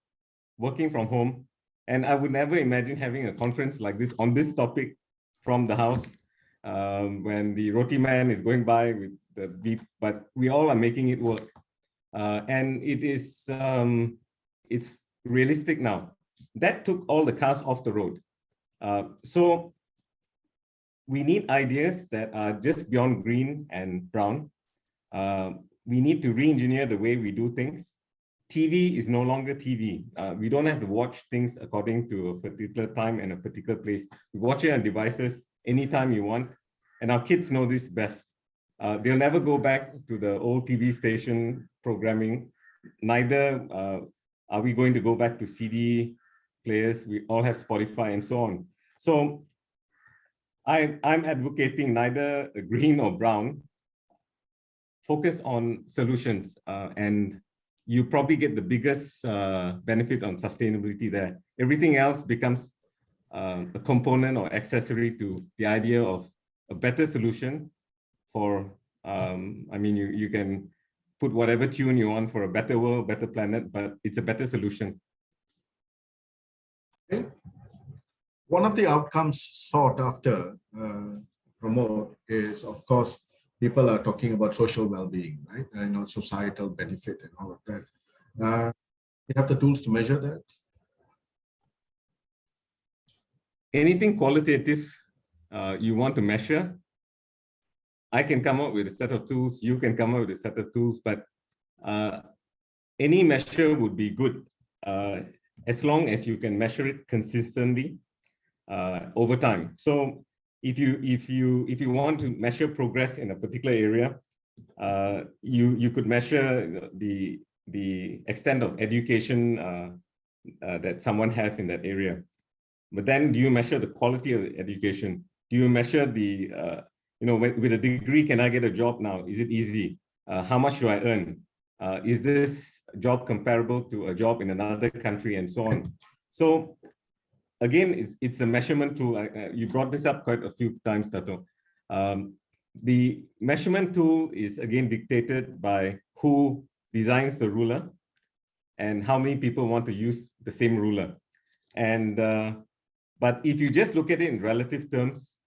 working from home, and I would never imagine having a conference like this on this topic from the house when the roti man is going by with the beep, but we all are making it work. And it is, it's realistic now. That took all the cars off the road. So we need ideas that are just beyond green and brown. We need to re-engineer the way we do things. TV is no longer TV. We don't have to watch things according to a particular time and a particular place. We watch it on devices anytime you want. And our kids know this best. They'll never go back to the old TV station programming. Neither are we going to go back to CD players. We all have Spotify and so on. So I'm advocating neither green or brown. Focus on solutions, and you probably get the biggest benefit on sustainability there. Everything else becomes a component or accessory to the idea of a better solution for, I mean, you can put whatever tune you want for a better world, better planet, but it's a better solution. Okay. One of the outcomes sought after promote is, of course, people are talking about social well-being, right? And societal benefit and all of that. We have the tools to measure that. Anything qualitative you want to measure, I can come up with a set of tools, you can come up with a set of tools, but any measure would be good as long as you can measure it consistently over time. So if you want to measure progress in a particular area, you could measure the extent of education that someone has in that area. But then do you measure the quality of the education? Do you measure the, with a degree, can I get a job now? Is it easy? How much do I earn? Is this job comparable to a job in another country and so on? So again, it's a measurement tool. You brought this up quite a few times, Tato. The measurement tool is again dictated by who designs the ruler and how many people want to use the same ruler. And but if you just look at it in relative terms,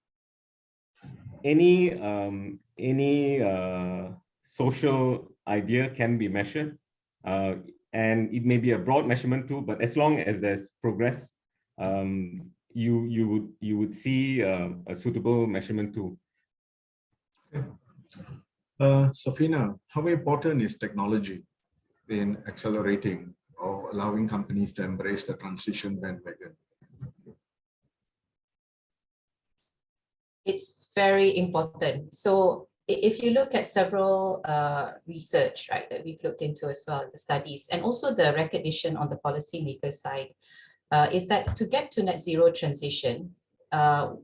any social idea can be measured, and it may be a broad measurement tool, but as long as there's progress, you would see a suitable measurement tool. Safina, how important is technology in accelerating or allowing companies to embrace the transition bandwagon? It's very important. So if you look at several research, right, that we've looked into as well, the studies, and also the recognition on the policymaker side, is that to get to net zero transition,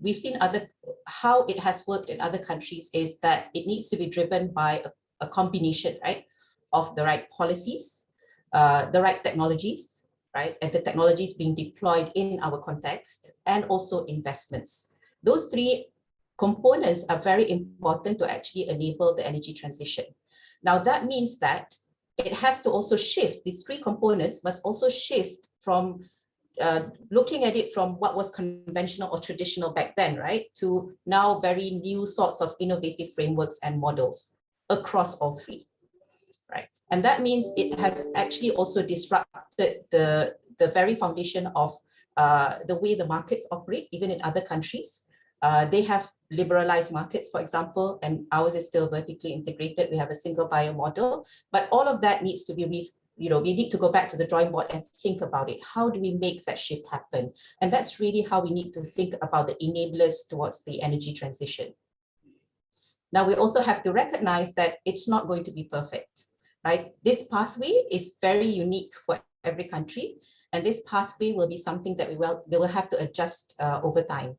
we've seen how it has worked in other countries is that it needs to be driven by a combination, right, of the right policies, the right technologies, right, and the technologies being deployed in our context, and also investments. Those three components are very important to actually enable the energy transition. Now that means that it has to also shift, these three components must also shift from looking at it from what was conventional or traditional back then, right, to now very new sorts of innovative frameworks and models across all three, right? And that means it has actually also disrupted the very foundation of the way the markets operate, even in other countries. They have liberalized markets, for example, and ours is still vertically integrated. We have a single buyer model, but all of that needs to be, we need to go back to the drawing board and think about it. How do we make that shift happen? And that's really how we need to think about the enablers towards the energy transition. Now, we also have to recognize that it's not going to be perfect, right? This pathway is very unique for every country, and this pathway will be something that we will have to adjust over time.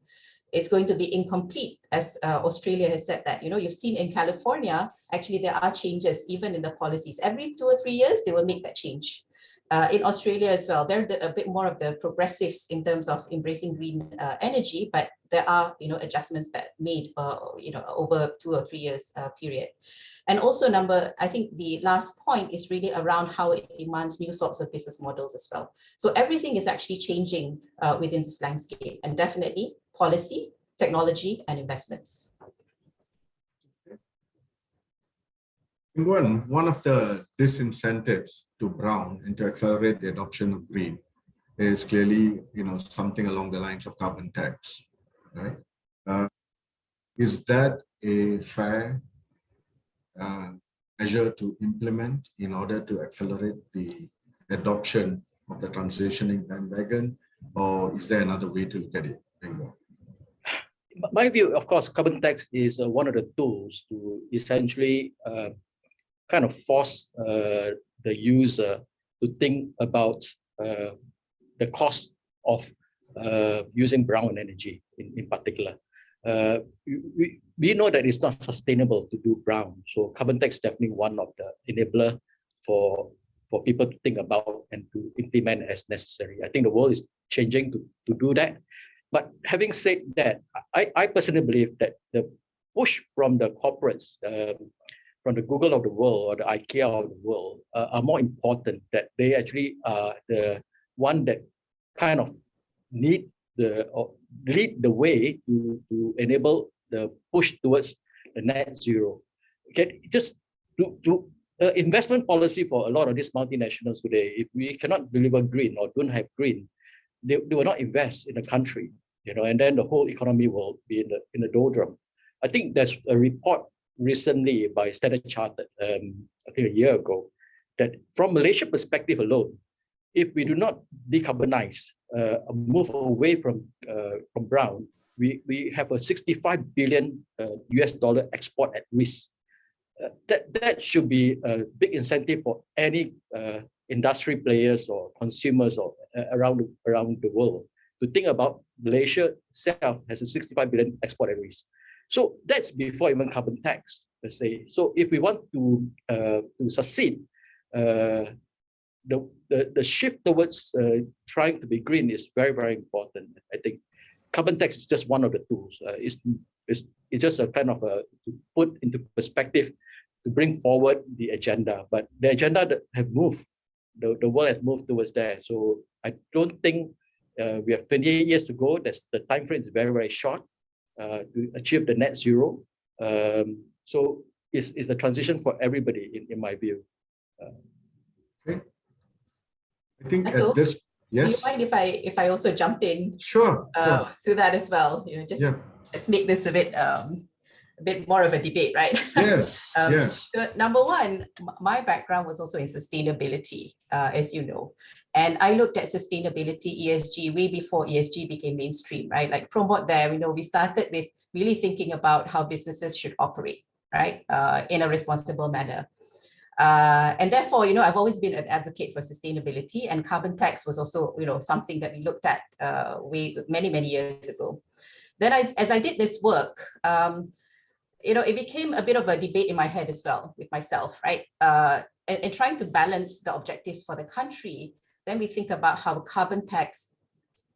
It's going to be incomplete, as Australia has said that, you've seen in California, actually there are changes even in the policies. Every 2 or 3 years, they will make that change. In Australia as well, they're a bit more of the progressives in terms of embracing green energy, but there are, adjustments that made, over 2 or 3 years period. And also I think the last point is really around how it demands new sorts of business models as well. So everything is actually changing within this landscape, and definitely policy, technology, and investments. One of the disincentives to brown and to accelerate the adoption of green is clearly, something along the lines of carbon tax, right? Is that a fair measure to implement in order to accelerate the adoption of the transitioning bandwagon, or is there another way to look at it? My view, of course, carbon tax is one of the tools to essentially kind of force the user to think about the cost of using brown energy in particular. We know that it's not sustainable to do brown, so carbon tax is definitely one of the enabler for people to think about and to implement as necessary. I think the world is changing to do that. But having said that, I personally believe that the push from the corporates, from the Google of the world or the IKEA of the world, are more important, that they actually are the one that kind of lead the way to enable the push towards the net zero. Okay, just to investment policy for a lot of these multinationals today, if we cannot deliver green or don't have green, they will not invest in the country, and then the whole economy will be in the doldrum. I think there's a report recently by Standard Chartered, I think a year ago, that from Malaysia perspective alone, if we do not decarbonize, move away from brown, we have a $65 billion US export at risk. That should be a big incentive for any industry players or consumers or around the world to think about Malaysia itself has a $65 billion export at risk. So that's before even carbon tax, let's say. So if we want to succeed, the shift towards trying to be green is very, very important. I think carbon tax is just one of the tools. It's just a kind of to put into perspective, to bring forward the agenda. But the agenda that have moved, the world has moved towards there. So I don't think we have 28 years to go. The time frame is very, very short to achieve the net zero. So it's the transition for everybody, in my view. Okay. I think Echo, at this, yes. Do you mind if I also jump in? Sure. To that as well. Let's make this a bit more of a debate, right? Yes. Yes. So number one, my background was also in sustainability, as you know, and I looked at sustainability, ESG, way before ESG became mainstream, right? Like Promote there, we started with really thinking about how businesses should operate, right, in a responsible manner. And therefore, I've always been an advocate for sustainability, and carbon tax was also, something that we looked at many, many years ago. Then as I did this work, it became a bit of a debate in my head as well with myself, right? And trying to balance the objectives for the country, then we think about how carbon tax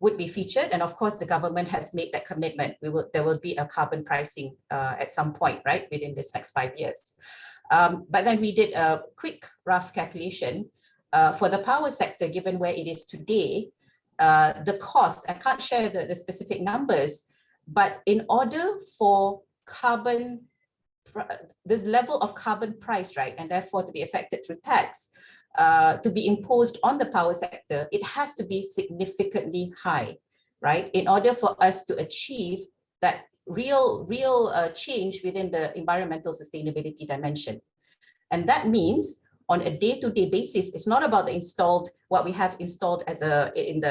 would be featured. And of course, the government has made that commitment. There will be a carbon pricing at some point, right, within this next 5 years. But then we did a quick rough calculation for the power sector, given where it is today, the cost, I can't share the specific numbers, but in order for this level of carbon price, right, and therefore to be affected through tax, to be imposed on the power sector, it has to be significantly high, right, in order for us to achieve that real change within the environmental sustainability dimension. And that means on a day-to-day basis. It's not about the installed, what we have installed as in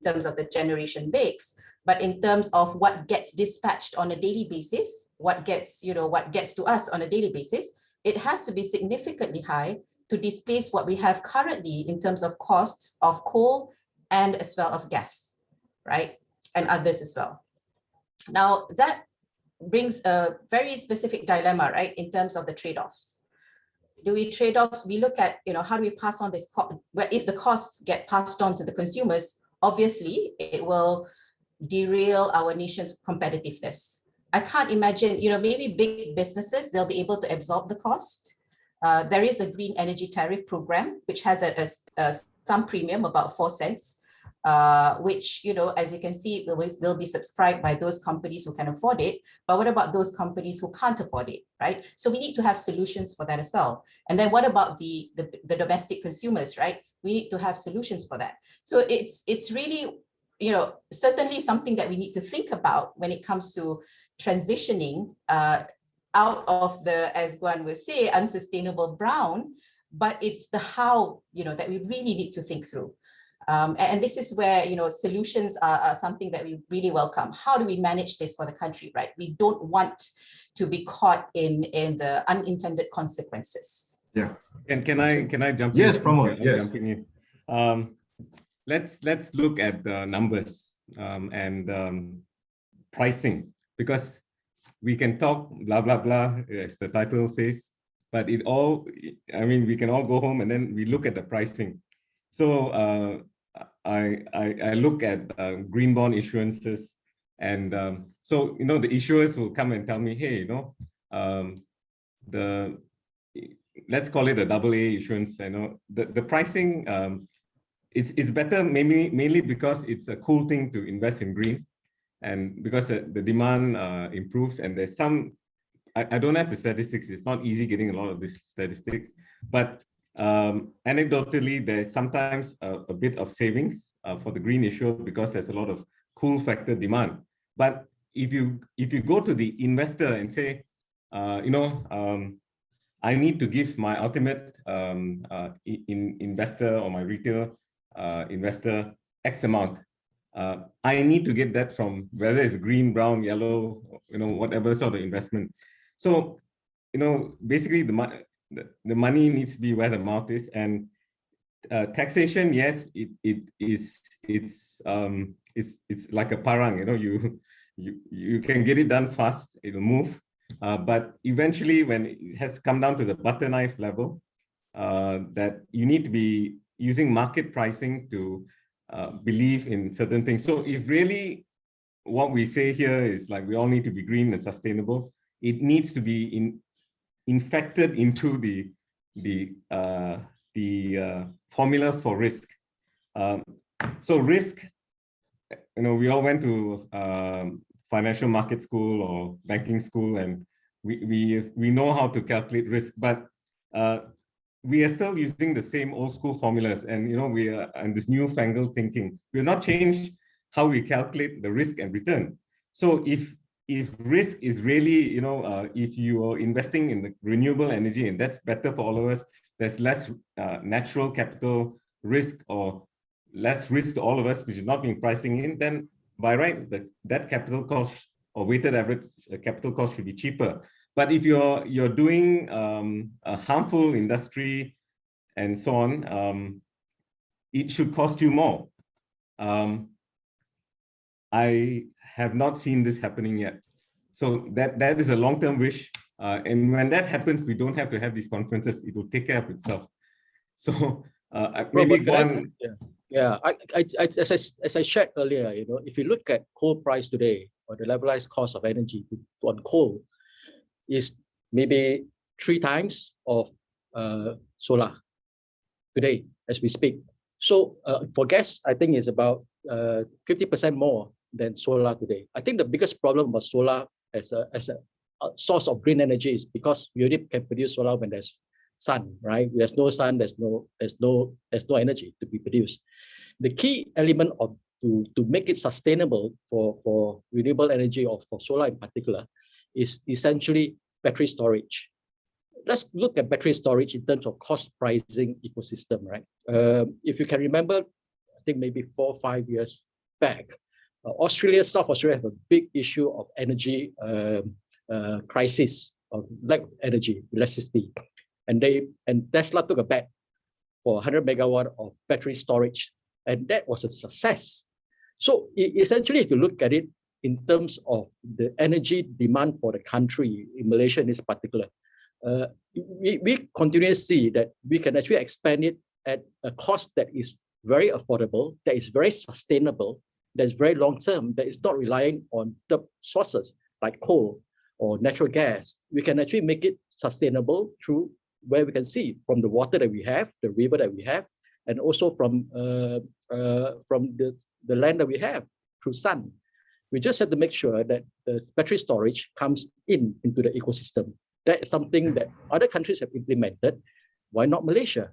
terms of the generation mix, but in terms of what gets dispatched on a daily basis, what gets to us on a daily basis. It has to be significantly high to displace what we have currently in terms of costs of coal and as well of gas, right? And others as well. Now that brings a very specific dilemma, right? In terms of the trade-offs. Do we trade offs? We look at, how do we pass on this cost? If the costs get passed on to the consumers, obviously it will derail our nation's competitiveness. I can't imagine, maybe big businesses, they'll be able to absorb the cost. There is a green energy tariff program, which has some premium, about 4 cents, which, as you can see, will be subscribed by those companies who can afford it. But what about those companies who can't afford it, right? So we need to have solutions for that as well. And then what about the domestic consumers, right? We need to have solutions for that. So it's really, certainly something that we need to think about when it comes to transitioning out of the, as Guan would say, unsustainable brown, but it's the how, that we really need to think through. And this is where, solutions are something that we really welcome. How do we manage this for the country, right? We don't want to be caught in the unintended consequences. Yeah. And can I jump in? Yes, Pramod, yes. Jumping in. Let's look at the numbers and pricing, because we can talk blah, blah, blah, as the title says, but we can all go home and then we look at the pricing. So I look at green bond issuances, and so the issuers will come and tell me, hey, let's call it a AA issuance. The pricing, it's better mainly because it's a cool thing to invest in green, and because the demand improves, and there's some. I don't have the statistics. It's not easy getting a lot of these statistics, but anecdotally, there's sometimes a bit of savings for the green issuer because there's a lot of cool factor demand. But if you go to the investor and say, I need to give my ultimate investor or my retail investor X amount. I need to get that from whether it's green, brown, yellow, whatever sort of investment. So, basically the money needs to be where the mouth is, and taxation, yes, it's like a parang. You can get it done fast, it'll move, but eventually when it has come down to the butter knife level, that you need to be using market pricing to believe in certain things. So if really what we say here is like we all need to be green and sustainable, it needs to be infected into the formula for risk. So risk, we all went to financial market school or banking school, and we know how to calculate risk, but we are still using the same old school formulas, and we are in this newfangled thinking. We have not changed how we calculate the risk and return. So if risk is really, if you are investing in the renewable energy, and that's better for all of us, there's less natural capital risk or less risk to all of us, which is not being pricing in, then by right, that capital cost or weighted average capital cost should be cheaper. But if you're doing a harmful industry and so on, it should cost you more. I have not seen this happening yet. So that is a long-term wish. And when that happens, we don't have to have these conferences. It will take care of itself. So maybe one. As I shared earlier, if you look at coal price today, or the levelized cost of energy on coal, is maybe 3 times of solar today as we speak. So for gas, I think it's about 50% more than solar today. I think the biggest problem about solar as a source of green energy is because we only can produce solar when there's sun, right? There's no sun, there's no energy to be produced. The key element to make it sustainable for renewable energy or for solar in particular is essentially battery storage. let's look at battery storage in terms of cost pricing ecosystem, right? If you can remember, I think maybe 4 or 5 years back, South Australia have a big issue of energy crisis, of lack of energy, electricity. And Tesla took a bet for 100 megawatt of battery storage, and that was a success. So essentially, if you look at it in terms of the energy demand for the country, in Malaysia in this particular, we continue to see that we can actually expand it at a cost that is very affordable, that is very sustainable, that is very long-term, that is not relying on the sources like coal or natural gas. We can actually make it sustainable through where we can see from the water that we have, the river that we have, and also from the land that we have through sun. We just have to make sure that the battery storage comes into the ecosystem. That is something that other countries have implemented. Why not Malaysia?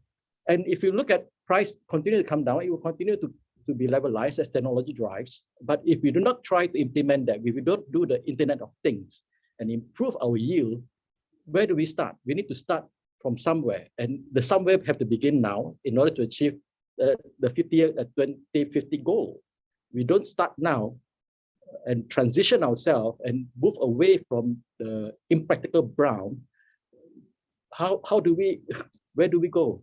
And if you look at price continue to come down, it will continue to be levelized as technology drives. But if we do not try to implement that, if we don't do the Internet of Things and improve our yield, where do we start? We need to start from somewhere, and the somewhere have to begin now in order to achieve the 2050 goal. We don't start now and transition ourselves and move away from the impractical brown. Where do we go?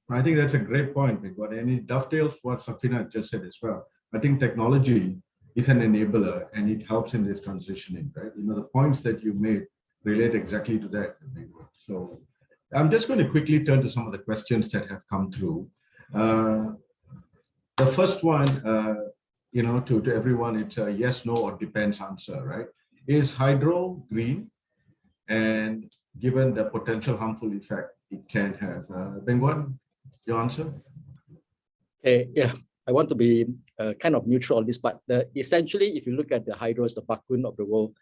I think that's a great point, Bingwan, and it dovetails what Safina just said as well. I think technology is an enabler and it helps in this transitioning, right? You know, the points that you made relate exactly to that, Bingwan. So I'm just going to quickly turn to some of the questions that have come through. The first one, you know, to everyone, it's a yes, no, or depends answer, right? Is hydro green? And given the potential harmful effect it can have. Bingwan, your answer? Okay, yeah, I want to be kind of neutral on this, but essentially, if you look at the hydros, the Bakun of the world,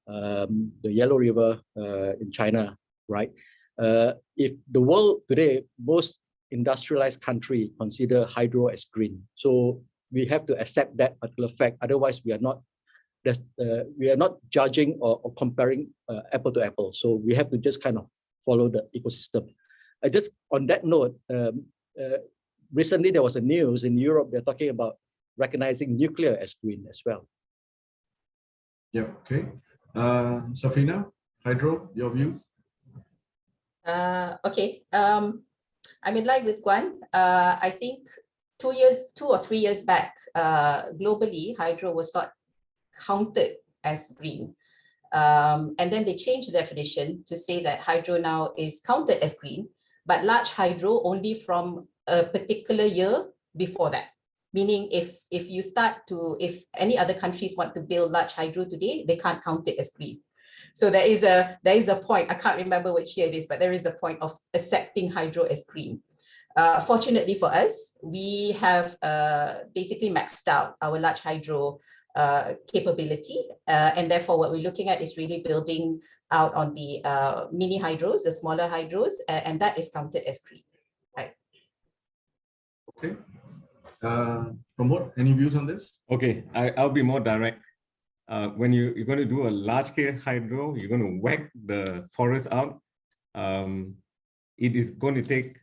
the Yellow River in China, right? If the world today, most industrialized country consider hydro as green. So we have to accept that particular fact. Otherwise, we are not judging or comparing apple to apple. So we have to just kind of follow the ecosystem. Just on that note, recently there was a news in Europe, they're talking about recognizing nuclear as green as well. Yeah, okay. Safina, hydro, your views? Okay, I'm in line with Guan. I think 2 or 3 years back, globally, hydro was not counted as green. And then they changed the definition to say that hydro now is counted as green, but large hydro only from a particular year before that. Meaning if any other countries want to build large hydro today, they can't count it as green. So there is a point, I can't remember which year it is, but there is a point of accepting hydro as green. Fortunately for us, we have basically maxed out our large hydro capability, and therefore what we're looking at is really building out on the mini hydros, the smaller hydros, and that is counted as green. Right. Okay. Pramod, any views on this? Okay, I'll be more direct. When you're going to do a large-scale hydro, you're going to whack the forest out. It is going to take,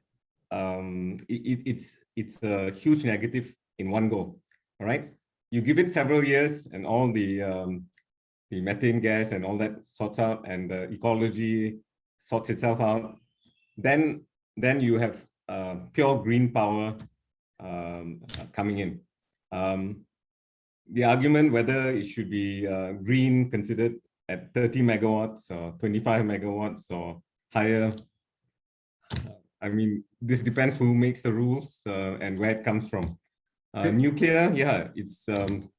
it's a huge negative in one go, all right? You give it several years and all the methane gas and all that sorts out and the ecology sorts itself out, then you have pure green power coming in. The argument whether it should be green considered at 30 megawatts or 25 megawatts or higher, I mean, this depends who makes the rules and where it comes from. Nuclear, yeah, it's the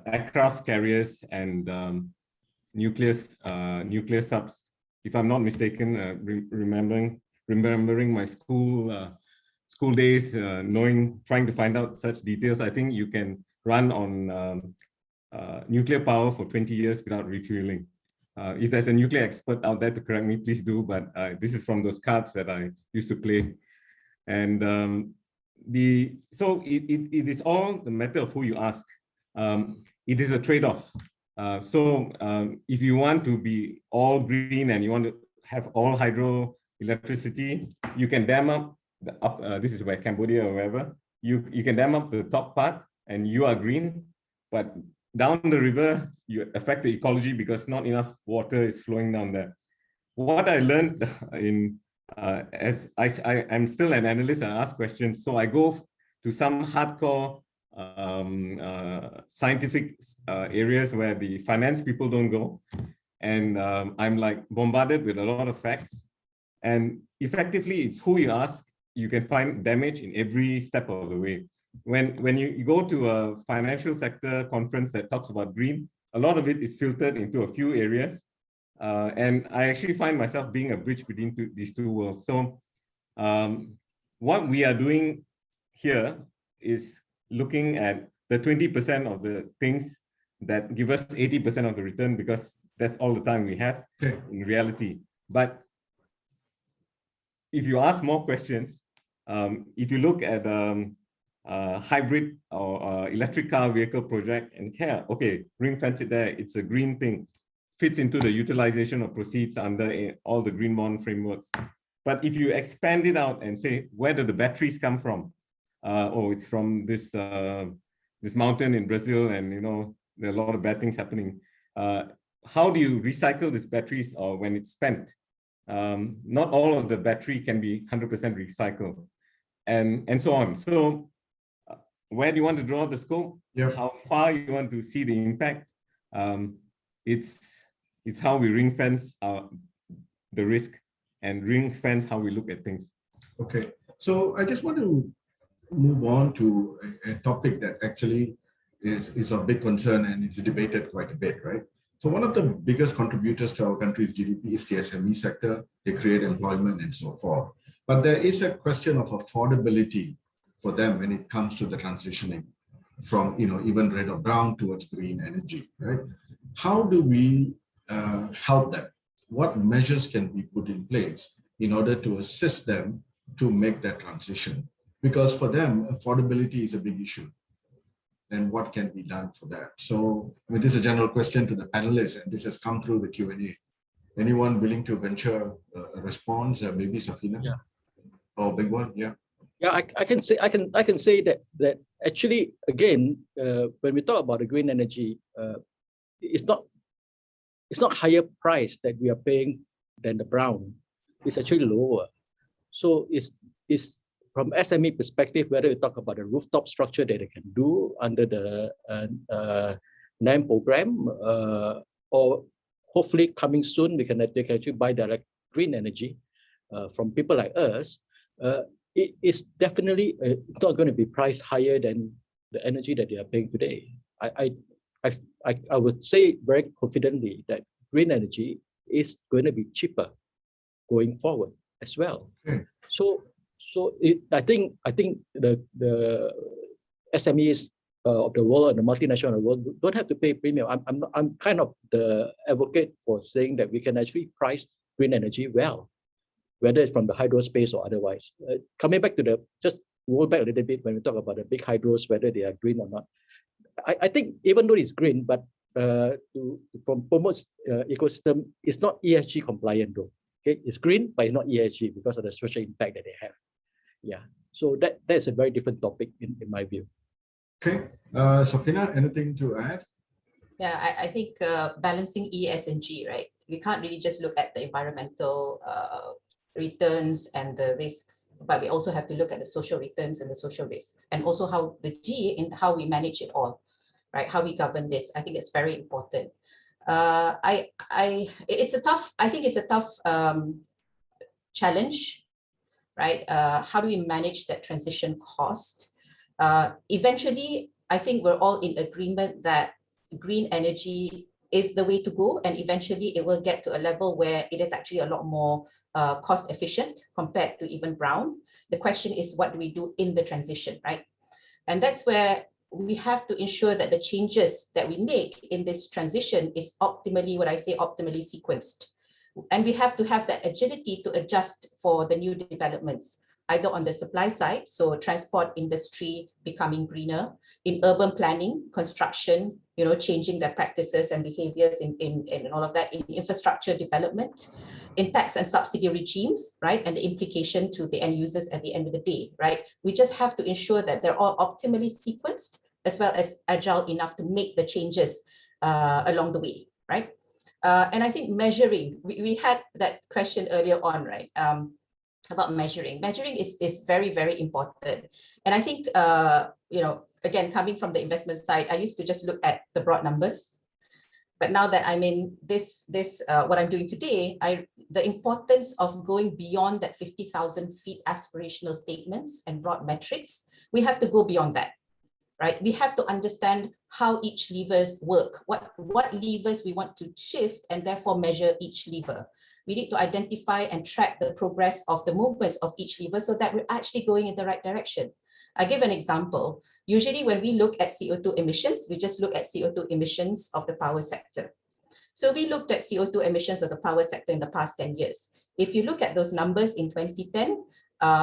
aircraft carriers and nuclear subs. If I'm not mistaken, remembering my school days, trying to find out such details, I think you can run on nuclear power for 20 years without refueling. If there's a nuclear expert out there to correct me, please do, but this is from those cards that I used to play. And so it is all the matter of who you ask. It is a trade-off. If you want to be all green and you want to have all hydroelectricity, you can dam up this is where Cambodia or wherever, you can dam up the top part and you are green, but down the river, you affect the ecology because not enough water is flowing down there. What I learned as I'm still an analyst, I ask questions. So I go to some hardcore scientific areas where the finance people don't go. And I'm like bombarded with a lot of facts. And effectively, it's who you ask. You can find damage in every step of the way. When you go to a financial sector conference that talks about green, a lot of it is filtered into a few areas. And I actually find myself being a bridge between these two worlds. So what we are doing here is looking at the 20% of the things that give us 80% of the return, because that's all the time we have in reality. But if you ask more questions, if you look at hybrid or electric car vehicle project, and okay, ring fence it there, it's a green thing, fits into the utilization of proceeds under all the green bond frameworks. But if you expand it out and say, where do the batteries come from? Oh, it's from this this mountain in Brazil, and there are a lot of bad things happening. How do you recycle these batteries, or when it's spent? Not all of the battery can be 100% recycled, and so on. So where do you want to draw the scope? How far you want to see the impact? It's how we ring fence the risk and ring fence how we look at things. Okay, so I just want to move on to a topic that actually is of big concern and it's debated quite a bit, right? So one of the biggest contributors to our country's GDP is the SME sector. They create employment and so forth. But there is a question of affordability for them when it comes to the transitioning from even red or brown towards green energy, right? How do we help them? What measures can be put in place in order to assist them to make that transition? Because for them, affordability is a big issue. And what can be done for that? So this is a general question to the panelists, and this has come through the Q&A. Anyone willing to venture a response? Maybe Safina? Yeah. Or Bingwan? Yeah. Yeah, I can say that actually, again, when we talk about the green energy, it's not higher price that we are paying than the brown. It's actually lower. So it's from SME perspective, whether you talk about a rooftop structure that they can do under the NAM program, or hopefully coming soon, they can actually buy direct green energy from people like us. It is definitely not going to be priced higher than the energy that they are paying today. I would say very confidently that green energy is going to be cheaper going forward as well. Okay. So I think the SMEs of the world and the multinational of the world don't have to pay premium. I'm kind of the advocate for saying that we can actually price green energy well, whether it's from the hydro space or otherwise. Coming back to just roll back a little bit when we talk about the big hydros, whether they are green or not. I think even though it's green, but to promote ecosystem, it's not ESG compliant though. Okay, it's green, but it's not ESG because of the social impact that they have. Yeah, so that's a very different topic in my view. Okay, Safina, anything to add? Yeah, I think balancing E, S, and G, right? We can't really just look at the environmental returns and the risks, but we also have to look at the social returns and the social risks, and also how the G in how we manage it all, right? How we govern this. I think it's very important. I think it's a tough challenge, right? How do we manage that transition cost? Eventually, I think we're all in agreement that green energy is the way to go, and eventually it will get to a level where it is actually a lot more cost efficient compared to even brown. The question is, what do we do in the transition, right? And that's where we have to ensure that the changes that we make in this transition is optimally, what I say, optimally sequenced. And we have to have that agility to adjust for the new developments. either on the supply side, so transport industry becoming greener, in urban planning, construction, changing their practices and behaviors in all of that, in infrastructure development, in tax and subsidy regimes, right? And the implication to the end users at the end of the day, right? We just have to ensure that they're all optimally sequenced as well as agile enough to make the changes along the way, right? And I think measuring, we had that question earlier on, right? About measuring. Measuring is very, very important. And I think, again, coming from the investment side, I used to just look at the broad numbers. But now that I'm in what I'm doing today, the importance of going beyond that 50,000 feet aspirational statements and broad metrics, we have to go beyond that, right? We have to understand how each levers work, what levers we want to shift, and therefore measure each lever. We need to identify and track the progress of the movements of each lever so that we're actually going in the right direction. I give an example. Usually when we look at CO2 emissions, we just look at CO2 emissions of the power sector. So we looked at CO2 emissions of the power sector in the past 10 years. If you look at those numbers in 2010,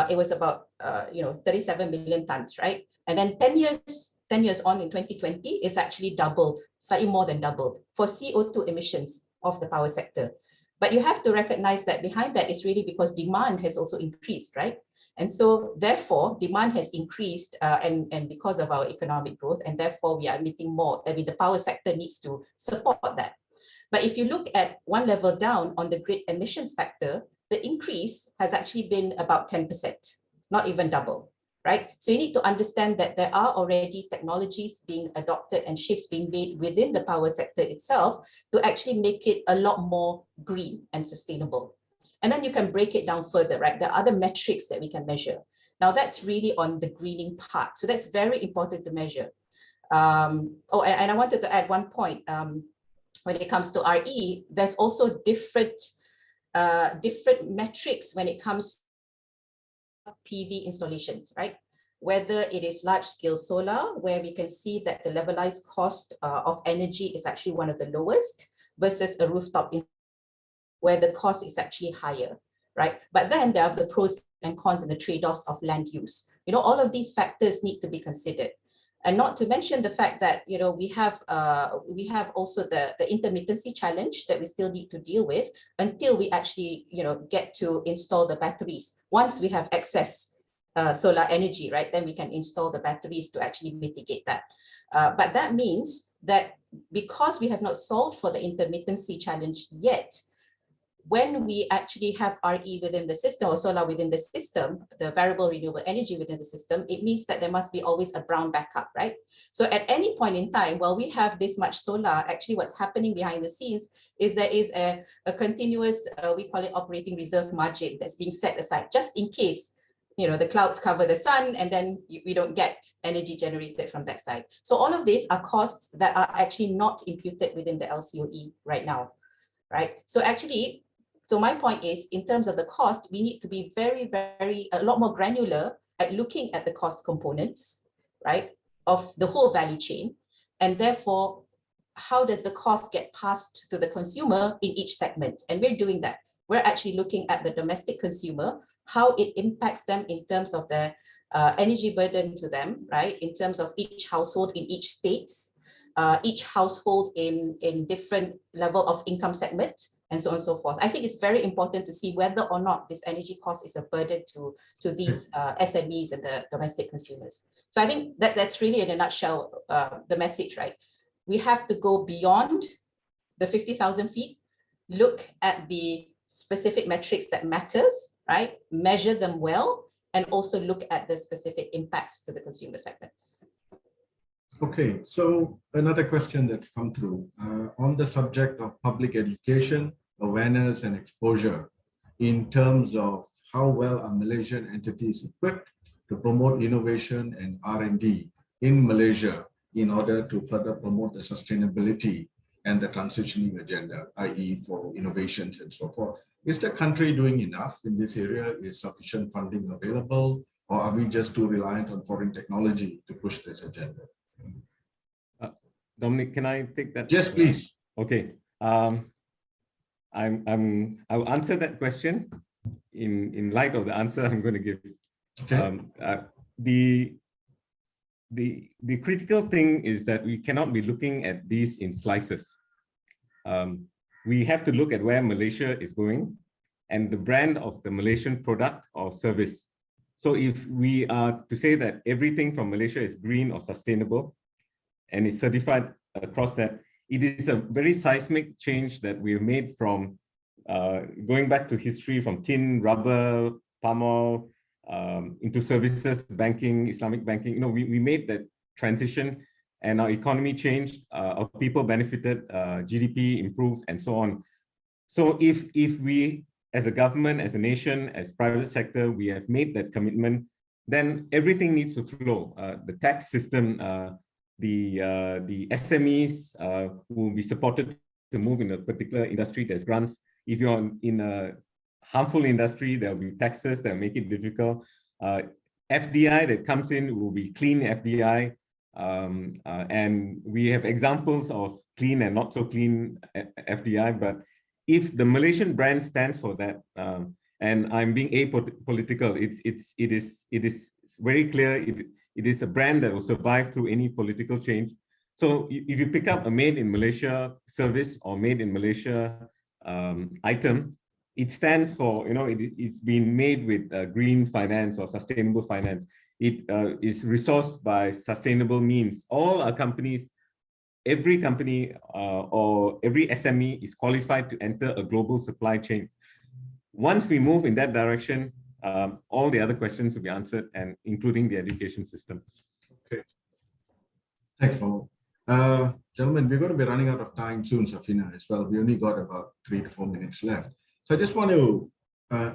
it was about 37 million tons, right? And then 10 years on in 2020 is actually doubled, slightly more than doubled for CO2 emissions of the power sector. But you have to recognize that behind that is really because demand has also increased, right? And so therefore demand has increased and because of our economic growth, and therefore we are emitting more. I mean, the power sector needs to support that. But if you look at one level down on the grid emissions factor, the increase has actually been about 10%, not even double. Right? So you need to understand that there are already technologies being adopted and shifts being made within the power sector itself to actually make it a lot more green and sustainable. And then you can break it down further, right? There are other metrics that we can measure. Now that's really on the greening part. So that's very important to measure. And I wanted to add one point. When it comes to RE, there's also different metrics when it comes PV installations, right? Whether it is large-scale solar, where we can see that the levelized cost of energy is actually one of the lowest, versus a rooftop where the cost is actually higher, right? But then there are the pros and cons and the trade-offs of land use. All of these factors need to be considered. And not to mention the fact that we have also the intermittency challenge that we still need to deal with until we actually get to install the batteries. Once we have excess solar energy, right, then we can install the batteries to actually mitigate that. But that means that because we have not solved for the intermittency challenge yet, when we actually have RE within the system or solar within the system, the variable renewable energy within the system, it means that there must be always a brown backup, right? So at any point in time, while we have this much solar, actually what's happening behind the scenes is there is a continuous, we call it operating reserve margin that's being set aside just in case the clouds cover the sun and then we don't get energy generated from that side. So all of these are costs that are actually not imputed within the LCOE right now, right? So my point is, in terms of the cost, we need to be a lot more granular at looking at the cost components, right, of the whole value chain. And therefore, how does the cost get passed to the consumer in each segment? And we're doing that. We're actually looking at the domestic consumer, how it impacts them in terms of the energy burden to them, right, in terms of each household in each states, each household in different level of income segment, and so on and so forth. I think it's very important to see whether or not this energy cost is a burden to these SMEs and the domestic consumers. So I think that's really in a nutshell the message, right? We have to go beyond the 50,000 feet, look at the specific metrics that matters, right? Measure them well, and also look at the specific impacts to the consumer segments. Okay, so another question that's come through on the subject of public education, awareness and exposure in terms of how well are Malaysian entities equipped to promote innovation and R&D in Malaysia in order to further promote the sustainability and the transitioning agenda, i.e. for innovations and so forth. Is the country doing enough in this area? Is sufficient funding available? Or are we just too reliant on foreign technology to push this agenda? Dominic, can I take that? Yes, please. Okay. I'll answer that question in light of the answer I'm going to give. Okay. The critical thing is that we cannot be looking at these in slices. We have to look at where Malaysia is going and the brand of the Malaysian product or service. So if we are to say that everything from Malaysia is green or sustainable and is certified across that, it is a very seismic change that we've made from going back to history, from tin, rubber, palm oil, into services, banking, Islamic banking. You know, we made that transition and our economy changed, our people benefited, GDP improved, and so on. So if we, as a government, as a nation, as private sector, we have made that commitment, then everything needs to flow. The tax system, the SMEs will be supported to move in a particular industry. There's grants. If you're in a harmful industry, there'll be taxes that make it difficult. FDI that comes in will be clean FDI. And we have examples of clean and not so clean FDI, but if the Malaysian brand stands for that, and I'm being apolitical, it is very clear. It is a brand that will survive through any political change. So if you pick up a made in Malaysia service or made in Malaysia item, it stands for, you know, it's been made with green finance or sustainable finance. It is resourced by sustainable means. All our companies, every company or every SME is qualified to enter a global supply chain. Once we move in that direction, all the other questions will be answered, and including the education system. Okay. Thanks, Mo. Gentlemen, we're going to be running out of time soon, Safina, as well. We only got about 3 to 4 minutes left. So I just want to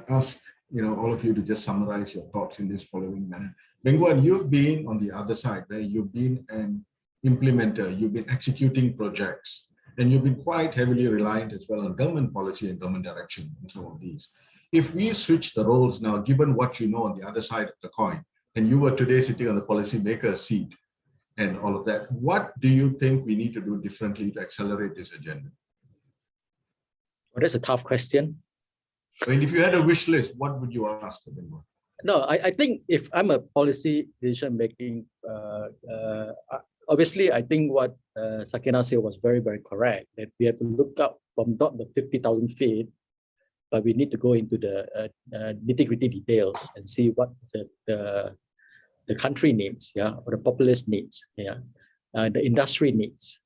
ask, you know, all of you to just summarize your thoughts in this following manner. Bingwan, you've been on the other side, where you've been an implementer, you've been executing projects, and you've been quite heavily reliant as well on government policy and government direction and some of these. If we switch the roles now, given what you know on the other side of the coin, and you were today sitting on the policymaker seat and all of that, what do you think we need to do differently to accelerate this agenda? Well, that's a tough question. I mean, if you had a wish list, what would you ask for them? No, I think if I'm a policy decision making, obviously, I think what Sakina said was very, very correct, that we have to look up from not the 50,000 feet, but we need to go into the nitty-gritty details and see what the country needs, yeah, or the populace needs, yeah, the industry needs.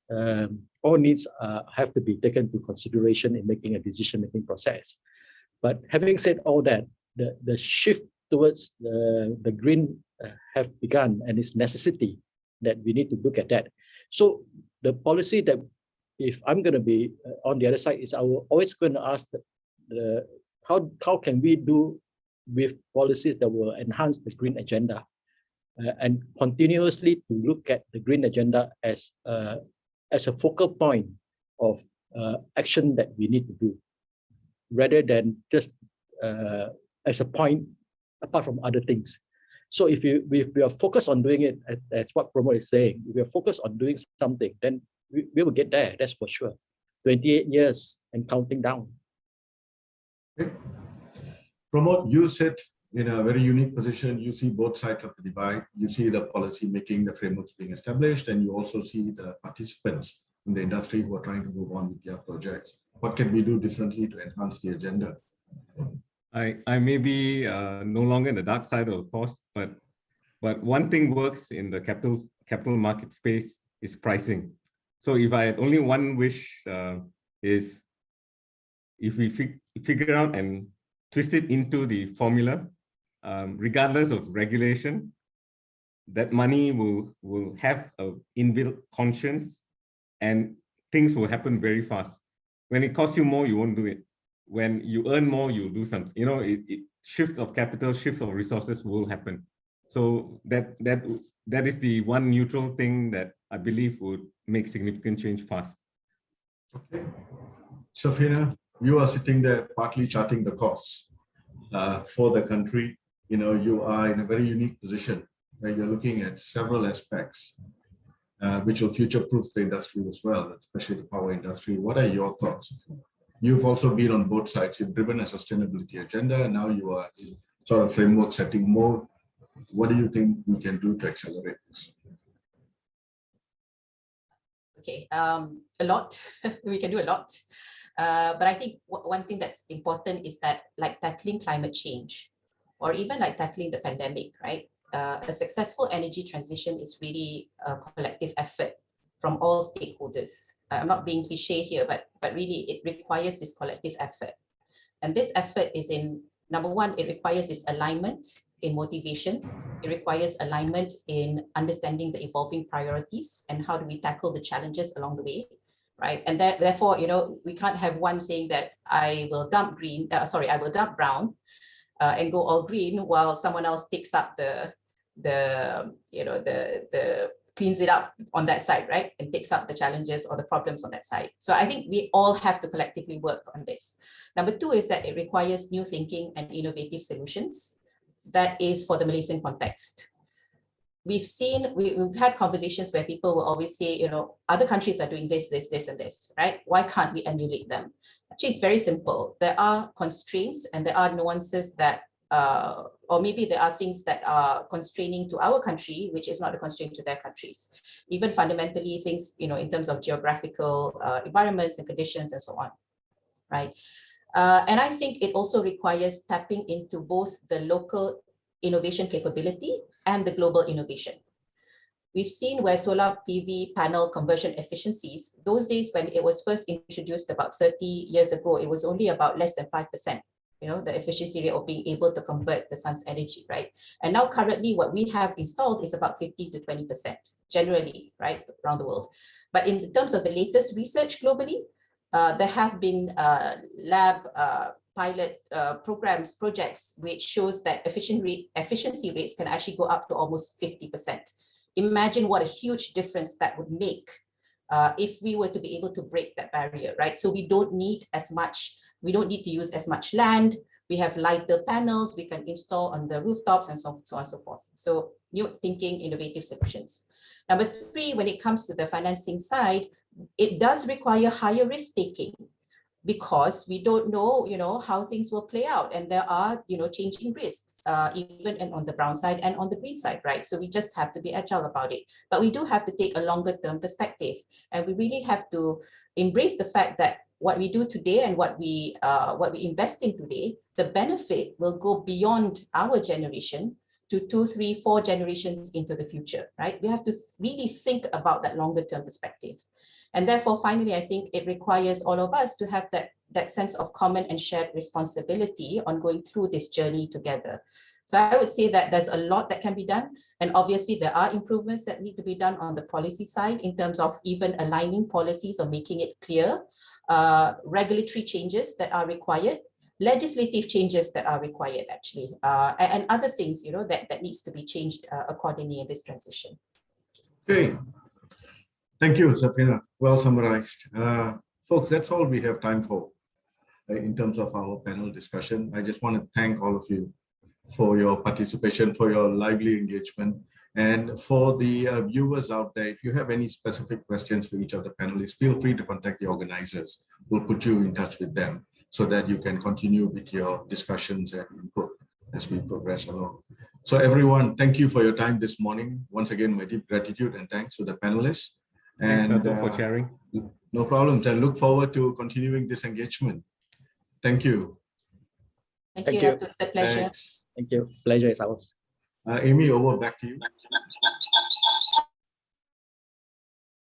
All needs have to be taken into consideration in making a decision-making process. But having said all that, the shift towards the green have begun, and it's necessity that we need to look at that. So the policy that, if I'm going to be on the other side, is I will always going to ask how can we do with policies that will enhance the green agenda, and continuously to look at the green agenda as a focal point of action that we need to do, rather than just as a point apart from other things. So if we are focused on doing it, as what Pramod is saying, if we are focused on doing something, then we will get there, that's for sure. 28 years and counting down. Okay. Pramod, you sit in a very unique position. You see both sides of the divide. You see the policy making, the frameworks being established, and you also see the participants in the industry who are trying to move on with their projects. What can we do differently to enhance the agenda? I may be no longer in the dark side of the force, but one thing works in the capital market space is pricing. So if I had only one wish, is if we figure out and twist it into the formula, regardless of regulation, that money will have an inbuilt conscience, and things will happen very fast. When it costs you more, you won't do it. When you earn more, you'll do something. You know, shifts of capital, shifts of resources will happen. So that is the one neutral thing that I believe would make significant change fast. Okay. Safina, you are sitting there partly charting the course for the country. You know, you are in a very unique position where you're looking at several aspects which will future-proof the industry as well, especially the power industry. What are your thoughts? You've also been on both sides. You've driven a sustainability agenda, and now you are in sort of framework setting more What do you think we can do to accelerate this? Okay, a lot. We can do a lot. But I think one thing that's important is that, like tackling climate change, or even like tackling the pandemic, right? A successful energy transition is really a collective effort from all stakeholders. I'm not being cliche here, but really it requires this collective effort. And this effort is in, number one, it requires this alignment in motivation. It requires alignment in understanding the evolving priorities and how do we tackle the challenges along the way, right? And therefore, you know, we can't have one saying that I will dump I will dump brown and go all green while someone else takes up the cleans it up on that side, right? And takes up the challenges or the problems on that side. So I think we all have to collectively work on this. Number two is that it requires new thinking and innovative solutions. That is for the Malaysian context. We've had conversations where people will always say, you know, other countries are doing this, this, this, and this, right? Why can't we emulate them? Actually, it's very simple. There are constraints and there are nuances that or maybe there are things that are constraining to our country, which is not a constraint to their countries. Even fundamentally things, you know, in terms of geographical environments and conditions and so on, right? And I think it also requires tapping into both the local innovation capability and the global innovation. We've seen where solar PV panel conversion efficiencies, those days when it was first introduced about 30 years ago, it was only about less than 5%. You know, the efficiency rate of being able to convert the sun's energy, right? And now currently what we have installed is about 15 to 20% generally, right, around the world. But in terms of the latest research globally, there have been lab pilot projects which shows that efficiency rates can actually go up to almost 50%. Imagine what a huge difference that would make if we were to be able to break that barrier, right? So we don't need to use as much land. We have lighter panels we can install on the rooftops and so on and so forth. So new thinking, innovative solutions. Number three, when it comes to the financing side, it does require higher risk taking because we don't know, you know, how things will play out. And there are, you know, changing risks, even on the brown side and on the green side, right? So we just have to be agile about it. But we do have to take a longer term perspective. And we really have to embrace the fact that what we do today and what we invest in today, the benefit will go beyond our generation to 2, 3, 4 generations into the future, right? We have to really think about that longer term perspective. And therefore, finally, I think it requires all of us to have that sense of common and shared responsibility on going through this journey together. So I would say that there's a lot that can be done. And obviously there are improvements that need to be done on the policy side in terms of even aligning policies or making it clear, regulatory changes that are required, legislative changes that are required actually, and other things, you know, that needs to be changed accordingly in this transition. Okay. Thank you, Safina. Well summarized. Folks, that's all we have time for in terms of our panel discussion. I just want to thank all of you for your participation, for your lively engagement. And for the viewers out there, if you have any specific questions for each of the panelists, feel free to contact the organizers. We'll put you in touch with them so that you can continue with your discussions and input as we progress along. So everyone, thank you for your time this morning. Once again, my deep gratitude and thanks to the panelists. Thanks, And Dato', for sharing. No problems, and look forward to continuing this engagement. Thank you. Thank you. It's a pleasure. Thanks. Thank you. Pleasure is ours. Amy, over back to you.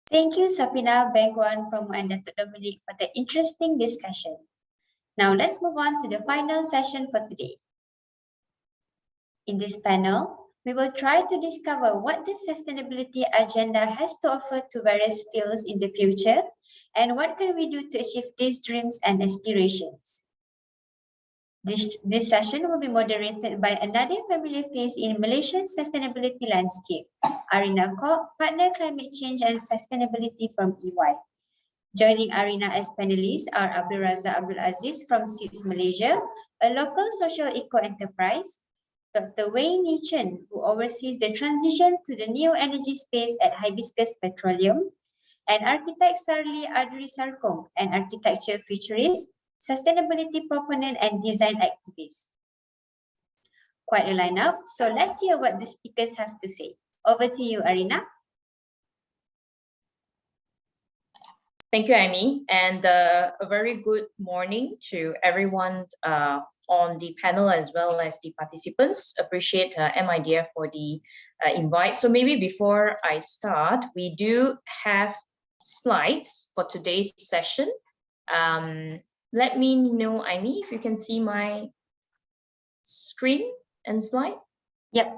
Thank you, Safina, Bingwan, Promo, and Dr. Dominic for the interesting discussion. Now let's move on to the final session for today. In this panel, we will try to discover what the sustainability agenda has to offer to various fields in the future, and what can we do to achieve these dreams and aspirations. This session will be moderated by another familiar face in Malaysia's sustainability landscape, Arina Kok, Partner Climate Change and Sustainability from EY. Joining Arina as panelists are Berraz Abdul Aziz from SEEDS Malaysia, a local social eco-enterprise, Dr. Wayne Chen, who oversees the transition to the new energy space at Hibiscus Petroleum, and architect Sarli Adri Sarkong, an architecture futurist, sustainability proponent, and design activist. Quite a lineup. So let's hear what the speakers have to say. Over to you, Arina. Thank you, Amy, and a very good morning to everyone on the panel as well as the participants. Appreciate MIDF for the invite. So maybe before I start, we do have slides for today's session. Let me know, Amy, if you can see my screen and slide. Yep.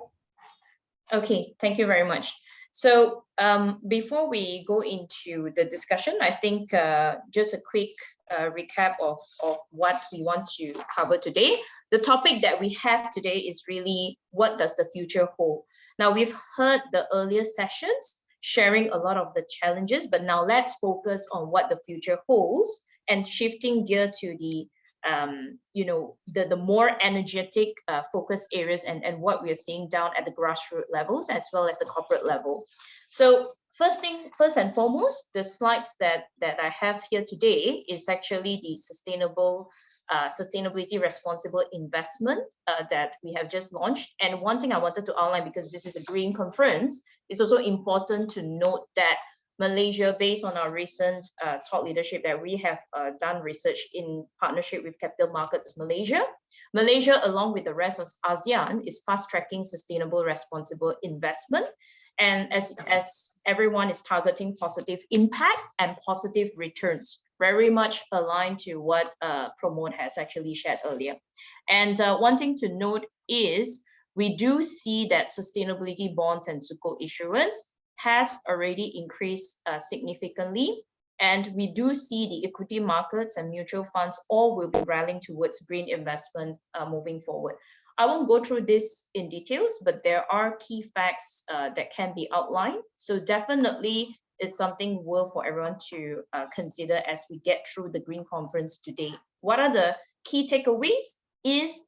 Okay, thank you very much. So before we go into the discussion, I think just a quick recap of what we want to cover today. The topic that we have today is really, what does the future hold? Now, we've heard the earlier sessions sharing a lot of the challenges, but now let's focus on what the future holds and shifting gear to the the more energetic focus areas and what we are seeing down at the grassroots levels as well as the corporate level. So first and foremost, the slides that I have here today is actually the sustainability responsible investment that we have just launched. And one thing I wanted to outline, because this is a green conference, it's also important to note that Malaysia, based on our recent thought leadership that we have done research in partnership with Capital Markets Malaysia, along with the rest of ASEAN, is fast-tracking sustainable responsible investment. And as everyone is targeting positive impact and positive returns, very much aligned to what Pramod has actually shared earlier. And one thing to note is we do see that sustainability bonds and sukuk issuance has already increased significantly. And we do see the equity markets and mutual funds all will be rallying towards green investment moving forward. I won't go through this in details, but there are key facts that can be outlined. So definitely it's something worth for everyone to consider as we get through the Green Conference today. What are the key takeaways? Is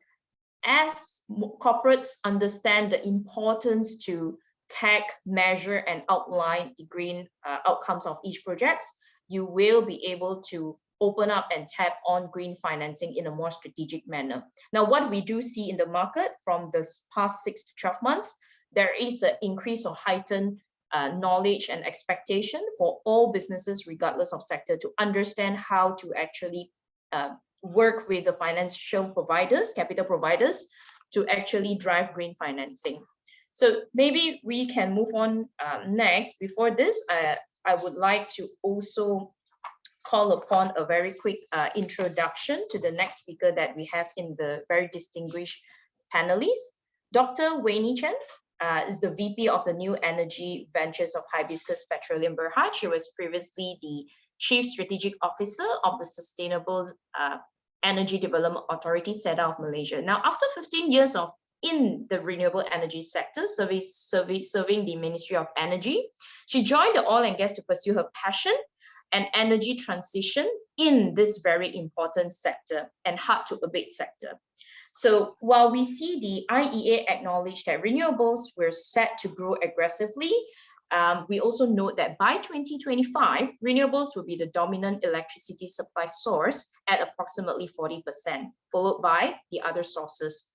as corporates understand the importance to tag, measure, and outline the green outcomes of each project, you will be able to open up and tap on green financing in a more strategic manner. Now, what we do see in the market from the past 6 to 12 months, there is an increase or heightened knowledge and expectation for all businesses, regardless of sector, to understand how to actually work with the financial providers, capital providers, to actually drive green financing. So maybe we can move on next. Before this, I would like to also call upon a very quick introduction to the next speaker that we have in the very distinguished panelists. Dr. Weini Chen is the VP of the New Energy Ventures of Hibiscus Petroleum Berhad. She was previously the Chief Strategic Officer of the Sustainable Energy Development Authority, SEDA of Malaysia. Now, after 15 years in the renewable energy sector, serving the Ministry of Energy, she joined the oil and gas to pursue her passion and energy transition in this very important sector and hard to abate sector. So while we see the IEA acknowledge that renewables were set to grow aggressively, we also note that by 2025, renewables will be the dominant electricity supply source at approximately 40%, followed by the other sources.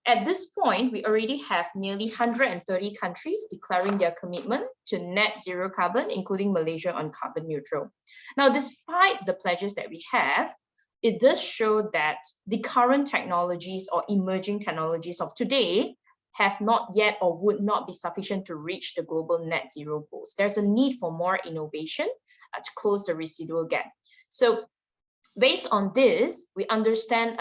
At this point, we already have nearly 130 countries declaring their commitment to net zero carbon, including Malaysia on carbon neutral. Now, despite the pledges that we have, it does show that the current technologies or emerging technologies of today have not yet or would not be sufficient to reach the global net zero goals. There's a need for more innovation to close the residual gap. So based on this, we understand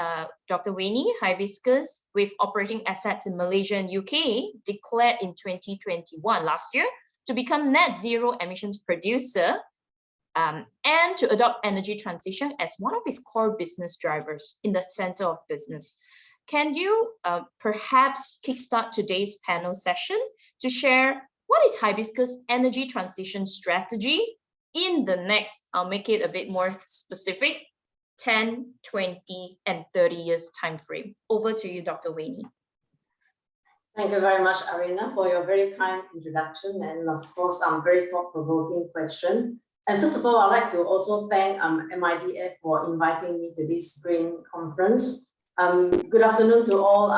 Dr. Weini, Hibiscus, with operating assets in Malaysia and UK, declared in 2021, last year, to become net zero emissions producer and to adopt energy transition as one of its core business drivers in the center of business. Can you perhaps kickstart today's panel session to share what is Hibiscus' energy transition strategy in the next, I'll make it a bit more specific, 10, 20, and 30 years time frame. Over to you, Dr. Weini. Thank you very much, Arina, for your very kind introduction and of course, very thought-provoking question. And first of all, I'd like to also thank MIDF for inviting me to this Green Conference. Good afternoon to all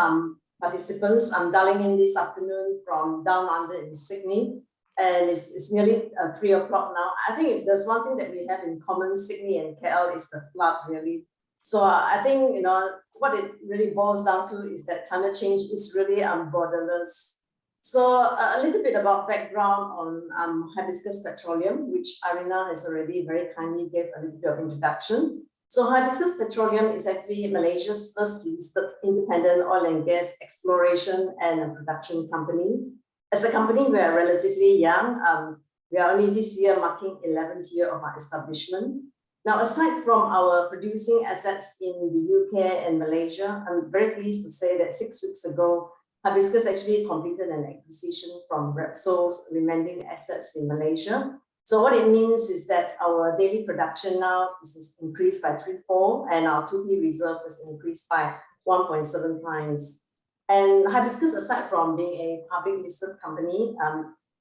participants. I'm dialing in this afternoon from down under in Sydney, and it's nearly 3 o'clock now. I think if there's one thing that we have in common, Sydney and KL, is the flood, really. So I think, you know, what it really boils down to is that climate change is really borderless. So a little bit about background on Hibiscus Petroleum, which Arina has already very kindly gave a little bit of introduction. So Hibiscus Petroleum is actually Malaysia's first listed independent oil and gas exploration and production company. As a company, we are relatively young. We are only this year marking 11th year of our establishment. Now, aside from our producing assets in the UK and Malaysia, I'm very pleased to say that 6 weeks ago, Hibiscus actually completed an acquisition from Repsol's remaining assets in Malaysia. So what it means is that our daily production now is increased by 3-fold, and our 2P reserves has increased by 1.7 times. And Hibiscus, aside from being a public listed company,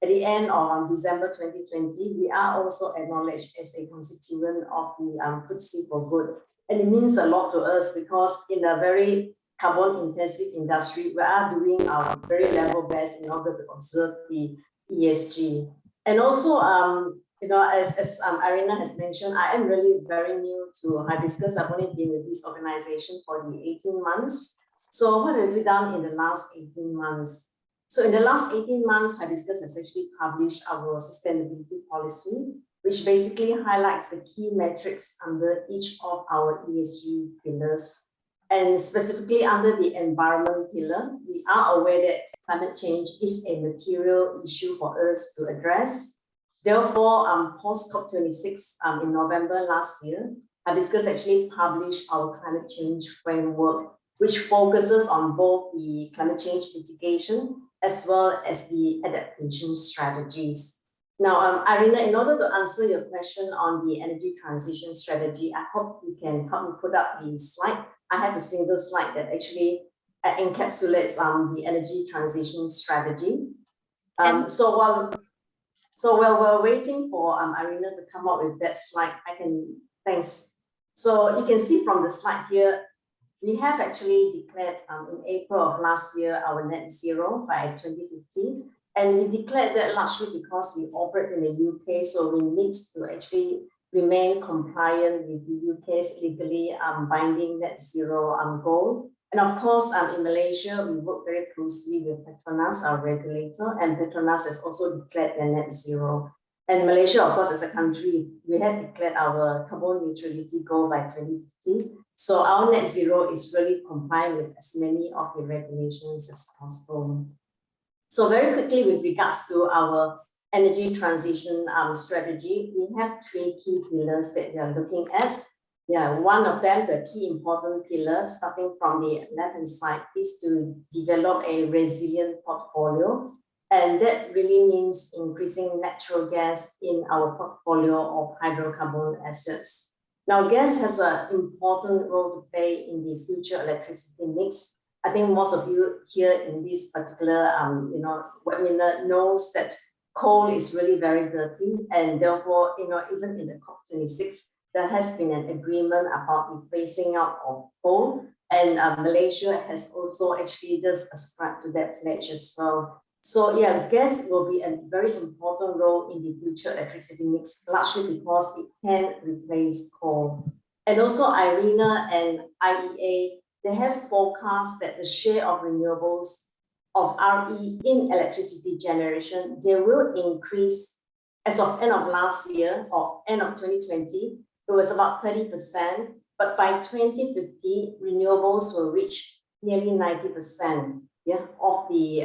at the end of December 2020, we are also acknowledged as a constituent of the FTSE for Good. And it means a lot to us because in a very carbon intensive industry, we are doing our very level best in order to observe the ESG. And also, you know, as Arina has mentioned, I am really very new to Hibiscus. I've only been with this organization for the 18 months. So what have we done in the last 18 months? So in the last 18 months, Hibiscus has actually published our sustainability policy, which basically highlights the key metrics under each of our ESG pillars. And specifically under the environment pillar, we are aware that climate change is a material issue for us to address. Therefore, post COP26 in November last year, Hibiscus actually published our climate change framework, which focuses on both the climate change mitigation as well as the adaptation strategies. Now, Arina, in order to answer your question on the energy transition strategy, I hope you can help me put up the slide. I have a single slide that actually encapsulates the energy transition strategy. So while we're waiting for Arina to come up with that slide, thanks. So you can see from the slide here, we have actually declared in April of last year our net zero by 2050. And we declared that largely because we operate in the UK, so we need to actually remain compliant with the UK's legally binding net zero goal. And of course, in Malaysia, we work very closely with Petronas, our regulator, and Petronas has also declared their net zero. And Malaysia, of course, as a country, we have declared our carbon neutrality goal by 2050. So our net zero is really compliant with as many of the regulations as possible. So very quickly, with regards to our energy transition strategy, we have 3 key pillars that we are looking at. Yeah, one of them, the key important pillar, starting from the left-hand side, is to develop a resilient portfolio. And that really means increasing natural gas in our portfolio of hydrocarbon assets. Now, gas has an important role to play in the future electricity mix. I think most of you here in this particular webinar knows that coal is really very dirty, and therefore, even in the COP26, there has been an agreement about the phasing out of coal, and Malaysia has also actually just ascribed to that pledge as well. So yeah, gas will be a very important role in the future electricity mix, largely because it can replace coal. And also IRENA and IEA, they have forecast that the share of renewables of RE in electricity generation, they will increase as of end of last year or end of 2020, it was about 30%, but by 2050, renewables will reach nearly 90%. Yeah, of the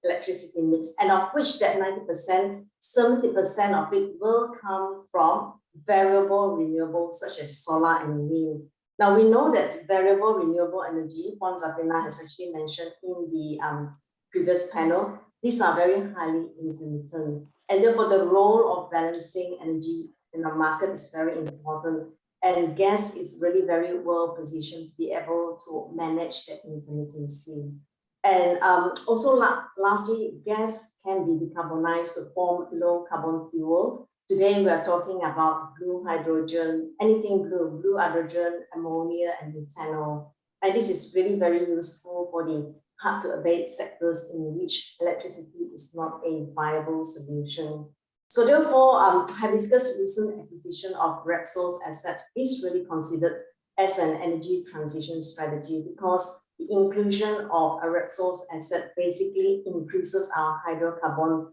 electricity mix, and of which that 90%, 70% of it will come from variable renewables such as solar and wind. Now we know that variable renewable energy, Juan Zafina has actually mentioned in the previous panel, these are very highly intermittent, and therefore the role of balancing energy in the market is very important. And gas is really very well positioned to be able to manage that intermittency. And also, lastly, gas can be decarbonized to form low carbon fuel. Today, we are talking about blue hydrogen, anything blue, blue hydrogen, ammonia, and methanol. And this is really very useful for the hard to abate sectors in which electricity is not a viable solution. So therefore, Hibiscus' recent acquisition of Repsol's assets is really considered as an energy transition strategy, because the inclusion of a Repsol's asset basically increases our hydrocarbon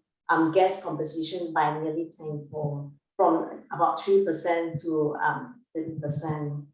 gas composition by nearly tenfold, from about 3% to 30%.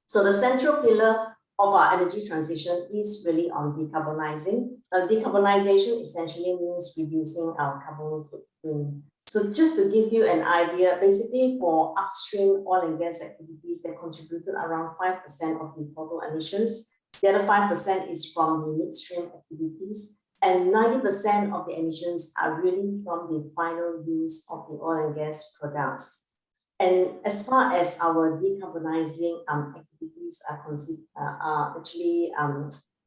So the central pillar of our energy transition is really on decarbonizing. Decarbonization essentially means reducing our carbon footprint. So just to give you an idea, basically for upstream oil and gas activities, they contributed around 5% of the total emissions. The other 5% is from the midstream activities, and 90% of the emissions are really from the final use of the oil and gas products. And as far as our decarbonizing activities are actually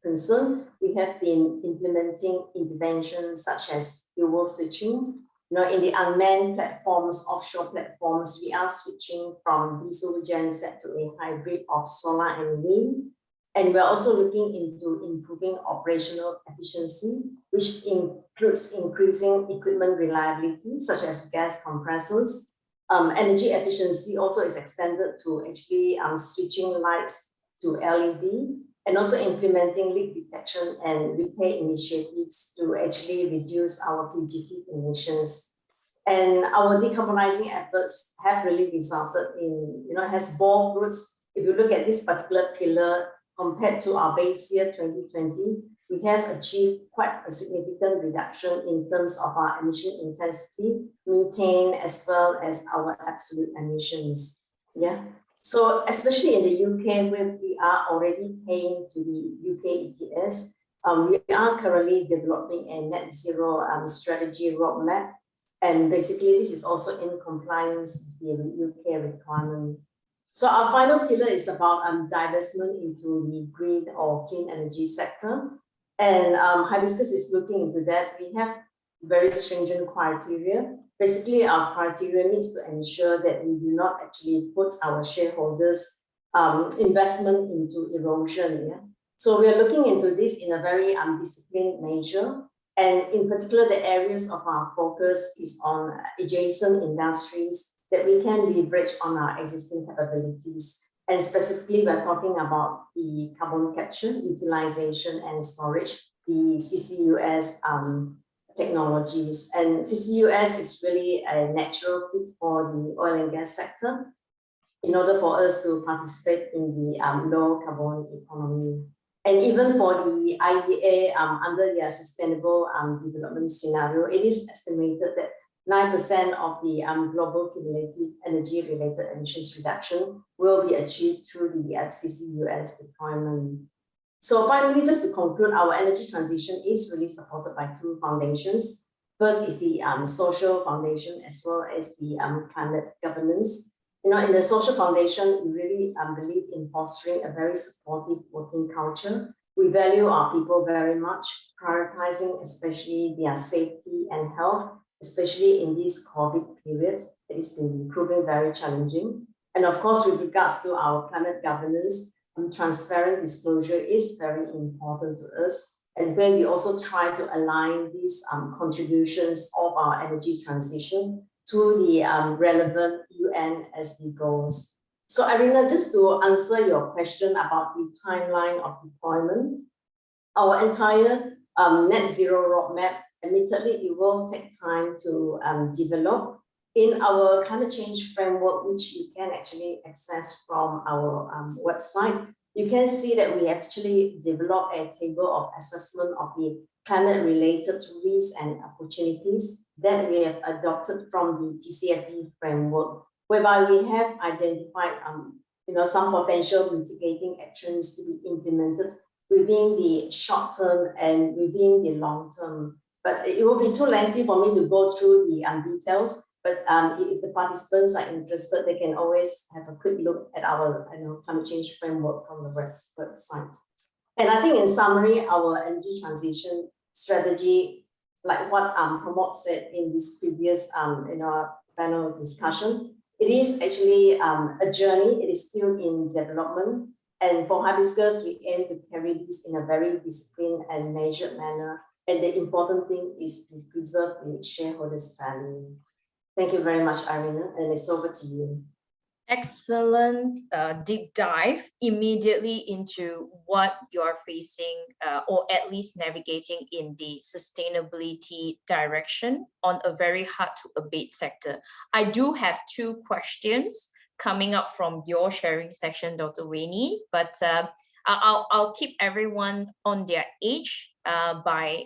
concerned, we have been implementing interventions such as fuel switching. You know, in the unmanned platforms, offshore platforms, we are switching from diesel genset to a hybrid of solar and wind. And we're also looking into improving operational efficiency, which includes increasing equipment reliability, such as gas compressors. Energy efficiency also is extended to actually switching lights to LED, and also implementing leak detection and repair initiatives to actually reduce our fugitive emissions. And our decarbonizing efforts have really resulted in, has bore fruits. If you look at this particular pillar, compared to our base year 2020, we have achieved quite a significant reduction in terms of our emission intensity, methane, as well as our absolute emissions. Yeah. So especially in the UK, where we are already paying to the UK ETS, we are currently developing a net zero strategy roadmap. And basically, this is also in compliance with the UK requirement. So our final pillar is about divestment into the green or clean energy sector. And Hibiscus is looking into that. We have very stringent criteria. Basically, our criteria needs to ensure that we do not actually put our shareholders' investment into erosion. Yeah? So we are looking into this in a very disciplined measure. And in particular, the areas of our focus is on adjacent industries that we can leverage on our existing capabilities. And specifically, we're talking about the carbon capture, utilization, and storage, the CCUS technologies. And CCUS is really a natural fit for the oil and gas sector in order for us to participate in the low carbon economy. And even for the IEA, under their sustainable development scenario, it is estimated that 9% of the global cumulative energy-related emissions reduction will be achieved through the CCUS deployment. So finally, just to conclude, our energy transition is really supported by two foundations. First is the social foundation, as well as the climate governance. In the social foundation, we really believe in fostering a very supportive working culture. We value our people very much, prioritizing especially their safety and health, especially in this COVID period. It has been proving very challenging. And of course, with regards to our climate governance, transparent disclosure is very important to us. And where we also try to align these contributions of our energy transition to the relevant UN SDG goals. So Irina, just to answer your question about the timeline of deployment, our entire net zero roadmap, admittedly, it will take time to develop. In our climate change framework, which you can actually access from our website, you can see that we actually developed a table of assessment of the climate-related risks and opportunities that we have adopted from the TCFD framework, whereby we have identified some potential mitigating actions to be implemented within the short term and within the long term. But it will be too lengthy for me to go through the details. But if the participants are interested, they can always have a quick look at our climate change framework from the website. And I think in summary, our energy transition strategy, like what Pramod said in this previous panel discussion, it is actually a journey. It is still in development. And for Hibiscus, we aim to carry this in a very disciplined and measured manner. And the important thing is to preserve the shareholders' value. Thank you very much, Irina, and it's over to you. Excellent deep dive immediately into what you're facing or at least navigating in the sustainability direction on a very hard to abate sector. I do have two questions coming up from your sharing section, Dr. Waini, but I'll keep everyone on their edge by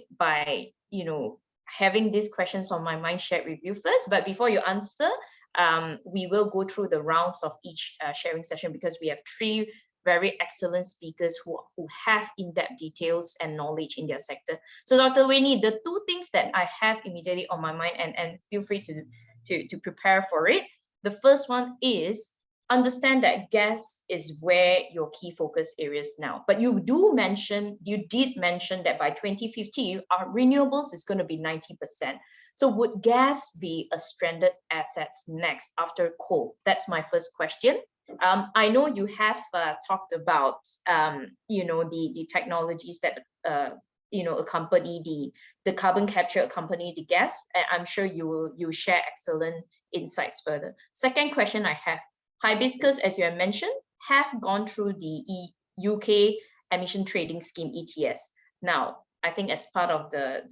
having these questions on my mind shared with you first. But before you answer, we will go through the rounds of each sharing session because we have three very excellent speakers who have in-depth details and knowledge in their sector. So Dr. Waini, the two things that I have immediately on my mind, and feel free to prepare for it. The first one is understand that gas is where your key focus areas now. But you did mention that by 2050, our renewables is going to be 90%. So would gas be a stranded assets next after coal? That's my first question. I know you have talked about the technologies that accompany the carbon capture, accompany the gas. And I'm sure you will share excellent insights further. Second question I have: Hibiscus, as you have mentioned, have gone through the UK emission trading scheme ETS. Now, I think as part of the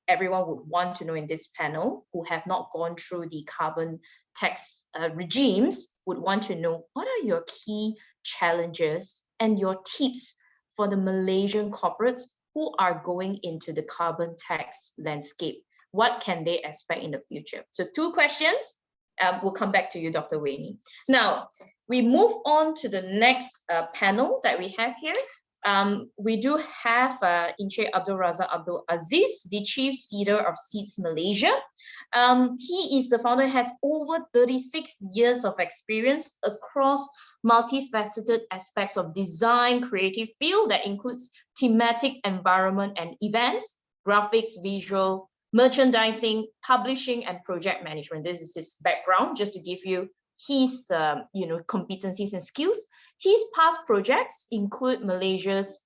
everyone would want to know in this panel who have not gone through the carbon tax regimes would want to know what are your key challenges and your tips for the Malaysian corporates who are going into the carbon tax landscape. What can they expect in the future? So two questions. We'll come back to you, Dr. Waini. Now, we move on to the next panel that we have here. We do have Encik Abdul Razak Abdul Aziz, the Chief Seeder of Seeds Malaysia. He is the founder, has over 36 years of experience across multifaceted aspects of design, creative field that includes thematic environment and events, graphics, visual, merchandising, publishing, and project management. This is his background, just to give you his competencies and skills. His past projects include Malaysia's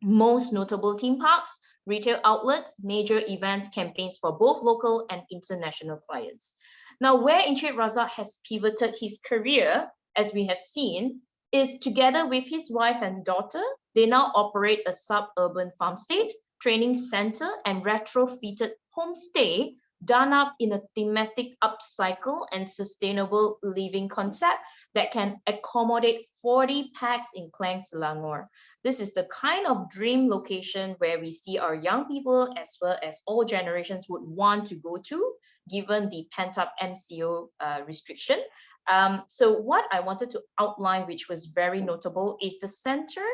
most notable theme parks, retail outlets, major events, campaigns for both local and international clients. Now, where Encik Razak has pivoted his career, as we have seen, is together with his wife and daughter, they now operate a suburban farmstead, training center, and retrofitted homestay done up in a thematic upcycle and sustainable living concept that can accommodate 40 packs in Klang, Selangor. This is the kind of dream location where we see our young people as well as all generations would want to go to, given the pent-up MCO restriction. So what I wanted to outline, which was very notable, is the center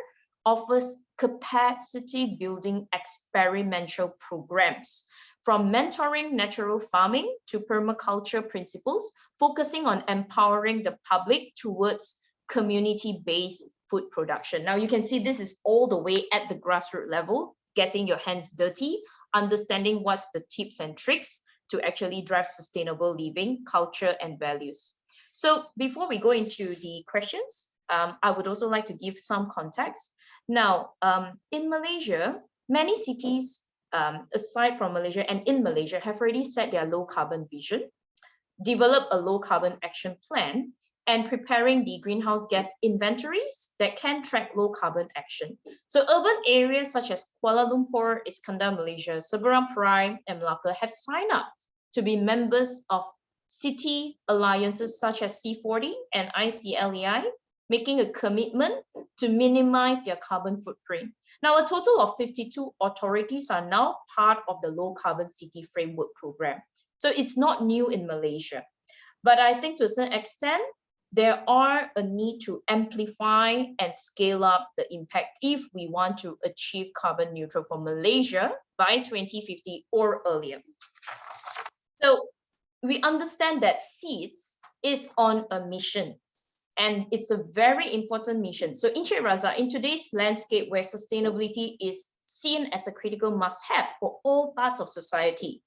offers capacity building experiential programs, from mentoring natural farming to permaculture principles, focusing on empowering the public towards community-based food production. Now you can see this is all the way at the grassroots level, getting your hands dirty, understanding what's the tips and tricks to actually drive sustainable living, culture, and values. So before we go into the questions, I would also like to give some context. Now, in Malaysia, many cities aside from Malaysia and in Malaysia have already set their low carbon vision, develop a low carbon action plan, and preparing the greenhouse gas inventories that can track low carbon action. So urban areas such as Kuala Lumpur, Iskandar, Malaysia, Seberang Perai, and Melaka have signed up to be members of city alliances such as C40 and ICLEI, making a commitment to minimize their carbon footprint. Now, a total of 52 authorities are now part of the Low Carbon City Framework Program. So it's not new in Malaysia. But I think to a certain extent, there are a need to amplify and scale up the impact if we want to achieve carbon neutral for Malaysia by 2050 or earlier. So we understand that SEEDS is on a mission, and it's a very important mission. So Encik Razak, in today's landscape where sustainability is seen as a critical must-have for all parts of society,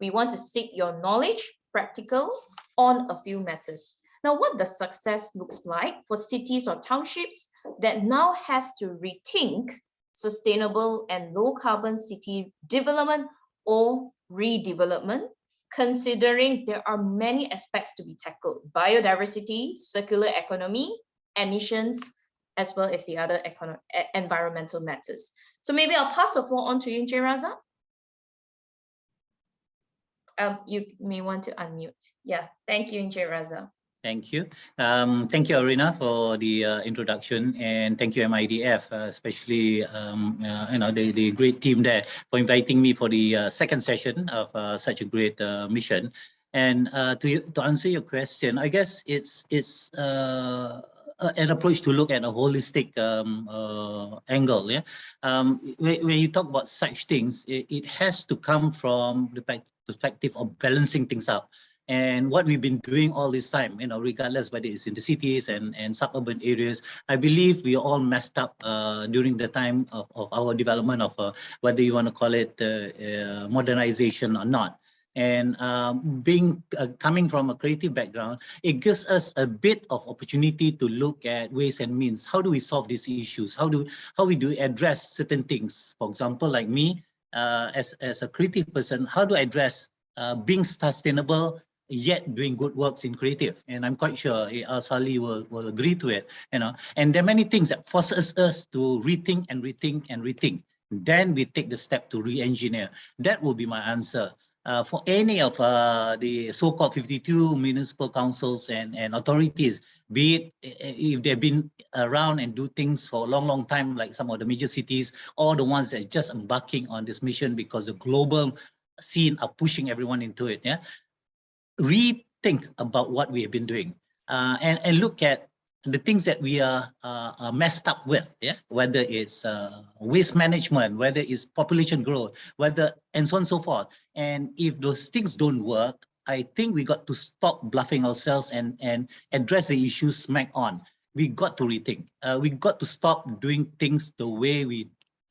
we want to seek your knowledge, practical, on a few matters. Now, what does success looks like for cities or townships that now has to rethink sustainable and low carbon city development or redevelopment, considering there are many aspects to be tackled: biodiversity, circular economy, emissions, as well as the other environmental matters. So maybe I'll pass the floor on to you, Raza. You may want to unmute. Yeah, thank you, Raza. Thank you. Thank you, Arina, for the introduction, and thank you, MIDF, especially the great team there for inviting me for the second session of such a great mission. And to answer your question, I guess it's an approach to look at a holistic angle. Yeah, when you talk about such things, it has to come from the perspective of balancing things out. And what we've been doing all this time, regardless whether it's in the cities and suburban areas, I believe we all messed up during the time of our development of whether you want to call it modernization or not. And coming from a creative background, it gives us a bit of opportunity to look at ways and means. How do we solve these issues? How do we address certain things? For example, like me, as a creative person, how do I address being sustainable yet doing good works in creative? And I'm quite sure Sally will agree to it. And there are many things that forces us to rethink and rethink and rethink. Then we take the step to re-engineer. That will be my answer. For any of the so-called 52 municipal councils and authorities, be it if they've been around and do things for a long, long time, like some of the major cities, or the ones that are just embarking on this mission because the global scene are pushing everyone into it. Yeah, rethink about what we have been doing and look at the things that we are messed up with. Yeah, whether it's waste management, whether it's population growth, and so on and so forth. And if those things don't work, I think we got to stop bluffing ourselves and address the issues smack on. We got to rethink. We got to stop doing things the way we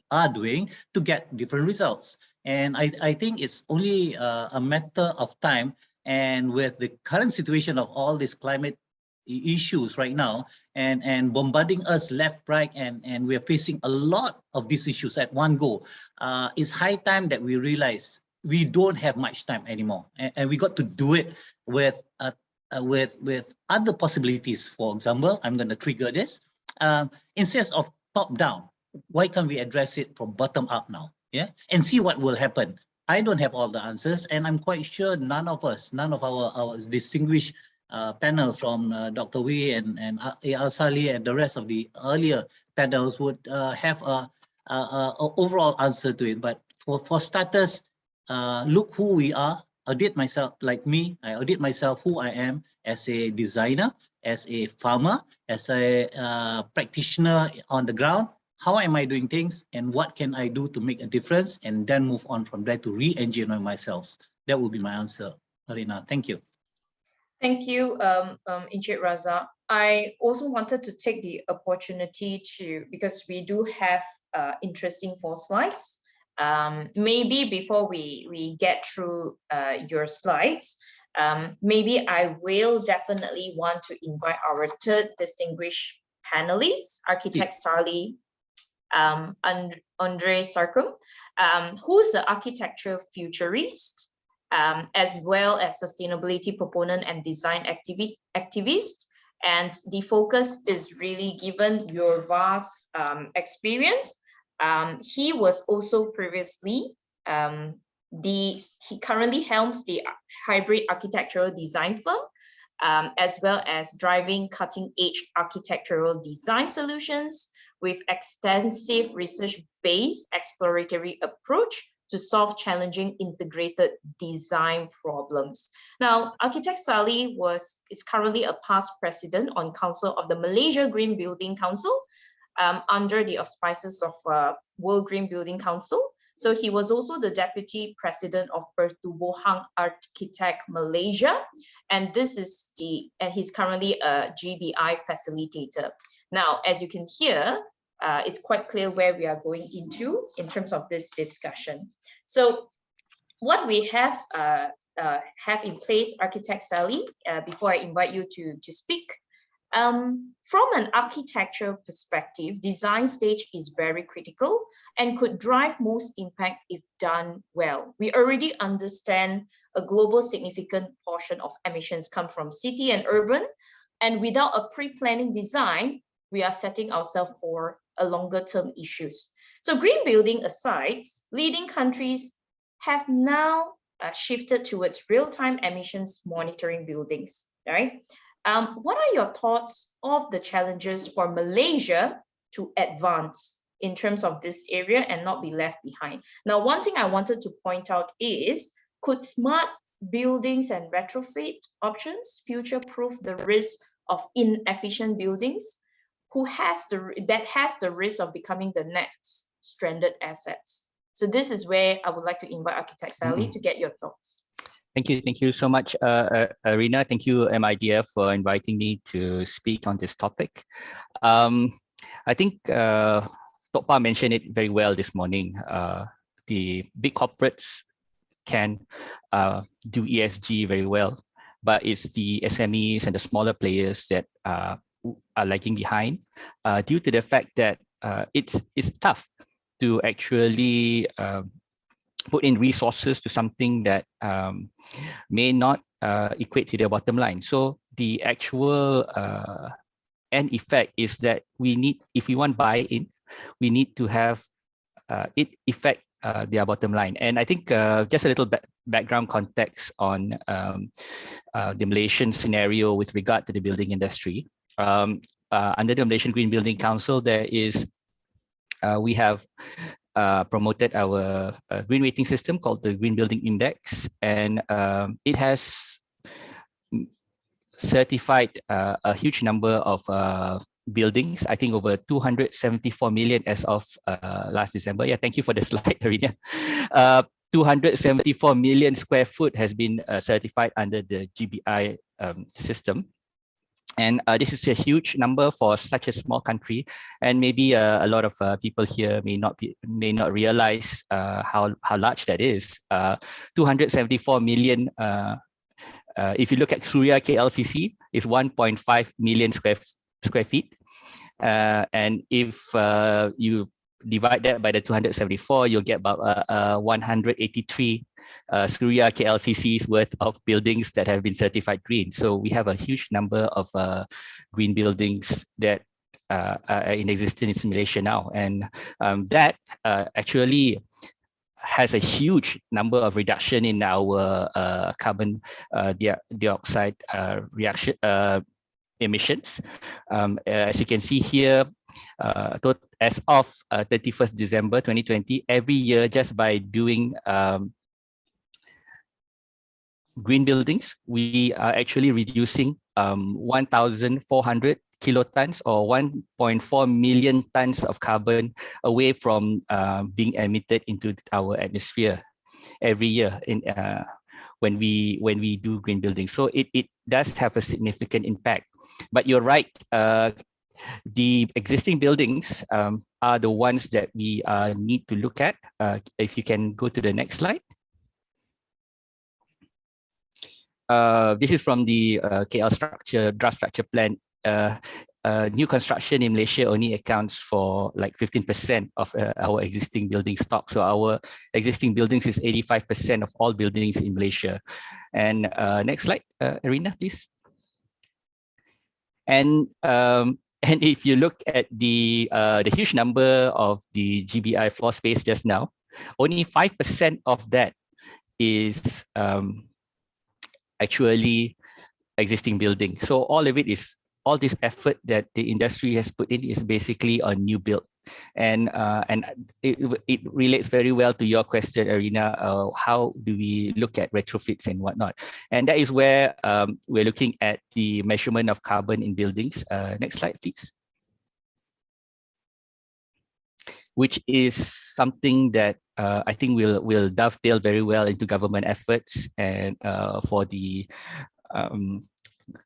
are doing to get different results. And I think it's only a matter of time. And with the current situation of all these climate issues right now and bombarding us left, right, and we're facing a lot of these issues at one go, it's high time that we realize we don't have much time anymore. And we got to do it with other possibilities. For example, I'm going to trigger this. Instead of top down, why can't we address it from bottom up now? Yeah, and see what will happen. I don't have all the answers, and I'm quite sure none of our distinguished panel from Dr. Wee and Sally and the rest of the earlier panels would have a overall answer to it. But for starters, look who we are. Audit myself, like me. I audit myself who I am as a designer, as a farmer, as a practitioner on the ground. How am I doing things, and what can I do to make a difference, and then move on from there to re-engineer myself. That would be my answer, Arina. Thank you. Thank you, Encik Raza. I also wanted to take the opportunity because we do have interesting 4 slides. Maybe before we get through your slides, maybe I will definitely want to invite our third distinguished panelist, architect Sarli Andre Sarkum, who's the architecture futurist, as well as sustainability proponent and design activist. And the focus is really given your vast experience. He was also previously, he currently helms the hybrid architectural design firm, as well as driving cutting-edge architectural design solutions with extensive research-based exploratory approach to solve challenging integrated design problems. Now, architect Sali is currently a past president on council of the Malaysia Green Building Council under the auspices of World Green Building Council. So he was also the deputy president of Pertubuhan Architect Malaysia, and he's currently a GBI facilitator. Now, as you can hear, it's quite clear where we are going into in terms of this discussion. So what we have have in place Architect Sally before I invite you to speak. From an architectural perspective, design stage is very critical and could drive most impact if done well. We already understand a global significant portion of emissions come from city and urban, and without a pre-planning design, we are setting ourselves for a longer term issues. So green building aside, leading countries have now shifted towards real-time emissions monitoring buildings, right? What are your thoughts of the challenges for Malaysia to advance in terms of this area and not be left behind? Now, one thing I wanted to point out is, could smart buildings and retrofit options future-proof the risk of inefficient buildings that has the risk of becoming the next stranded assets? So this is where I would like to invite Architect Sally to get your thoughts. Thank you so much, Arina. Thank you, MIDF, for inviting me to speak on this topic. I think Tok Pa mentioned it very well this morning. The big corporates can do ESG very well, but it's the SMEs and the smaller players that are lagging behind due to the fact that it's tough to actually put in resources to something that may not equate to their bottom line. So the actual end effect is that we need, if we want buy-in, we need to have it affect their bottom line. And I think just a little background context on the Malaysian scenario with regard to the building industry. Under the Malaysian Green Building Council, we have promoted our green rating system called the Green Building Index, and it has certified a huge number of buildings, I think over 274 million as of last December. Yeah, thank you for the slide, Arina. 274 million square foot has been certified under the GBI system. And this is a huge number for such a small country, and maybe a lot of people here may not realize how large that is. 274 million. If you look at Suria KLCC, is 1.5 million square feet, and if you divide that by the 274, you'll get about 183 Suria KLCCs worth of buildings that have been certified green. So we have a huge number of green buildings that are in existence in Malaysia now, and that actually has a huge number of reduction in our carbon dioxide emissions. As you can see here, as of 31st December 2020, every year, just by doing green buildings, we are actually reducing 1,400 kilotons or 1.4 million tons of carbon away from being emitted into our atmosphere every year when we do green buildings. So it does have a significant impact. But you're right, the existing buildings are the ones that we need to look at. If you can go to the next slide. This is from the KL draft structure plan. New construction in Malaysia only accounts for like 15% of our existing building stock. So our existing buildings is 85% of all buildings in Malaysia. And next slide, Arina, please. And if you look at the huge number of the GBI floor space just now, only 5% of that is actually existing building. So all of it is, all this effort that the industry has put in is basically on new build. And it relates very well to your question, Arina. How do we look at retrofits and whatnot? And that is where we're looking at the measurement of carbon in buildings. Next slide, please. Which is something that I think will dovetail very well into government efforts and for the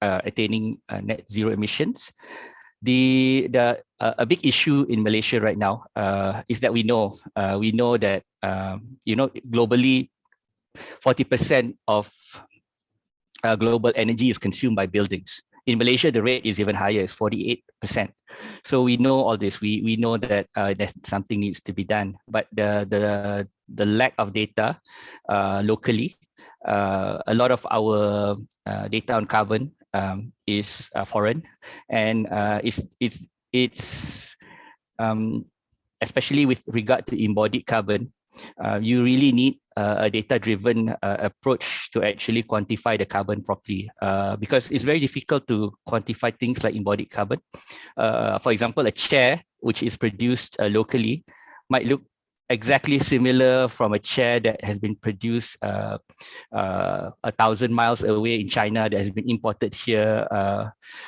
attaining net zero emissions. A big issue in Malaysia right now is that we know that globally 40% of global energy is consumed by buildings. In Malaysia, the rate is even higher, it's 48%. So we know all this. We know that that something needs to be done. But the lack of data locally, a lot of our data on carbon is foreign, and it's especially with regard to embodied carbon. You really need a data-driven approach to actually quantify the carbon properly, because it's very difficult to quantify things like embodied carbon. For example, a chair which is produced locally might look exactly similar from a chair that has been produced 1,000 miles away in China, that has been imported here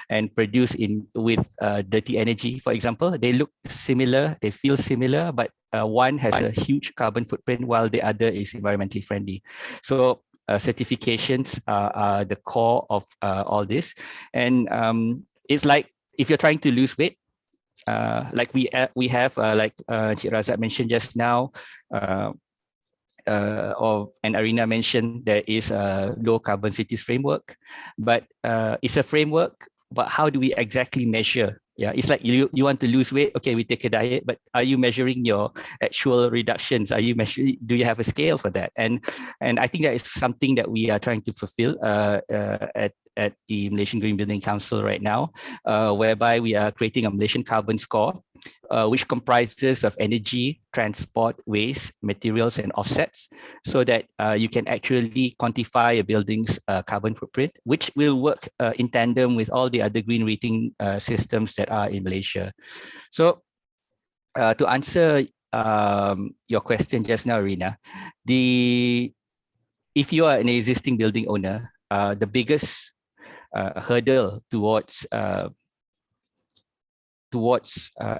and produced with dirty energy, for example. They look similar, they feel similar, but one has a huge carbon footprint while the other is environmentally friendly. So certifications are the core of all this. And it's like if you're trying to lose weight, like we have, like Cik Razak mentioned just now, and Arina mentioned, there is a low carbon cities framework, but it's a framework, but how do we exactly measure? Yeah, it's like you want to lose weight, okay, we take a diet, but are you measuring your actual reductions? Are you measuring, do you have a scale for that? And I think that is something that we are trying to fulfill at the Malaysian Green Building Council right now, whereby we are creating a Malaysian carbon score, which comprises of energy, transport, waste, materials, and offsets, so that you can actually quantify a building's carbon footprint, which will work in tandem with all the other green rating systems that are in Malaysia. So to answer your question just now, Rina, if you are an existing building owner, the biggest hurdle towards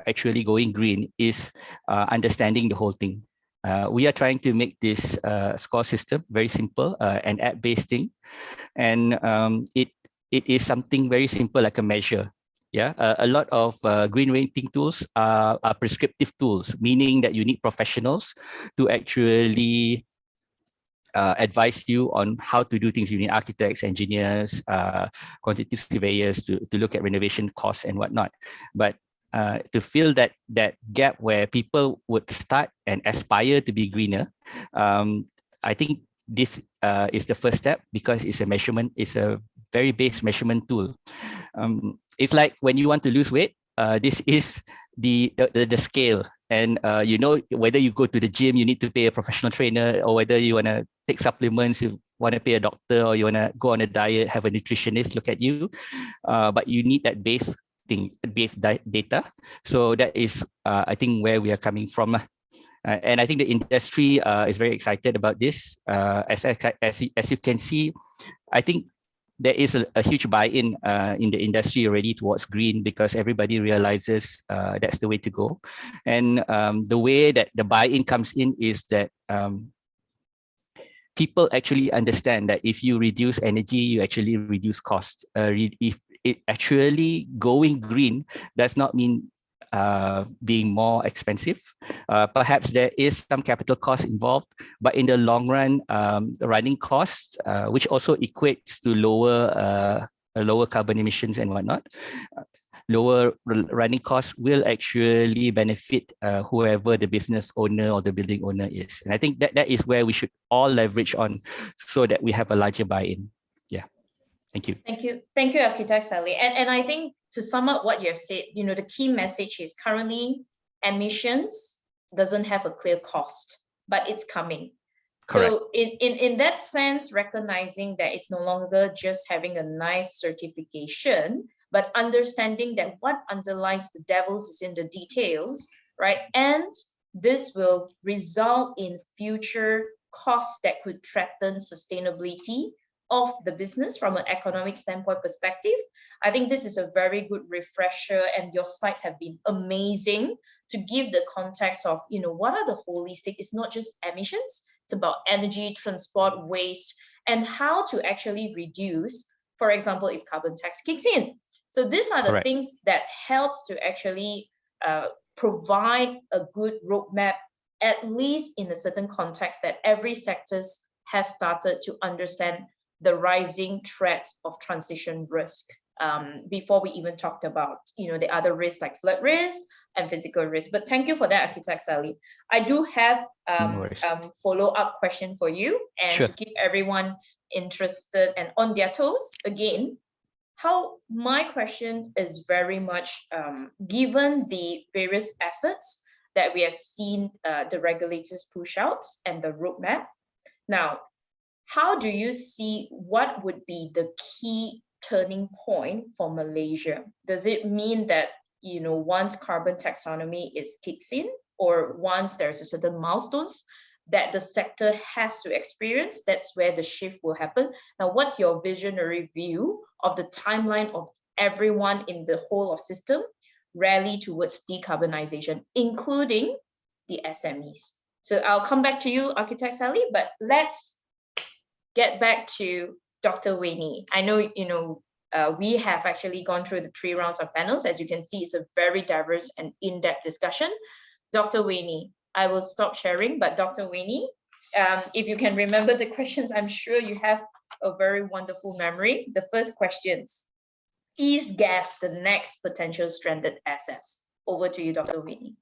actually going green is understanding the whole thing. We are trying to make this score system very simple, an app-based thing, and it is something very simple, like a measure. Yeah, a lot of green rating tools are prescriptive tools, meaning that you need professionals to actually advise you on how to do things. You need architects, engineers, quantity surveyors to look at renovation costs and whatnot. But to fill that gap where people would start and aspire to be greener, I think this is the first step, because it's a measurement, it's a very base measurement tool. It's like when you want to lose weight, this is the scale. And you know, whether you go to the gym, you need to pay a professional trainer, or whether you want to take supplements, you want to pay a doctor, or you want to go on a diet, have a nutritionist look at you. But you need that base data. So that is, I think, where we are coming from. And I think the industry is very excited about this. As you can see, I think there is a huge buy-in in the industry already towards green, because everybody realizes that's the way to go. And the way that the buy-in comes in is that people actually understand that if you reduce energy, you actually reduce cost. If it actually going green does not mean being more expensive. Perhaps there is some capital cost involved, but in the long run, the running costs, which also equates to lower carbon emissions and whatnot, lower running costs will actually benefit whoever the business owner or the building owner is. And I think that is where we should all leverage on, so that we have a larger buy-in. Yeah. Thank you. Thank you, Architect Sally. And I think to sum up what you have said, you know, the key message is currently emissions doesn't have a clear cost, but it's coming. Correct. So in that sense, recognizing that it's no longer just having a nice certification, but understanding that what underlies the devils is in the details, right? And this will result in future costs that could threaten sustainability of the business from an economic standpoint perspective. I think this is a very good refresher, and your slides have been amazing to give the context of, you know, what are the holistic, it's not just emissions, it's about energy, transport, waste, and how to actually reduce, for example, if carbon tax kicks in. So these are the Correct. Things that helps to actually provide a good roadmap, at least in a certain context that every sectors has started to understand the rising threats of transition risk before we even talked about, the other risks like flood risk and physical risk. But thank you for that, Architect Sally. I do have follow-up question for you, and to keep everyone interested and on their toes again. My question is very much given the various efforts that we have seen the regulators push out and the roadmap. Now, how do you see what would be the key turning point for Malaysia? Does it mean that, once carbon taxonomy kicks in, or once there's a certain milestones that the sector has to experience, that's where the shift will happen? Now, what's your visionary view of the timeline of everyone in the whole of system rally towards decarbonization, including the SMEs? So I'll come back to you, Architect Sally, but let's get back to Dr. Waini. I know, we have actually gone through the 3 rounds of panels. As you can see, it's a very diverse and in-depth discussion. Dr. Waini, I will stop sharing, but Dr. Waini, if you can remember the questions, I'm sure you have a very wonderful memory. The first questions: is gas the next potential stranded assets? Over to you, Dr. Waini.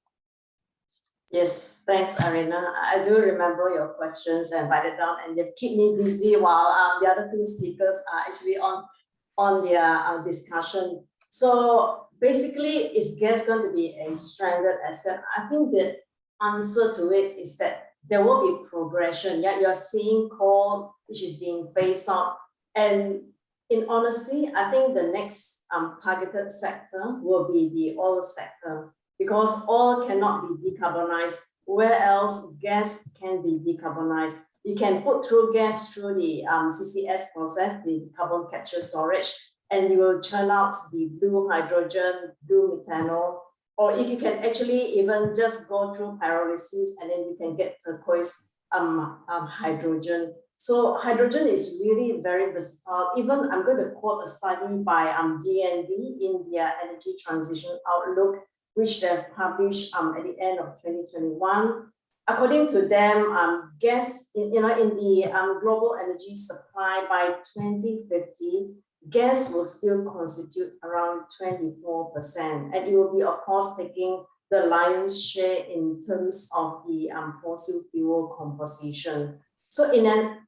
Yes, thanks, Arina. I do remember your questions and write it down, and they've kept me busy while the other 2 speakers are actually on their discussion. So basically, is gas going to be a stranded asset? I think the answer to it is that there will be progression. Yeah, you're seeing coal, which is being phased out, and in honesty, I think the next targeted sector will be the oil sector, because oil cannot be decarbonized. Where else gas can be decarbonized? You can put through gas through the CCS process, the carbon capture storage, and you will churn out the blue hydrogen, blue methanol, or if you can actually even just go through pyrolysis, and then you can get turquoise hydrogen. So hydrogen is really very versatile. Even I'm going to quote a study by DNV in their Energy Transition Outlook, which they've published at the end of 2021. According to them, gas, in the global energy supply by 2050, gas will still constitute around 24%, and it will be, of course, taking the lion's share in terms of the fossil fuel composition. So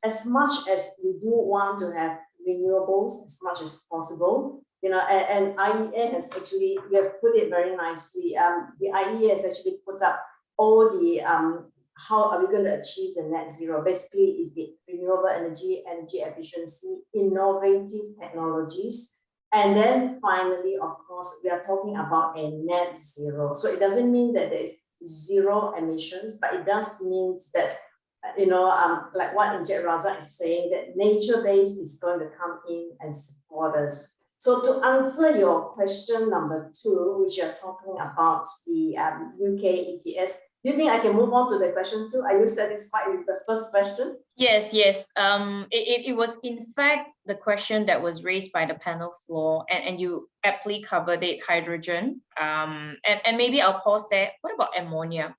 as much as we do want to have renewables as much as possible, and IEA has actually, we have put it very nicely. The IEA has actually put up all the, how are we going to achieve the net zero? Basically, is the renewable energy, energy efficiency, innovative technologies. And then finally, of course, we are talking about a net zero. So it doesn't mean that there is zero emissions, but it does mean that, like what Encik Raza is saying, that nature-based is going to come in and support us. So to answer your question number 2, which you're talking about the UK ETS, do you think I can move on to the question 2? Are you satisfied with the first question? Yes. It was in fact the question that was raised by the panel floor, and you aptly covered it, hydrogen. And maybe I'll pause there. What about ammonia?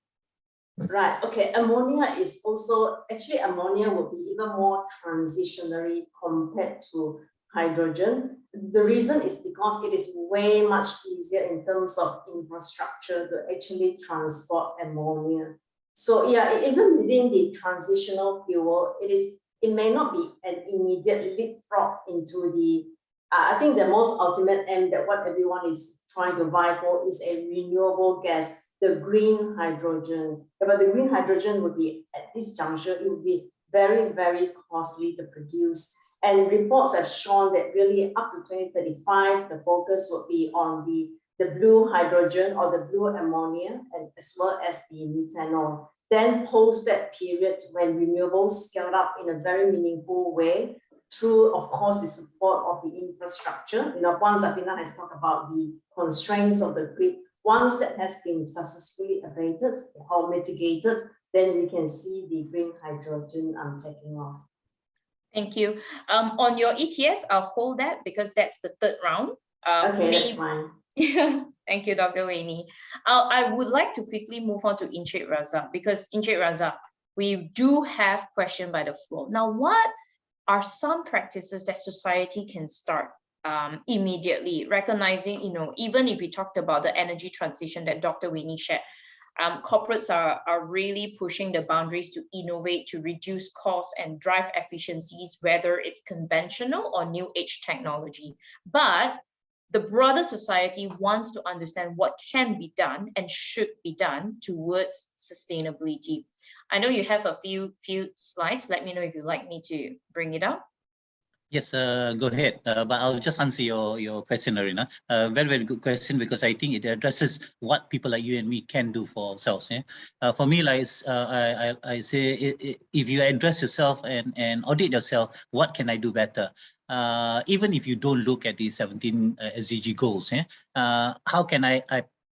Right, okay, ammonia is also, actually ammonia will be even more transitionary compared to hydrogen. The reason is because it is way much easier in terms of infrastructure to actually transport ammonia. So yeah, even within the transitional fuel, it may not be an immediate leapfrog into the, I think the most ultimate aim that what everyone is trying to vie for is a renewable gas, the green hydrogen. But the green hydrogen would be, at this juncture, it would be very, very costly to produce. And reports have shown that really up to 2035, the focus would be on the blue hydrogen or the blue ammonia, and as well as the methanol. Then post that period when renewables scaled up in a very meaningful way through, of course, the support of the infrastructure. Once Apina has talked about the constraints of the grid, once that has been successfully abated or mitigated, then we can see the green hydrogen taking off. Thank you. On your ETS, I'll hold that because that's the 3rd round. Okay, that's fine. Yeah, thank you, Dr. Waini. I would like to quickly move on to Encik Raza, because Encik Raza, we do have question by the floor. Now, what are some practices that society can start immediately, recognizing, even if we talked about the energy transition that Dr. Whitney shared, corporates are really pushing the boundaries to innovate, to reduce costs and drive efficiencies, whether it's conventional or new age technology. But the broader society wants to understand what can be done and should be done towards sustainability. I know you have a few slides. Let me know if you'd like me to bring it up. Yes, go ahead. But I'll just answer your question, Arina. Very, very good question, because I think it addresses what people like you and me can do for ourselves. Yeah? For me, like I say, if you address yourself and audit yourself, what can I do better? Even if you don't look at the 17 SDG goals, how can I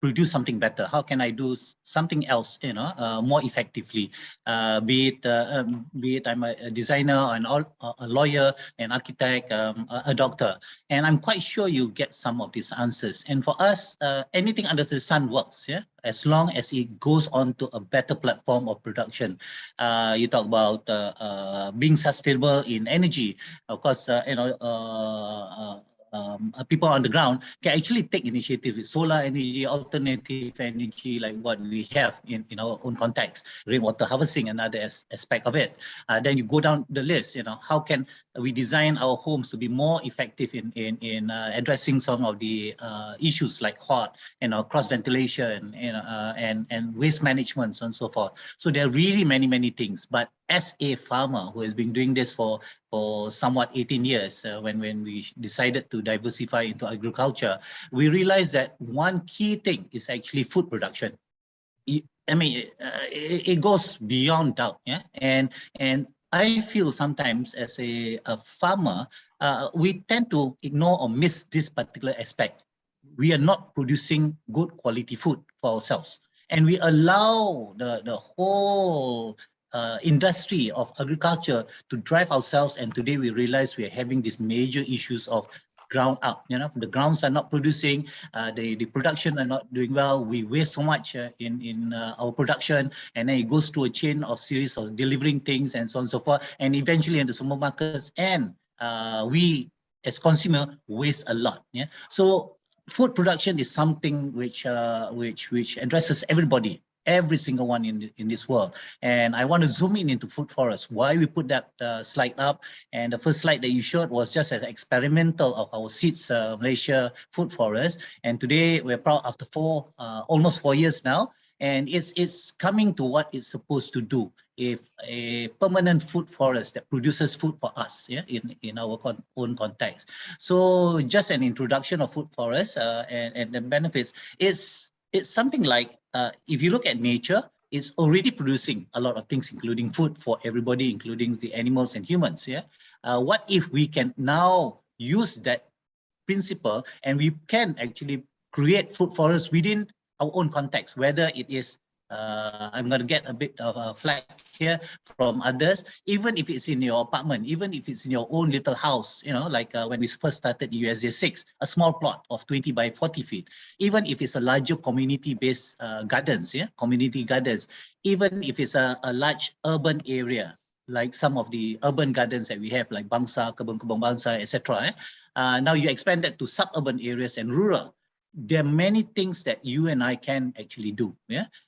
produce something better? How can I do something else, more effectively? Be it I'm a designer, a lawyer, an architect, a doctor, and I'm quite sure you get some of these answers. And for us, anything under the sun works, as long as it goes on to a better platform of production. You talk about being sustainable in energy. Of course, people on the ground can actually take initiative with solar energy, alternative energy, like what we have in our own context, rainwater harvesting, another aspect of it. Then you go down the list, how can we design our homes to be more effective in addressing some of the issues like hot, cross ventilation, and waste management, and so forth. So there are really many things. But as a farmer who has been doing this for somewhat 18 years, when we decided to diversify into agriculture, we realized that one key thing is actually food production. It goes beyond doubt, and I feel sometimes as a farmer, we tend to ignore or miss this particular aspect. We are not producing good quality food for ourselves, and we allow the whole industry of agriculture to drive ourselves. And today we realize we are having these major issues of ground up. The grounds are not producing, the production are not doing well. We waste so much in our production, and then it goes to a chain of series of delivering things and so on and so forth, and eventually in the supermarkets, and we as consumer waste a lot. So food production is something which addresses everybody, every single one in this world. And I want to zoom into food forests. Why we put that slide up, and the first slide that you showed was just an experimental of our Seeds Malaysia food forest. And today we're proud, after almost 4 years now, and it's coming to what it's supposed to do. If a permanent food forest that produces food for us, in our own context. So just an introduction of food forests and the benefits is. It's something like, if you look at nature, it's already producing a lot of things, including food for everybody, including the animals and humans. What if we can now use that principle, and we can actually create food forests within our own context, whether it is, I'm going to get a bit of a flag here from others, even if it's in your apartment, even if it's in your own little house, like when we first started USJ 6, a small plot of 20 by 40 feet, even if it's a larger community-based gardens, community gardens, even if it's a large urban area, like some of the urban gardens that we have, like Bangsa, Kebun Bangsa, etc. Now you expand that to suburban areas and rural. There are many things that you and I can actually do.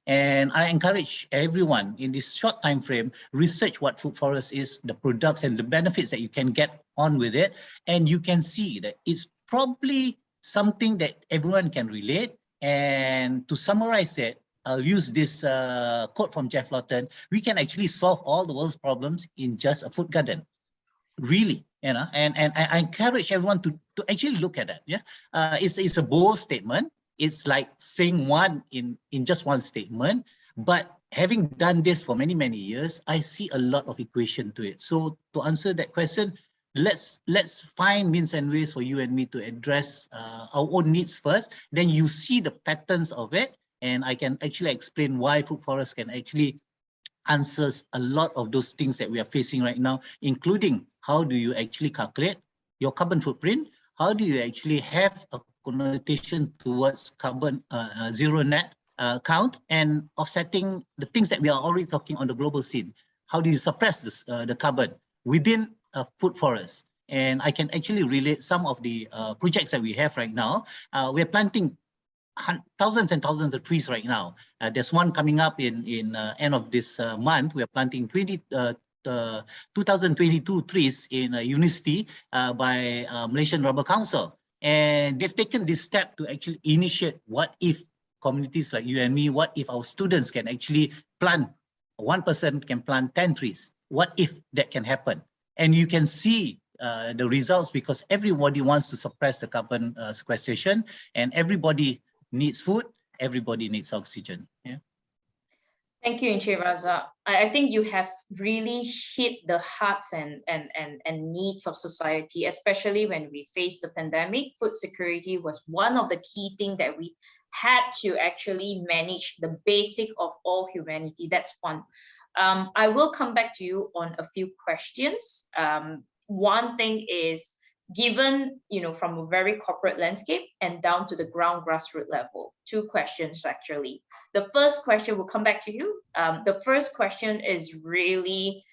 And I encourage everyone in this short time frame, research what food forest is, the products and the benefits that you can get on with it. And you can see that it's probably something that everyone can relate. And to summarize it, I'll use this quote from Jeff Lawton: we can actually solve all the world's problems in just a food garden. Really, and I encourage everyone to actually look at that. It's a bold statement. It's like saying one in just one statement, but having done this for many years, I see a lot of equation to it. So to answer that question, let's find means and ways for you and me to address our own needs first. Then you see the patterns of it, and I can actually explain why food forests can actually answers a lot of those things that we are facing right now, including how do you actually calculate your carbon footprint? How do you actually have a connotation towards carbon zero net count, and offsetting the things that we are already talking on the global scene? how do you suppress this, the carbon within a food forest? And I can actually relate some of the projects that we have right now. We're planting thousands and thousands of trees right now. There's one coming up in end of this month. We're planting 2022 trees in Unicity by Malaysian Rubber Council. And they've taken this step to actually initiate what if communities like you and me, what if our students can actually plant, one person can plant 10 trees? What if that can happen? And you can see the results, because everybody wants to suppress the carbon sequestration, and everybody needs food, everybody needs oxygen. Yeah. Thank you, Encik Razak. I think you have really hit the hearts and needs of society, especially when we face the pandemic. Food security was one of the key things that we had to actually manage, the basic of all humanity. That's one. I will come back to you on a few questions. One thing is, given, from a very corporate landscape and down to the ground grassroots level, two questions actually. The first question will come back to you. The first question is really,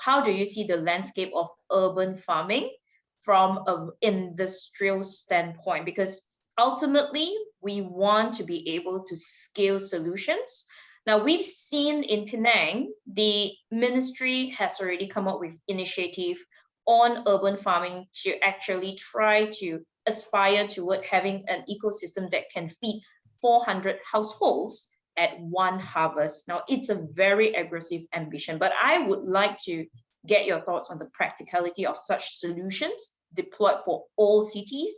how do you see the landscape of urban farming from an industrial standpoint? Because ultimately, we want to be able to scale solutions. Now, we've seen in Penang, the ministry has already come up with initiative on urban farming to actually try to aspire toward having an ecosystem that can feed 400 households at one harvest. Now, it's a very aggressive ambition, but I would like to get your thoughts on the practicality of such solutions deployed for all cities.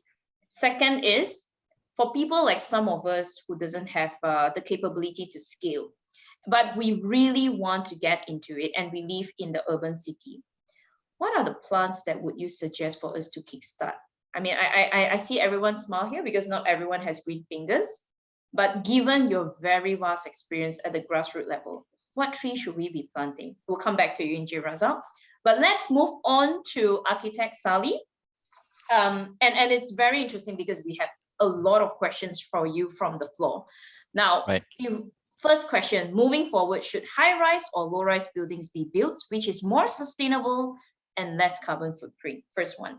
Second is, for people like some of us who doesn't have the capability to scale, but we really want to get into it and we live in the urban city, what are the plans that would you suggest for us to kickstart? I mean, I see everyone smile here because not everyone has green fingers, but given your very vast experience at the grassroots level, what tree should we be planting? We'll come back to you, Encik Razak. But let's move on to Architect Sally. And it's very interesting because we have a lot of questions for you from the floor. Now, first question, moving forward, should high-rise or low-rise buildings be built, which is more sustainable and less carbon footprint? First one.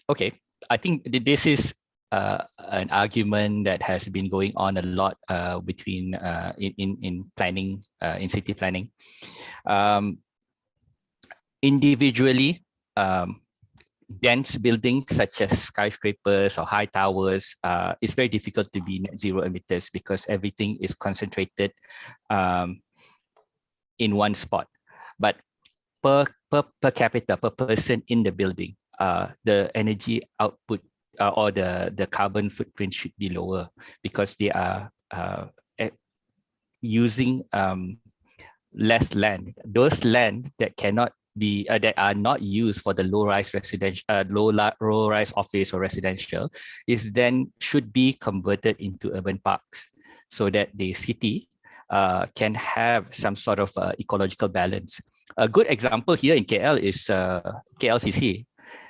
Okay, I think this is an argument that has been going on a lot between in planning, in city planning. Individually, dense buildings such as skyscrapers or high towers, it's very difficult to be net zero emitters because everything is concentrated in one spot. But per capita, per person in the building, the energy output or the carbon footprint should be lower because they are using less land. Those land that cannot be that are not used for the low-rise residential, low-rise office or residential, should be converted into urban parks so that the city can have some sort of ecological balance. A good example here in KL is KLCC.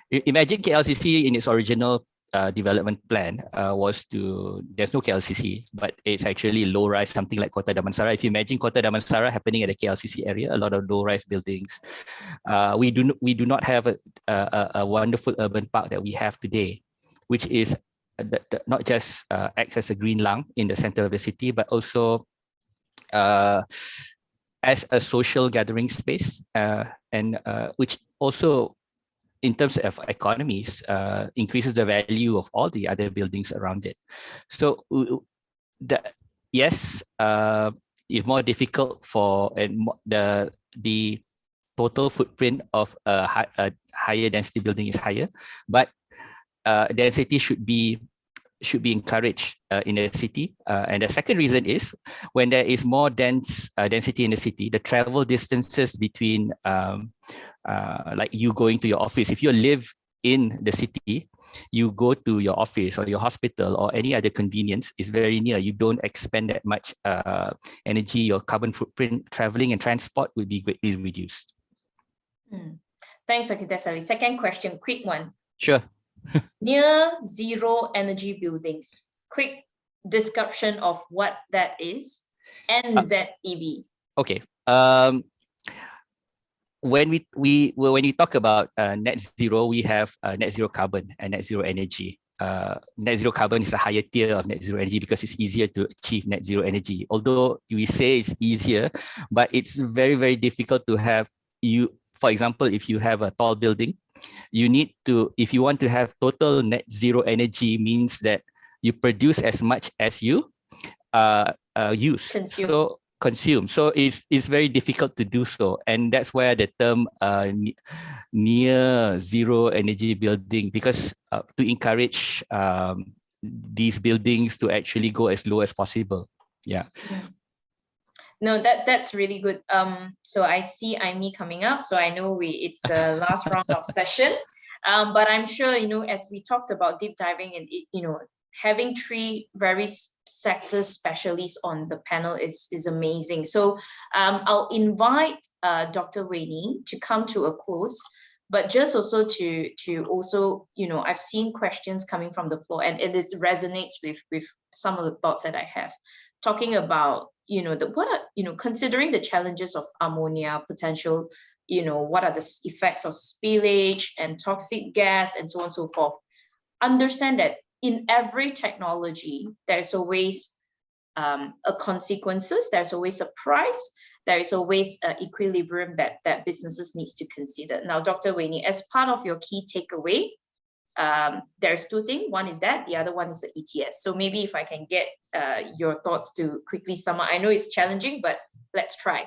Imagine KLCC in its original development plan there's no KLCC, but it's actually low-rise, something like Kota Damansara. If you imagine Kota Damansara happening at the KLCC area, a lot of low-rise buildings. We do not have a wonderful urban park that we have today, which is not just acts as a green lung in the center of the city, but also as a social gathering space, and which also, in terms of economies, increases the value of all the other buildings around it. So yes, it's more difficult for the total footprint of a higher density building is higher, but density should be encouraged in a city. And the second reason is when there is more density in the city, the travel distances between like you going to your office. If you live in the city, you go to your office or your hospital or any other convenience is very near. You don't expend that much energy. Your carbon footprint, traveling and transport will be greatly reduced. Thanks, Architect Sally. Second question, quick one. Sure. Near zero energy buildings. Quick description of what that is. NZEB. Okay. When we talk about net zero, we have net zero carbon and net zero energy. Net zero carbon is a higher tier of net zero energy because it's easier to achieve net zero energy. Although we say it's easier, but it's very, very difficult to have for example, if you have a tall building, you need to, if you want to have total net zero energy, means that you produce as much as you use. Consume. So it's very difficult to do so. And that's where the term near zero energy building, because to encourage these buildings to actually go as low as possible. Yeah. No, that's really good. So I see Aimee coming up. So I know it's the last round of session. But I'm sure, as we talked about deep diving and, having 3 very sector specialists on the panel is amazing. So I'll invite Dr. Weni to come to a close, but just also to also, I've seen questions coming from the floor, and it resonates with some of the thoughts that I have, talking about, considering the challenges of ammonia potential, what are the effects of spillage and toxic gas and so on and so forth. Understand that in every technology, there's always a consequences, there's always a price, there is always an equilibrium that businesses needs to consider. Now, Dr. Weni, as part of your key takeaway, there's 2 things. One is that, the other one is the ETS. So maybe if I can get your thoughts to quickly sum up. I know it's challenging, but let's try.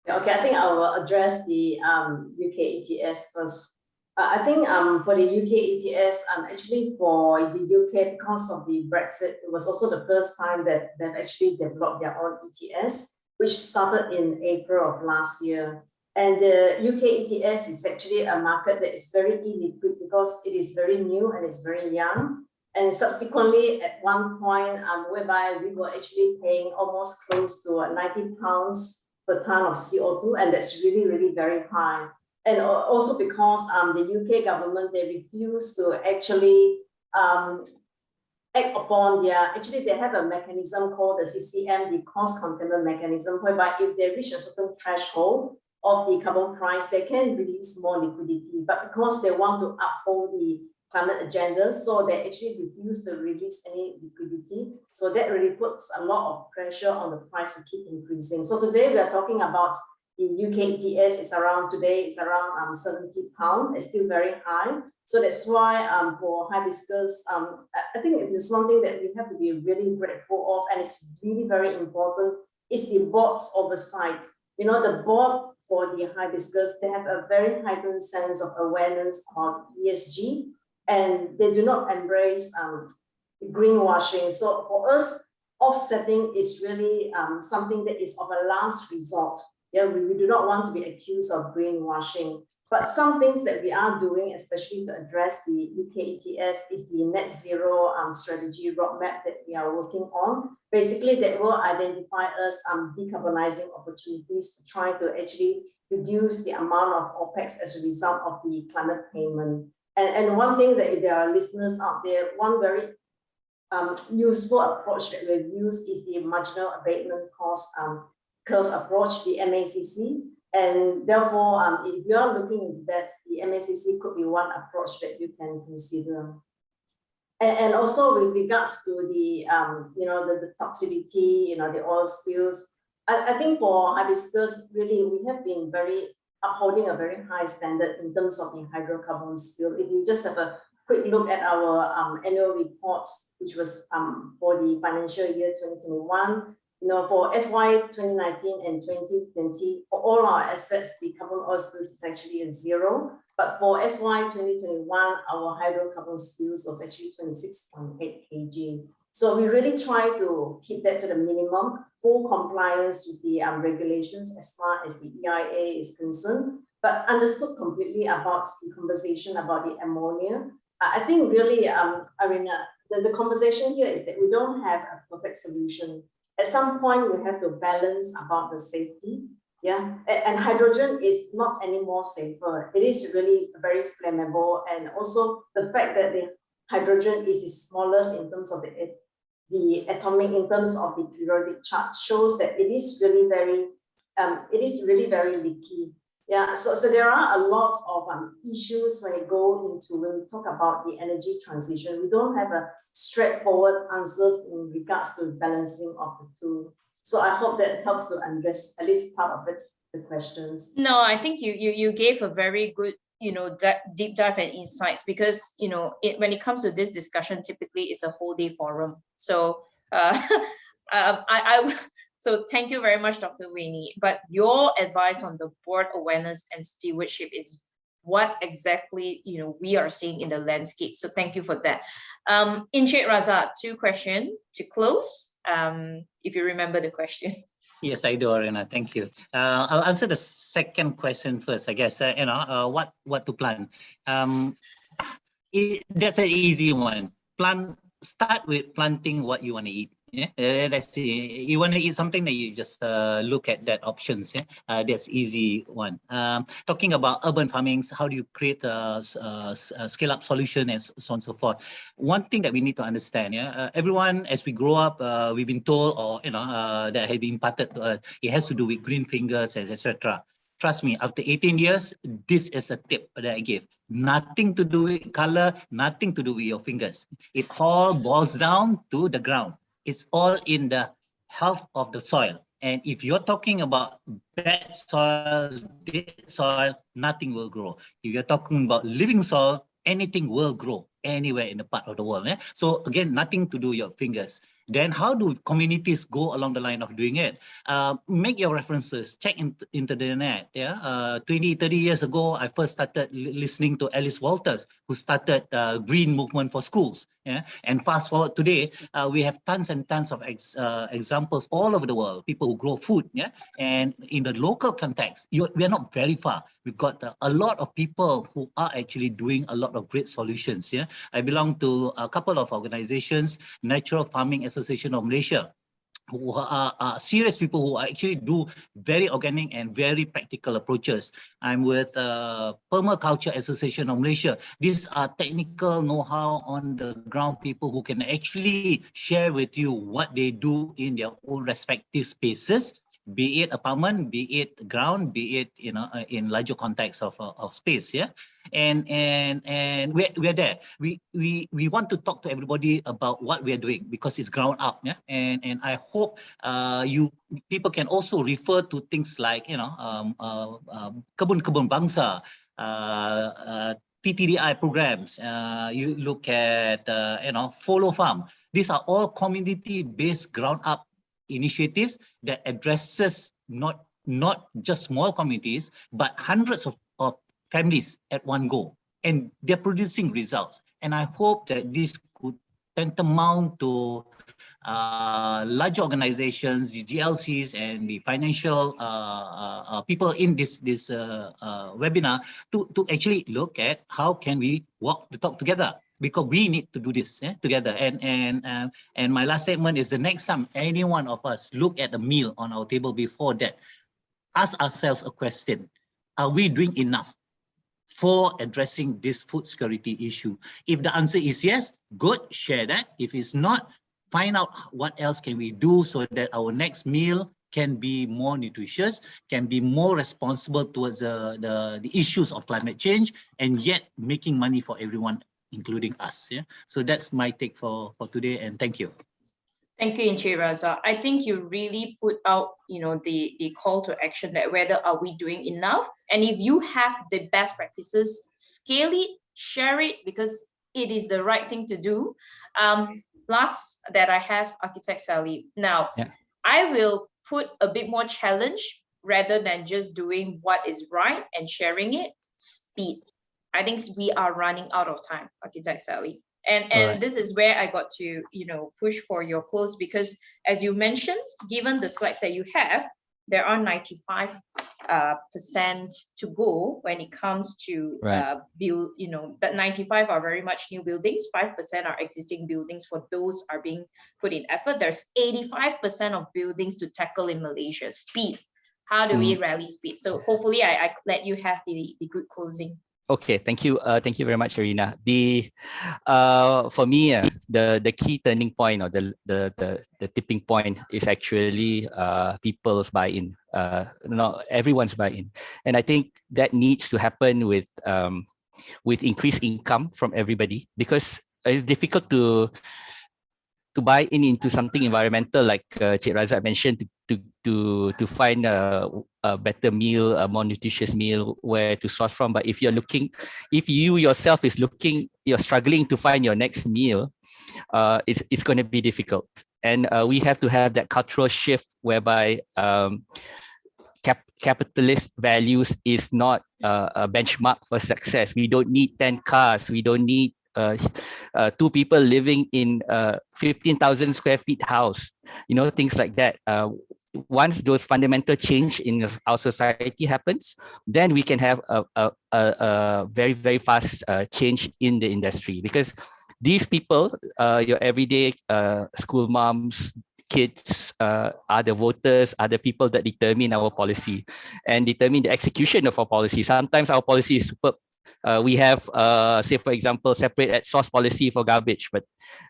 Okay, I think I will address the UK ETS first. I think for the UK ETS, actually for the UK, because of the Brexit, it was also the first time that they've actually developed their own ETS, which started in April of last year. And the UK ETS is actually a market that is very illiquid because it is very new and it's very young. And subsequently, at one point, whereby we were actually paying almost close to £90 per ton of CO2, and that's really, really very high. And also because the UK government, they refuse to actually act upon they have a mechanism called the CCM, the cost containment mechanism, whereby if they reach a certain threshold of the carbon price, they can release more liquidity. But because they want to uphold the climate agenda, so they actually refuse to release any liquidity. So that really puts a lot of pressure on the price to keep increasing. So today we are talking about the UK ETS is around, today it's around £70. It's still very high. So that's why for hibiscus, I think it is one thing that we have to be really grateful of, and it's really very important, is the board's oversight. The board for the hibiscus, they have a very heightened sense of awareness on ESG, and they do not embrace greenwashing. So for us, offsetting is really something that is of a last resort. Yeah, we do not want to be accused of greenwashing. But some things that we are doing, especially to address the UK ETS, is the net zero strategy roadmap that we are working on. Basically, that will identify us decarbonizing opportunities to try to actually reduce the amount of OPEX as a result of the climate payment. And one thing that if there are listeners out there, one very useful approach that we've used is the marginal abatement cost curve approach, the MACC. And therefore, if you are looking at that, the MACC could be one approach that you can consider. And also with regards to the, the toxicity, the oil spills, I think for hibiscus, really, we have been upholding a very high standard in terms of the hydrocarbon spill. If you just have a quick look at our annual reports, which was for the financial year 2021, for FY 2019 and 2020, for all our assets, the carbon oil spills is actually at 0. But for FY 2021, our hydrocarbon spills was actually 26.8 kg. So we really try to keep that to the minimum, full compliance with the regulations as far as the EIA is concerned, but understood completely about the conversation about the ammonia. I think really, the conversation here is that we don't have a perfect solution. At some point, we have to balance about the safety, and hydrogen is not any more safer. It is really very flammable, and also the fact that the hydrogen is the smallest in terms of the the atomic in terms of the periodic chart shows that it is really very leaky. Yeah, so there are a lot of issues when we talk about the energy transition. We don't have a straightforward answers in regards to balancing of the two. So I hope that helps to address at least part of it, the questions. No, I think you gave a very good, deep dive and insights, because, when it comes to this discussion, typically it's a whole day forum. So so thank you very much, Dr. Winnie. But your advice on the board awareness and stewardship is what exactly we are seeing in the landscape. So thank you for that. Encik Raza, 2 questions to close. If you remember the question. Yes, I do, Arena. Thank you. I'll answer the second question first, I guess. What to plan? That's an easy one. Start with planting what you want to eat. Yeah, let's see. You want to eat something, that you just look at that options. Yeah, that's easy one. Talking about urban farming, how do you create a scale-up solution and so on and so forth. One thing that we need to understand, everyone, as we grow up, we've been told, or that have been imparted to us, it has to do with green fingers, etc. Trust me, after 18 years, this is a tip that I give. Nothing to do with color, nothing to do with your fingers. It all boils down to the ground. It's all in the health of the soil. And if you're talking about bad soil, dead soil, nothing will grow. If you're talking about living soil, anything will grow anywhere in the part of the world. So again, nothing to do with your fingers. Then how do communities go along the line of doing it? Make your references, check into the net. 20, 30 years ago, I first started listening to Alice Walters, who started Green Movement for Schools. And fast forward today, we have tons and tons of examples all over the world, people who grow food. And in the local context, we are not very far. We've got a lot of people who are actually doing a lot of great solutions. I belong to a couple of organizations, Natural Farming Association of Malaysia, who are serious people who actually do very organic and very practical approaches. I'm with Permaculture Association of Malaysia. These are technical know-how on the ground people who can actually share with you what they do in their own respective spaces, be it apartment, be it ground, be it in larger context of space. And we're there. We want to talk to everybody about what we are doing, because it's ground up. And I hope people can also refer to things like kebun bangsa, TTDI programs. You look at follow farm. These are all community-based ground up initiatives that addresses not just small communities, but hundreds of families at one go, and they're producing results. And I hope that this could tantamount to large organizations, the GLCs, and the financial people in this webinar to actually look at how can we walk the talk together, because we need to do this together. And my last statement is, the next time any one of us look at a meal on our table, before that, ask ourselves a question: are we doing enough for addressing this food security issue? If the answer is yes, good, share that. If it's not, find out what else can we do so that our next meal can be more nutritious, can be more responsible towards the issues of climate change, and yet making money for everyone, including us. So that's my take for today, and thank you. Thank you, Encik Raza. I think you really put out, the call to action, that whether are we doing enough, and if you have the best practices, scale it, share it, because it is the right thing to do. Last that I have, Architect Sally. Now, I will put a bit more challenge rather than just doing what is right and sharing it. Speed. I think we are running out of time, Architect Sally. And this is where I got to, push for your close, because as you mentioned, given the slides that you have, there are 95% to go when it comes to build, that 95 are very much new buildings, 5% are existing buildings, for those are being put in effort. There's 85% of buildings to tackle in Malaysia. Speed. How do we rally speed? So hopefully I let you have the good closing. Okay, thank you very much, Arina. For me, the key turning point or the tipping point is actually people's buy-in. Not everyone's buy-in, and I think that needs to happen with increased income from everybody, because it's difficult to buy into something environmental, like Cik Razak mentioned, to find a better meal, a more nutritious meal, where to source from. But if you yourself you're struggling to find your next meal, it's going to be difficult. And we have to have that cultural shift whereby capitalist values is not a benchmark for success. We don't need 10 cars. We don't need 2 people living in 15,000 square feet house, things like that. Once those fundamental change in our society happens, then we can have a very, very fast change in the industry, because these people, your everyday school moms, kids, are the voters, are the people that determine our policy and determine the execution of our policy. Sometimes our policy is superb. We have, say, for example, separate at source policy for garbage, but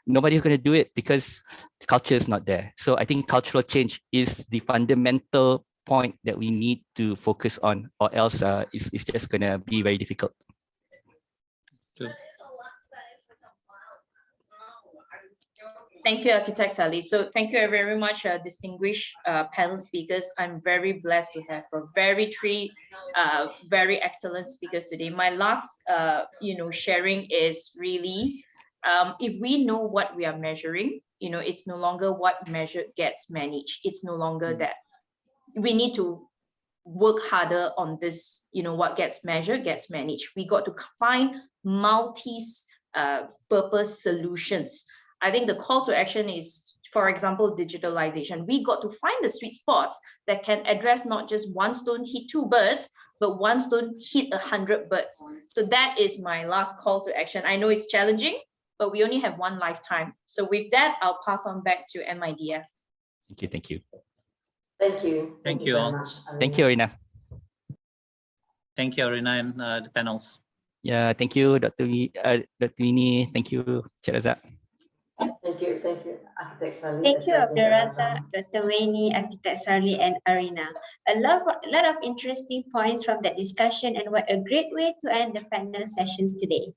nobody's going to do it because the culture is not there. So I think cultural change is the fundamental point that we need to focus on, or else it's just going to be very difficult. Thank you, Architect Sally. So thank you very much, distinguished panel speakers. I'm very blessed to have three very excellent speakers today. My last, sharing is really, if we know what we are measuring, it's no longer what measured gets managed. It's no longer that. We need to work harder on this, what gets measured gets managed. We got to find multi-purpose solutions. I think the call to action is, for example, digitalization. We got to find the sweet spots that can address not just one stone hit 2 birds, but one stone hit 100 birds. So that is my last call to action. I know it's challenging, but we only have one lifetime. So with that, I'll pass on back to MIDF. Thank you. Thank you. Thank you all. Very much, Arina. Thank you, Arina. Thank you, Arina, and the panels. Yeah, thank you, Dr. Winnie. Thank you, Cik Razak. Thank you, Architect Sally. Thank you, Berraz, Dr. Winnie, Architect Sally, and Arina. A lot of interesting points from that discussion, and what a great way to end the panel sessions today.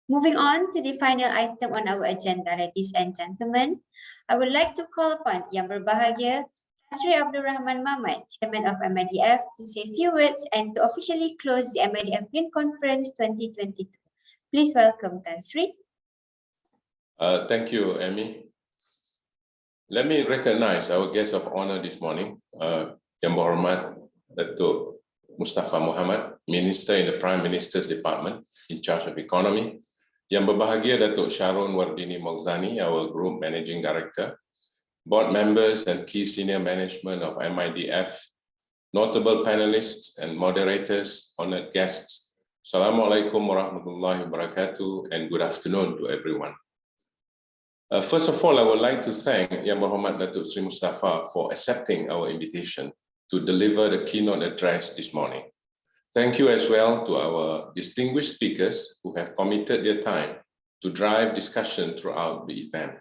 Moving on to the final item on our agenda, ladies and gentlemen, I would like to call upon Yang Berbahagia Sri Abdul Rahman Mahmad, Chairman of MIDF, to say a few words and to officially close the MIDF Green Conference 2022. Please welcome Tan Sri. Thank you, Amy. Let me recognize our guest of honor this morning, Yang Berhormat Datuk Mustafa Muhammad, Minister in the Prime Minister's Department in charge of Economy. Yang Berbahagia Datuk Sharon Wardini Mogzani, our Group Managing Director, board members and key senior management of MIDF, notable panelists and moderators, honored guests. Assalamualaikum warahmatullahi wabarakatuh, and good afternoon to everyone. First of all, I would like to thank Yang Berhormat Datuk Sri Mustafa for accepting our invitation to deliver the keynote address this morning. Thank you as well to our distinguished speakers who have committed their time to drive discussion throughout the event.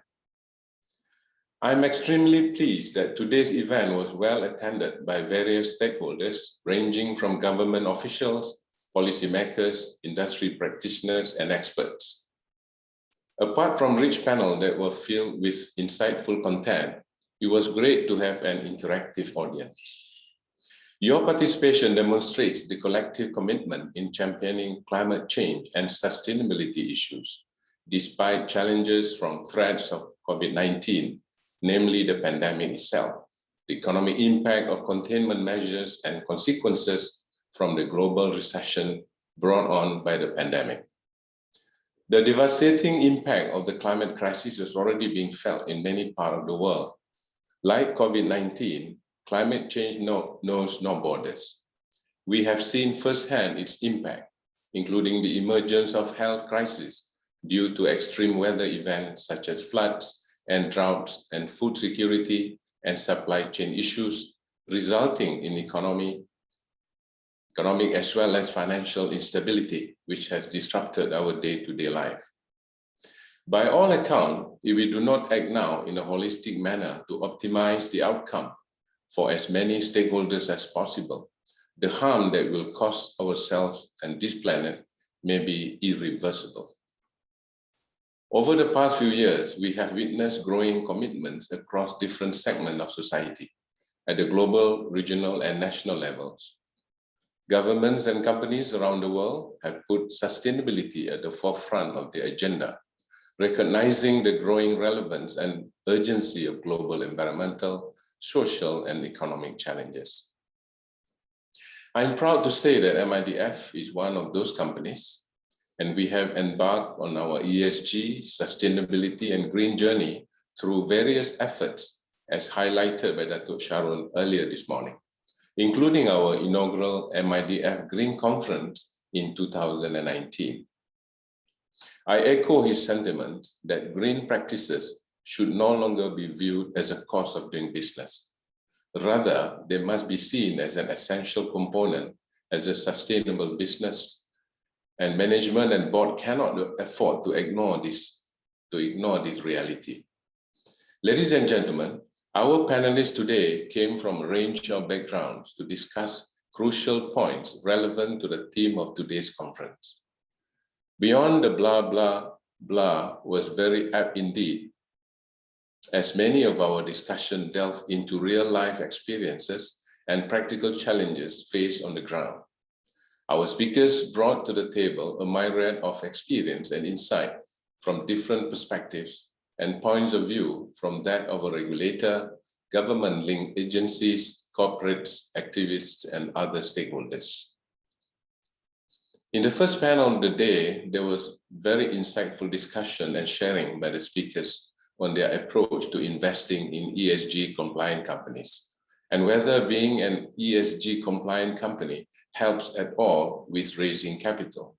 I'm extremely pleased that today's event was well attended by various stakeholders, ranging from government officials, policymakers, industry practitioners, and experts. Apart from rich panels that were filled with insightful content, it was great to have an interactive audience. Your participation demonstrates the collective commitment in championing climate change and sustainability issues, despite challenges from threats of COVID-19, namely the pandemic itself, the economic impact of containment measures, and consequences from the global recession brought on by the pandemic. The devastating impact of the climate crisis is already being felt in many parts of the world. Like COVID-19, climate change knows no borders. We have seen firsthand its impact, including the emergence of health crises due to extreme weather events such as floods and droughts, and food security and supply chain issues, resulting in economic economic as well as financial instability, which has disrupted our day-to-day life. By all accounts, if we do not act now in a holistic manner to optimize the outcome for as many stakeholders as possible, the harm that will cause ourselves and this planet may be irreversible. Over the past few years, we have witnessed growing commitments across different segments of society at the global, regional, and national levels. Governments and companies around the world have put sustainability at the forefront of the agenda, recognizing the growing relevance and urgency of global environmental, social, and economic challenges. I'm proud to say that MIDF is one of those companies, and we have embarked on our ESG, sustainability, and green journey through various efforts, as highlighted by Dr. Sharon earlier this morning, including our inaugural MIDF Green Conference in 2019. I echo his sentiment that green practices should no longer be viewed as a cost of doing business. Rather, they must be seen as an essential component as a sustainable business, and management and board cannot afford to ignore this reality. Ladies and gentlemen, our panelists today came from a range of backgrounds to discuss crucial points relevant to the theme of today's conference. Beyond the blah, blah, blah was very apt indeed, as many of our discussion delved into real-life experiences and practical challenges faced on the ground. Our speakers brought to the table a myriad of experience and insight from different perspectives and points of view, from that of a regulator, government-linked agencies, corporates, activists, and other stakeholders. In the first panel of the day, there was very insightful discussion and sharing by the speakers on their approach to investing in ESG compliant companies, and whether being an ESG compliant company helps at all with raising capital.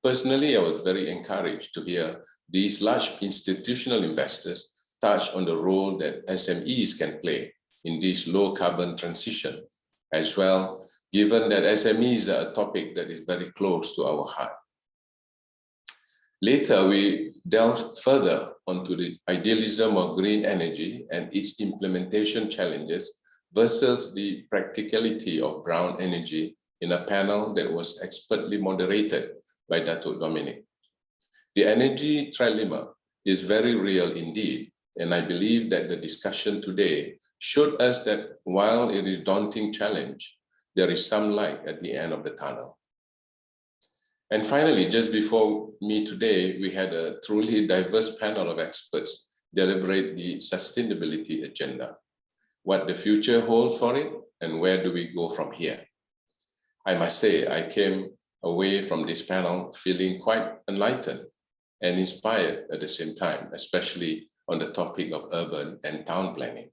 Personally, I was very encouraged to hear these large institutional investors touch on the role that SMEs can play in this low carbon transition, as well, given that SMEs are a topic that is very close to our heart. Later, we delved further onto the idealism of green energy and its implementation challenges versus the practicality of brown energy in a panel that was expertly moderated by Datuk Dominic. The energy trilemma is very real indeed, and I believe that the discussion today showed us that while it is a daunting challenge, there is some light at the end of the tunnel. And finally, just before me today, we had a truly diverse panel of experts deliberate the sustainability agenda, what the future holds for it, and where do we go from here. I must say, I came away from this panel feeling quite enlightened and inspired at the same time, especially on the topic of urban and town planning.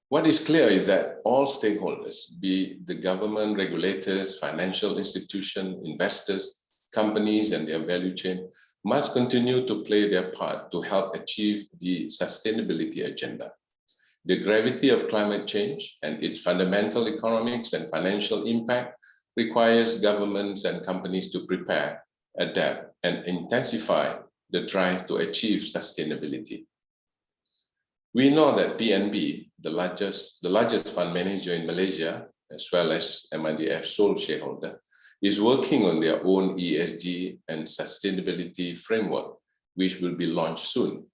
What is clear is that all stakeholders, be the government, regulators, financial institutions, investors, companies, and their value chain, must continue to play their part to help achieve the sustainability agenda. The gravity of climate change and its fundamental economics and financial impact requires governments and companies to prepare, adapt, and intensify the drive to achieve sustainability. We know that PNB, the largest fund manager in Malaysia, as well as MIDF sole shareholder, is working on their own ESG and sustainability framework, which will be launched soon.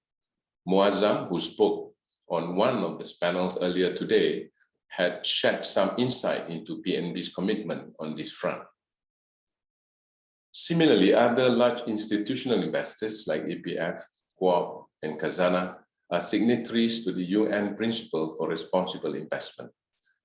Muazzam, who spoke on one of the panels earlier today, had shed some insight into PNB's commitment on this front. Similarly, other large institutional investors like EPF, Co-op, and Khazanah are signatories to the UN Principle for Responsible Investment,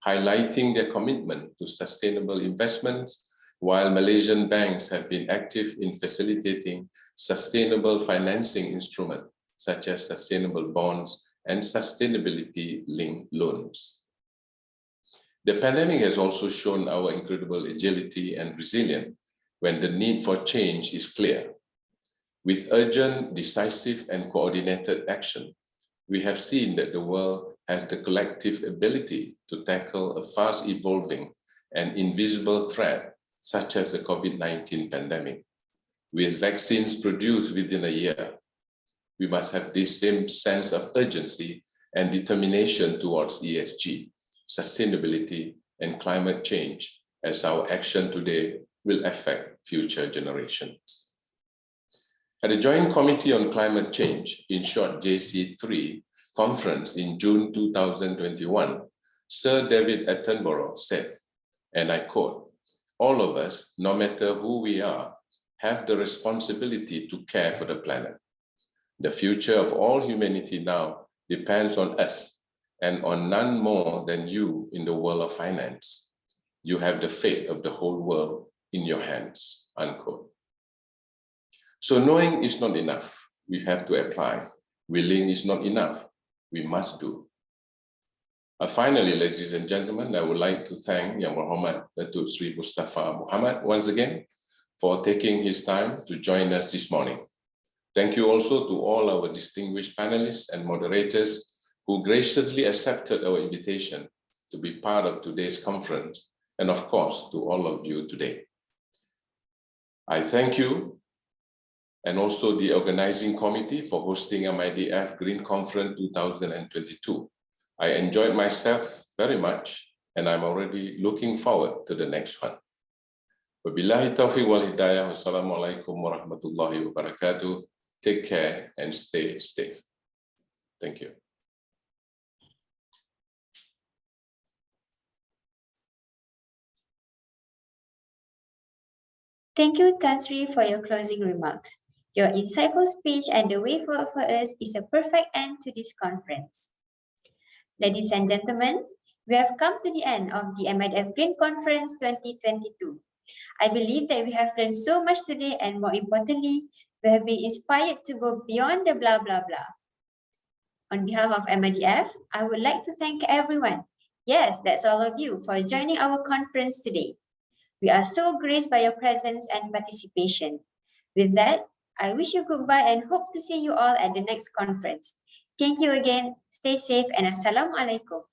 highlighting their commitment to sustainable investments, while Malaysian banks have been active in facilitating sustainable financing instruments such as sustainable bonds and sustainability-linked loans. The pandemic has also shown our incredible agility and resilience when the need for change is clear. With urgent, decisive, and coordinated action, we have seen that the world has the collective ability to tackle a fast-evolving an invisible threat such as the COVID-19 pandemic. With vaccines produced within a year, we must have this same sense of urgency and determination towards ESG, sustainability, and climate change, as our action today will affect future generations. At the Joint Committee on Climate Change, in short JC3, conference in June 2021, Sir David Attenborough said, and I quote, "All of us, no matter who we are, have the responsibility to care for the planet. The future of all humanity now depends on us and on none more than you in the world of finance. You have the fate of the whole world in your hands," unquote. So knowing is not enough. We have to apply. Willing is not enough. We must do. Finally, ladies and gentlemen, I would like to thank Yang Berhormat Datuk Sri Mustafa Muhammad once again for taking his time to join us this morning. Thank you also to all our distinguished panelists and moderators who graciously accepted our invitation to be part of today's conference, and of course, to all of you today. I thank you and also the organizing committee for hosting MIDF Green Conference 2022. I enjoyed myself very much, and I'm already looking forward to the next one. Wabillahi taufiq wal hidayah. Wassalamualaikum warahmatullahi wabarakatuh. Take care and stay safe. Thank you. Thank you, Tan Sri, for your closing remarks. Your insightful speech and the way forward for us is a perfect end to this conference. Ladies and gentlemen, we have come to the end of the MIDF Green Conference 2022. I believe that we have learned so much today, and more importantly, we have been inspired to go beyond the blah, blah, blah. On behalf of MIDF, I would like to thank everyone, yes, that's all of you, for joining our conference today. We are so graced by your presence and participation. With that, I wish you goodbye and hope to see you all at the next conference. Thank you again, stay safe, and Assalamualaikum.